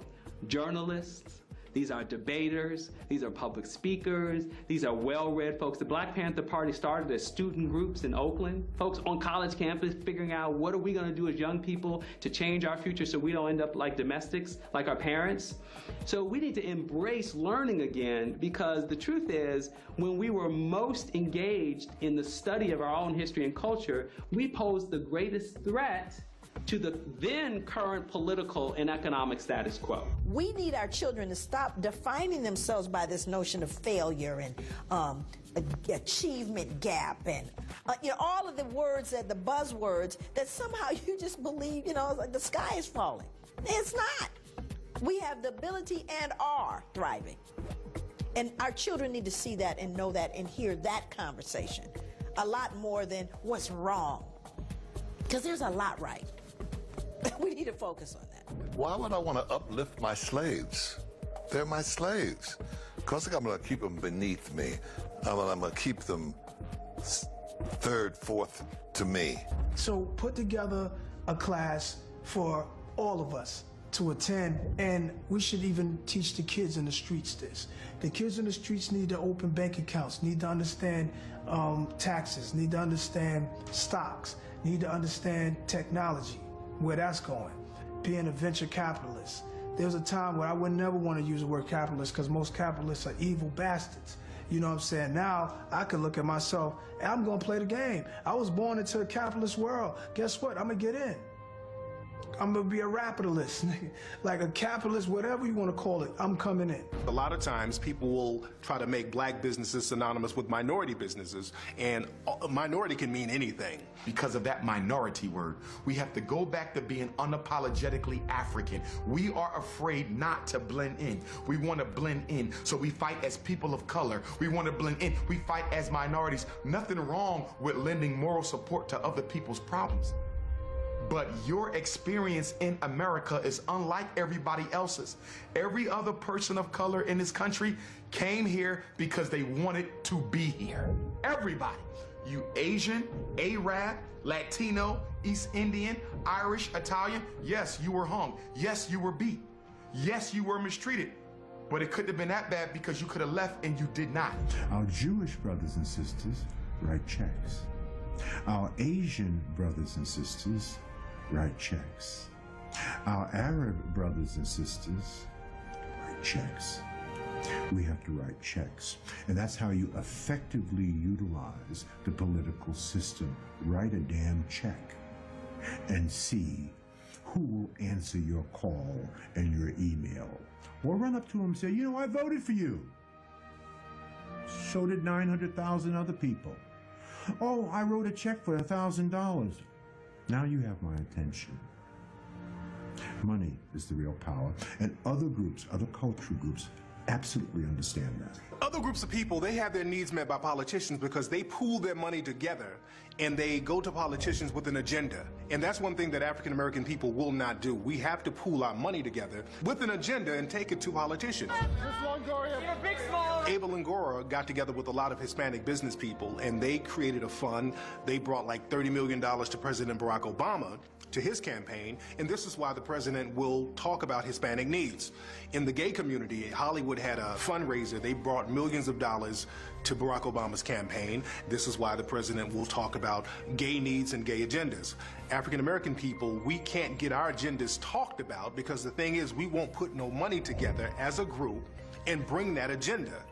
journalists, these are debaters, these are public speakers, these are well-read folks. The Black Panther Party started as student groups in Oakland, folks on college campus figuring out what are we going to do as young people to change our future so we don't end up like domestics, like our parents. So we need to embrace learning again, because the truth is, when we were most engaged in the study of our own history and culture, we posed the greatest threat to the then current political and economic status quo. We need our children to stop defining themselves by this notion of failure and achievement gap and all of the words, that the buzzwords that somehow you just believe, like the sky is falling. It's not. We have the ability and are thriving. And our children need to see that and know that and hear that conversation a lot more than what's wrong. Because there's a lot right. We need to focus on that. Why would I want to uplift my slaves? They're my slaves. Because I'm going to keep them beneath me. I'm going to keep them third, fourth to me. So put together a class for all of us to attend, and we should even teach the kids in the streets this. The kids in the streets need to open bank accounts, need to understand taxes, need to understand stocks, need to understand technology, where that's going, being a venture capitalist. There was a time where I would never want to use the word capitalist because most capitalists are evil bastards. You know what I'm saying? Now I can look at myself and I'm going to play the game. I was born into a capitalist world. Guess what? I'm going to get in. I'm going to be a rapitalist, like a capitalist, whatever you want to call it, I'm coming in. A lot of times people will try to make black businesses synonymous with minority businesses, and a minority can mean anything. Because of that minority word, we have to go back to being unapologetically African. We are afraid not to blend in. We want to blend in, so we fight as people of color. We want to blend in. We fight as minorities. Nothing wrong with lending moral support to other people's problems. But your experience in America is unlike everybody else's. Every other person of color in this country came here because they wanted to be here. Everybody. You Asian, Arab, Latino, East Indian, Irish, Italian, yes, you were hung. Yes, you were beat. Yes, you were mistreated. But it couldn't have been that bad because you could have left and you did not. Our Jewish brothers and sisters write checks. Our Asian brothers and sisters write checks. Our Arab brothers and sisters write checks. We have to write checks. And that's how you effectively utilize the political system. Write a damn check and see who will answer your call and your email. Or run up to them and say, you know, I voted for you. So did 900,000 other people. Oh, I wrote a check for $1,000. Now you have my attention. Money is the real power. And other groups, other cultural groups, absolutely understand that. Other groups of people, they have their needs met by politicians because they pool their money together and they go to politicians with an agenda. And that's one thing that African American people will not do. We have to pool our money together with an agenda and take it to politicians. Abel Longoria got together with a lot of Hispanic business people and they created a fund. They brought like $30 million to President Barack Obama to his campaign, and this is why the president will talk about Hispanic needs. In the gay community, Hollywood had a fundraiser. They brought millions of dollars to Barack Obama's campaign. This is why the president will talk about gay needs and gay agendas. African American people, we can't get our agendas talked about because the thing is we won't put no money together as a group and bring that agenda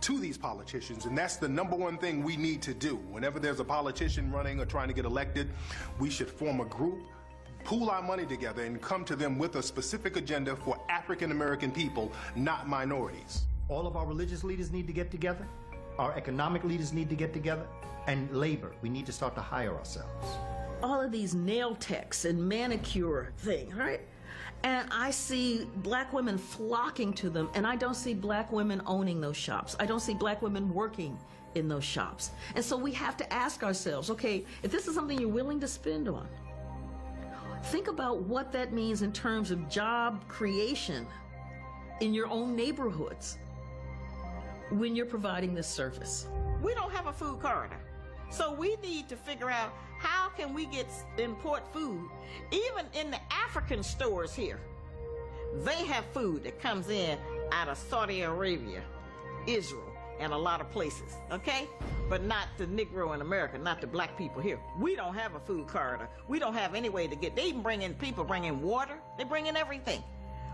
to these politicians, and that's the number one thing we need to do. Whenever there's a politician running or trying to get elected, we should form a group, pool our money together, and come to them with a specific agenda for African American people, not minorities. All of our religious leaders need to get together. Our economic leaders need to get together. And labor, we need to start to hire ourselves. All of these nail techs and manicure things, right? And I see black women flocking to them, and I don't see black women owning those shops. I don't see black women working in those shops. And so we have to ask ourselves, okay, if this is something you're willing to spend on, think about what that means in terms of job creation in your own neighborhoods when you're providing this service. We don't have a food corridor. So we need to figure out how can we import food. Even in the African stores here, they have food that comes in out of Saudi Arabia, Israel, and a lot of places, okay? But not the Negro in America, not the black people here. We don't have a food corridor. We don't have any way to get, they even bring in people, bring in water, they bring in everything.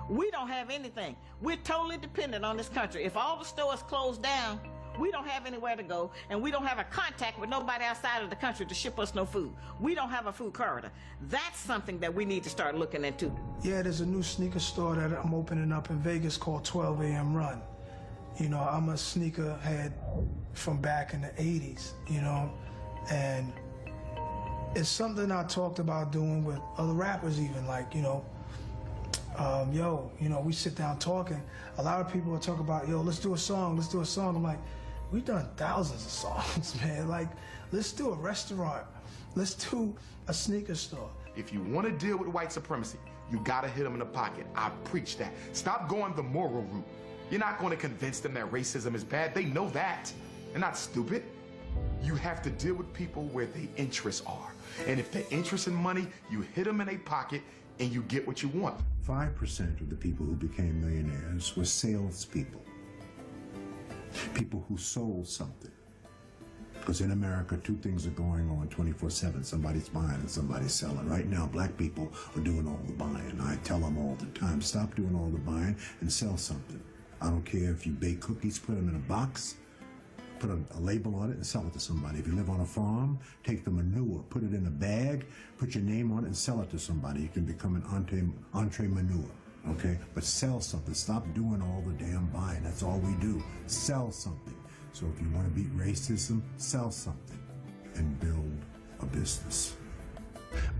We don't have anything. We're totally dependent on this country. If all the stores close down, we don't have anywhere to go, and we don't have a contact with nobody outside of the country to ship us no food. We don't have a food corridor. That's something that we need to start looking into. Yeah, there's a new sneaker store that I'm opening up in Vegas called 12 a.m. Run. You know, I'm a sneakerhead from back in the 80s, you know, and it's something I talked about doing with other rappers even, like, you know, we sit down talking. A lot of people will talk about, let's do a song, let's do a song. I'm like, we've done thousands of songs, man. Like, let's do a restaurant. Let's do a sneaker store. If you want to deal with white supremacy, you got to hit them in the pocket. I preach that. Stop going the moral route. You're not going to convince them that racism is bad. They know that. They're not stupid. You have to deal with people where their interests are. And if their interest in money, you hit them in a pocket and you get what you want. 5% of the people who became millionaires were salespeople. People who sold something. Because in America, two things are going on 24/7. Somebody's buying and somebody's selling. Right now, black people are doing all the buying. I tell them all the time, stop doing all the buying and sell something. I don't care if you bake cookies, put them in a box, put a label on it and sell it to somebody. If you live on a farm, take the manure, put it in a bag, put your name on it and sell it to somebody. You can become an entree manure, okay? But sell something. Stop doing all the damn buying. That's all we do. Sell something. So if you want to beat racism, sell something and build a business.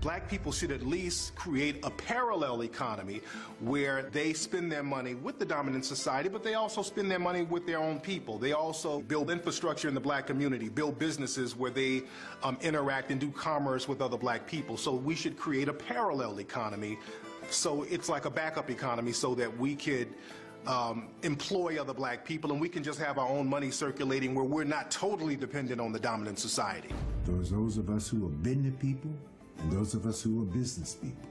Black people should at least create a parallel economy where they spend their money with the dominant society, but they also spend their money with their own people. They also build infrastructure in the black community, build businesses where they interact and do commerce with other black people. So we should create a parallel economy. So it's like a backup economy so that we could employ other black people and we can just have our own money circulating where we're not totally dependent on the dominant society. There's those of us who are business people and those of us who are business people.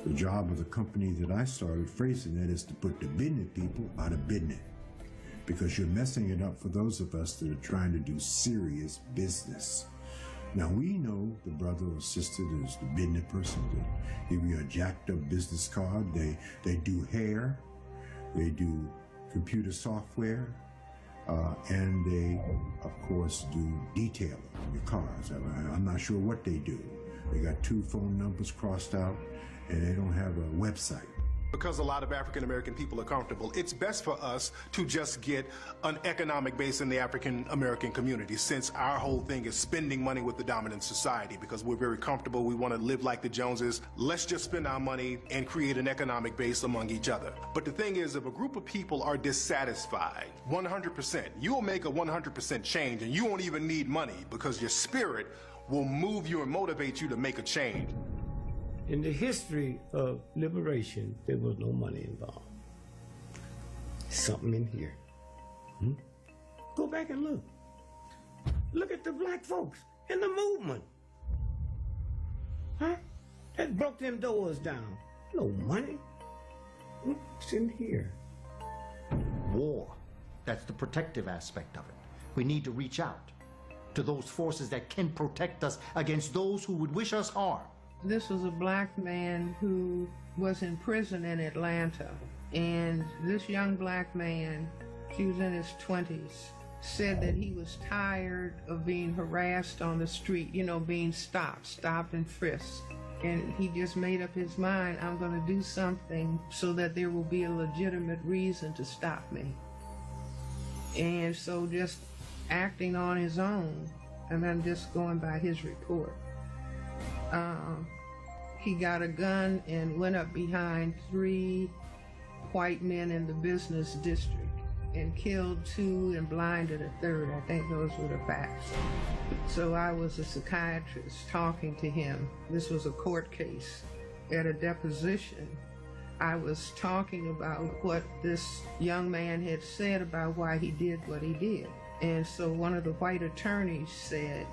The job of the company that I started, FraserNet, is to put the business people out of business, because you're messing it up for those of us that are trying to do serious business. Now, we know the brother or sister that's the business person that give you a jacked up business card. They do hair, they do computer software, and they, of course, do detailing your cars. I'm not sure what they do. They got 2 phone numbers crossed out, and they don't have a website. Because a lot of African American people are comfortable, it's best for us to just get an economic base in the African American community, since our whole thing is spending money with the dominant society. Because we're very comfortable, we want to live like the Joneses. Let's just spend our money and create an economic base among each other. But the thing is, if a group of people are dissatisfied, 100%, you'll make a 100% change, and you won't even need money, because your spirit will move you and motivate you to make a change. In the history of liberation, there was no money involved. Something in here. Go back and look. Look at the black folks in the movement. Huh? That broke them doors down. No money. What's in here? War. That's the protective aspect of it. We need to reach out to those forces that can protect us against those who would wish us harm. This was a black man who was in prison in Atlanta, and this young black man, he was in his 20s, said that he was tired of being harassed on the street, you know, being stopped and frisked. And he just made up his mind, I'm going to do something so that there will be a legitimate reason to stop me. And so just acting on his own, and I'm just going by his report. He got a gun and went up behind 3 white men in the business district and killed 2 and blinded a 3rd. I think those were the facts. So I was a psychiatrist talking to him. This was a court case. At a deposition, I was talking about what this young man had said about why he did what he did. And so one of the white attorneys said,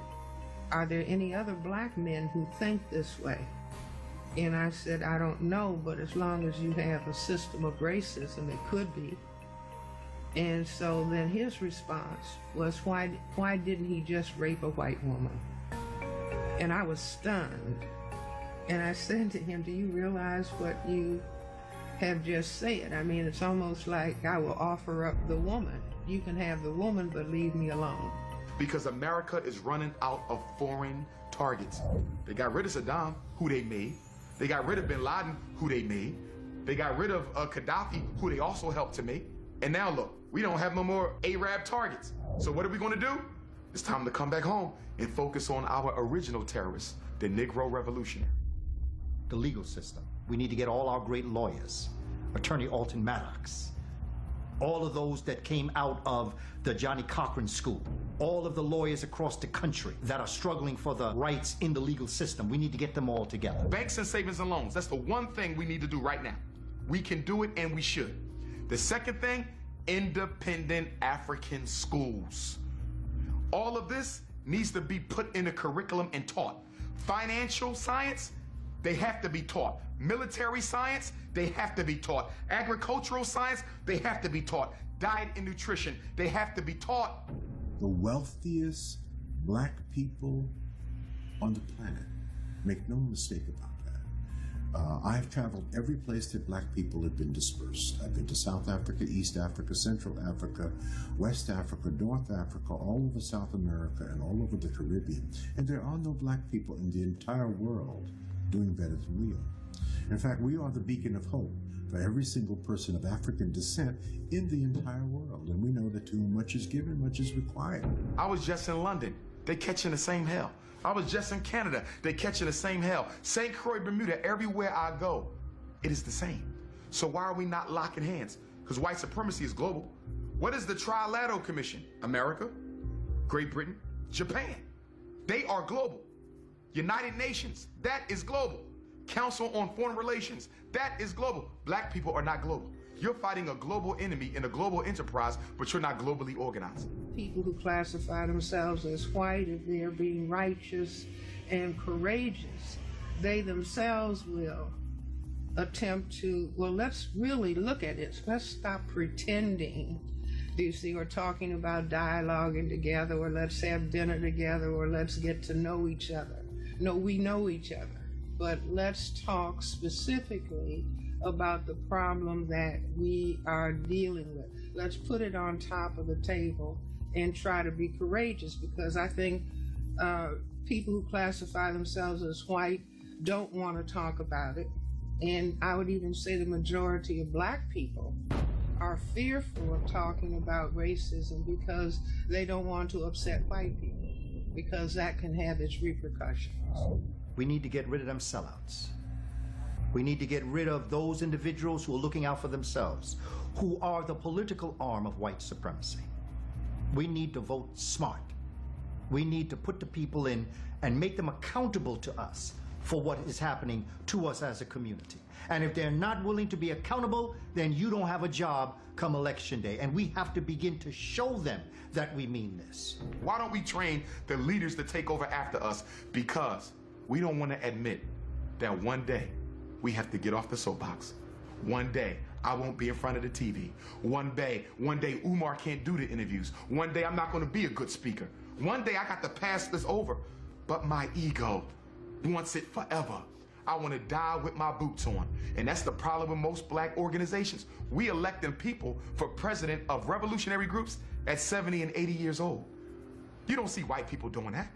"Are there any other black men who think this way?" And I said, "I don't know, but as long as you have a system of racism, it could be." And so then his response was, why didn't he just rape a white woman? And I was stunned. And I said to him, "Do you realize what you have just said? I mean, it's almost like I will offer up the woman. You can have the woman, but leave me alone." Because America is running out of foreign targets. They got rid of Saddam, who they made. They got rid of bin Laden, who they made. They got rid of Gaddafi, who they also helped to make. And now look, we don't have no more Arab targets. So what are we going to do? It's time to come back home and focus on our original terrorists, the Negro Revolutionary. The legal system. We need to get all our great lawyers. Attorney Alton Maddox. All of those that came out of the Johnny Cochran School. All of the lawyers across the country that are struggling for the rights in the legal system. We need to get them all together. Banks and savings and loans. That's the one thing we need to do right now. We can do it, and we should. The second thing, independent African schools. All of this needs to be put in a curriculum and taught. Financial science, they have to be taught. Military science, they have to be taught. Agricultural science, they have to be taught. Diet and nutrition, they have to be taught. The wealthiest black people on the planet. Make no mistake about that. I've traveled every place that black people have been dispersed. I've been to South Africa, East Africa, Central Africa, West Africa, North Africa, all over South America, and all over the Caribbean. And there are no black people in the entire world doing better than we are. In fact, we are the beacon of hope for every single person of African descent in the entire world. And we know that to whom much is given, much is required. I was just in London. They catching the same hell. I was just in Canada. They catching the same hell. St. Croix, Bermuda, everywhere I go, it is the same. So why are we not locking hands? Because white supremacy is global. What is the Trilateral Commission? America, Great Britain, Japan. They are global. United Nations, that is global. Council on Foreign Relations, that is global. Black people are not global. You're fighting a global enemy in a global enterprise, but you're not globally organized. People who classify themselves as white, if they're being righteous and courageous, they themselves will attempt to, well, let's really look at it. Let's stop pretending. Do you see, we're talking about dialoguing together, or let's have dinner together, or let's get to know each other. No, we know each other, but let's talk specifically about the problem that we are dealing with. Let's put it on top of the table and try to be courageous, because I think people who classify themselves as white don't want to talk about it. And I would even say the majority of black people are fearful of talking about racism because they don't want to upset white people, because that can have its repercussions. We need to get rid of them sellouts. We need to get rid of those individuals who are looking out for themselves, who are the political arm of white supremacy. We need to vote smart. We need to put the people in and make them accountable to us for what is happening to us as a community. And if they're not willing to be accountable, then you don't have a job come election day. And we have to begin to show them that we mean this. Why don't we train the leaders to take over after us? Because we don't want to admit that one day we have to get off the soapbox. One day I won't be in front of the TV. One day Umar can't do the interviews. One day I'm not going to be a good speaker. One day I got to pass this over. But my ego wants it forever. I want to die with my boots on. And that's the problem with most black organizations. We electing people for president of revolutionary groups at 70 and 80 years old. You don't see white people doing that.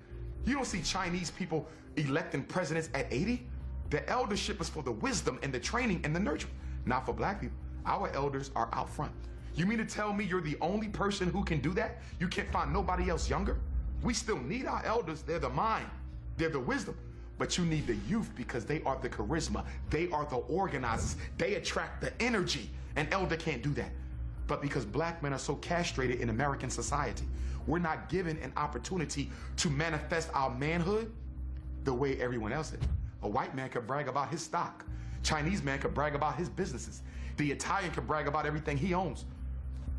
You don't see Chinese people electing presidents at 80. The eldership is for the wisdom and the training and the nurture, not for black people. Our elders are out front. You mean to tell me you're the only person who can do that? You can't find nobody else younger? We still need our elders. They're the mind. They're the wisdom. But you need the youth because they are the charisma. They are the organizers. They attract the energy. An elder can't do that. But because black men are so castrated in American society, we're not given an opportunity to manifest our manhood the way everyone else is. A white man could brag about his stock. Chinese man could brag about his businesses. The Italian could brag about everything he owns.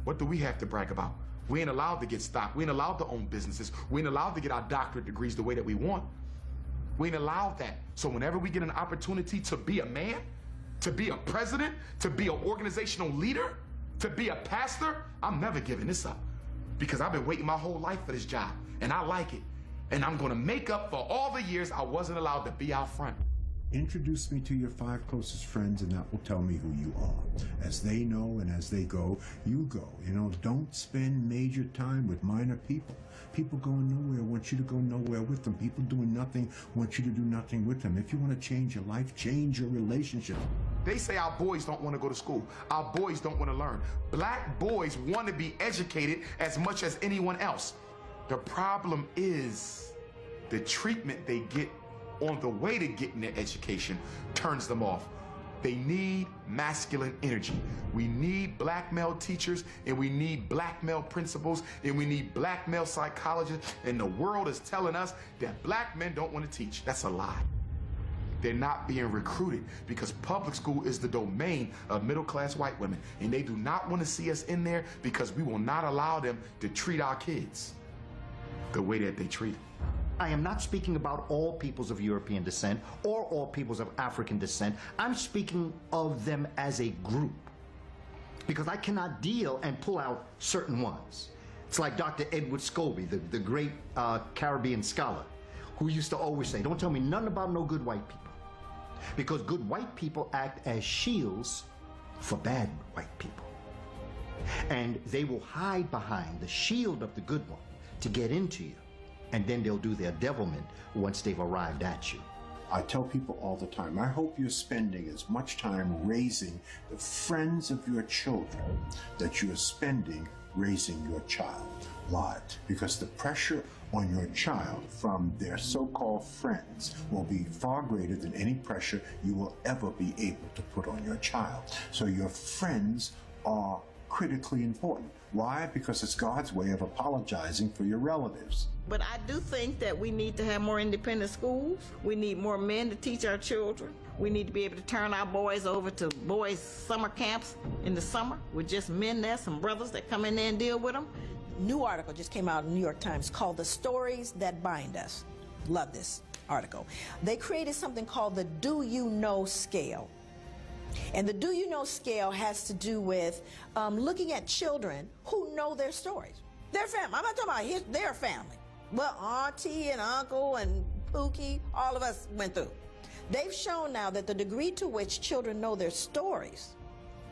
What do we have to brag about? We ain't allowed to get stock. We ain't allowed to own businesses. We ain't allowed to get our doctorate degrees the way that we want. We ain't allowed that. So whenever we get an opportunity to be a man, to be a president, to be an organizational leader, to be a pastor, I'm never giving this up. Because I've been waiting my whole life for this job, and I like it. And I'm gonna make up for all the years I wasn't allowed to be out front. Introduce me to your 5 closest friends, and that will tell me who you are. As they know and as they go, you go. You know, don't spend major time with minor people. People going nowhere want you to go nowhere with them. People doing nothing want you to do nothing with them. If you want to change your life, change your relationship. They say our boys don't want to go to school. Our boys don't want to learn. Black boys want to be educated as much as anyone else. The problem is the treatment they get on the way to getting their education turns them off. They need masculine energy. We need black male teachers, and we need black male principals, and we need black male psychologists, and the world is telling us that black men don't want to teach. That's a lie. They're not being recruited because public school is the domain of middle-class white women, and they do not want to see us in there because we will not allow them to treat our kids the way that they treat them. I am not speaking about all peoples of European descent or all peoples of African descent. I'm speaking of them as a group, because I cannot deal and pull out certain ones. It's like Dr. Edward Scobie, the great Caribbean scholar, who used to always say, don't tell me nothing about no good white people, because good white people act as shields for bad white people. And they will hide behind the shield of the good one to get into you. And then they'll do their devilment once they've arrived at you. I tell people all the time, I hope you're spending as much time raising the friends of your children that you are spending raising your child. Why? Because the pressure on your child from their so-called friends will be far greater than any pressure you will ever be able to put on your child. So your friends are critically important. Why? Because it's God's way of apologizing for your relatives. But I do think that we need to have more independent schools. We need more men to teach our children. We need to be able to turn our boys over to boys' summer camps in the summer with just men there, some brothers that come in there and deal with them. New article just came out in the New York Times called The Stories That Bind Us. Love this article. They created something called the Do You Know scale. And the do you know scale has to do with looking at children who know their stories. Their family. I'm not talking about their family. Well, auntie and uncle and Pookie, all of us went through. They've shown now that the degree to which children know their stories,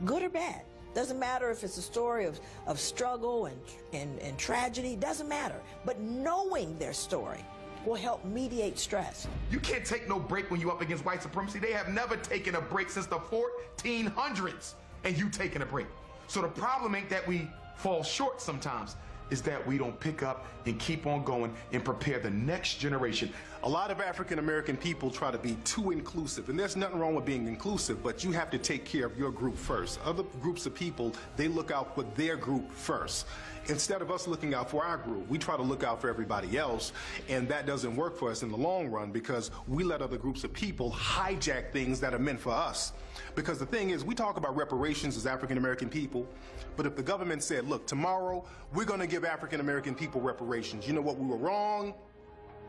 good or bad, doesn't matter if it's a story of struggle and tragedy, doesn't matter. But knowing their story will help mediate stress. You can't take no break when you're up against white supremacy. They have never taken a break since the 1400s, and you taking a break. So the problem ain't that we fall short sometimes, is that we don't pick up and keep on going and prepare the next generation. A lot of African American people try to be too inclusive, and there's nothing wrong with being inclusive, but you have to take care of your group first. Other groups of people, they look out for their group first. Instead of us looking out for our group, we try to look out for everybody else, and that doesn't work for us in the long run because we let other groups of people hijack things that are meant for us. Because the thing is, we talk about reparations as African American people, but if the government said, look, tomorrow we're going to give African American people reparations, you know what, we were wrong,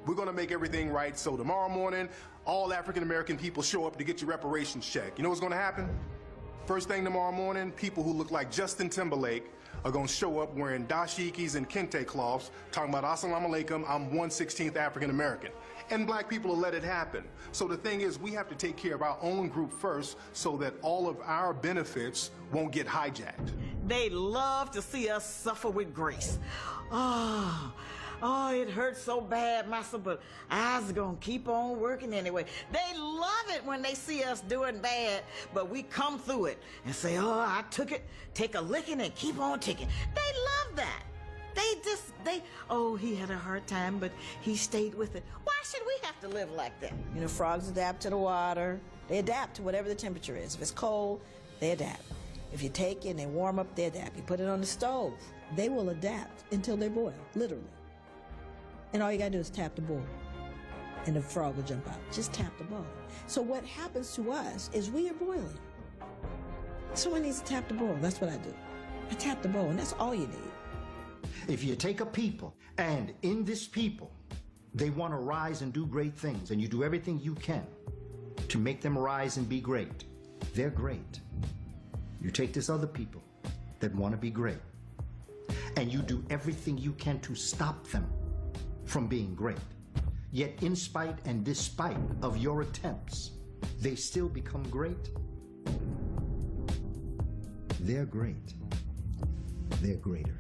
we're going to make everything right, so tomorrow morning all African American people show up to get your reparations check. You know what's going to happen? First thing tomorrow morning, people who look like Justin Timberlake are going to show up wearing dashikis and kente cloths, talking about Assalamu alaikum, I'm 1/16th African American. And black people will let it happen. So the thing is, we have to take care of our own group first so that all of our benefits won't get hijacked. They love to see us suffer with grace. Oh, it hurts so bad, Master, but I was gonna keep on working anyway. They love it when they see us doing bad, but we come through it and say, oh, I took it, take a licking and keep on ticking. They love that. Oh, he had a hard time, but he stayed with it. Why should we have to live like that? You know, frogs adapt to the water. They adapt to whatever the temperature is. If it's cold, they adapt. If you take it and they warm up, they adapt. You put it on the stove, they will adapt until they boil, literally. And all you gotta do is tap the bowl, and the frog will jump out. Just tap the bowl. So what happens to us is we are boiling. Someone needs to tap the bowl. That's what I do. I tap the bowl, and that's all you need. If you take a people, and in this people, they want to rise and do great things, and you do everything you can to make them rise and be great, they're great. You take this other people that want to be great, and you do everything you can to stop them from being great. Yet in spite and despite of your attempts, they still become great. They're great. They're greater.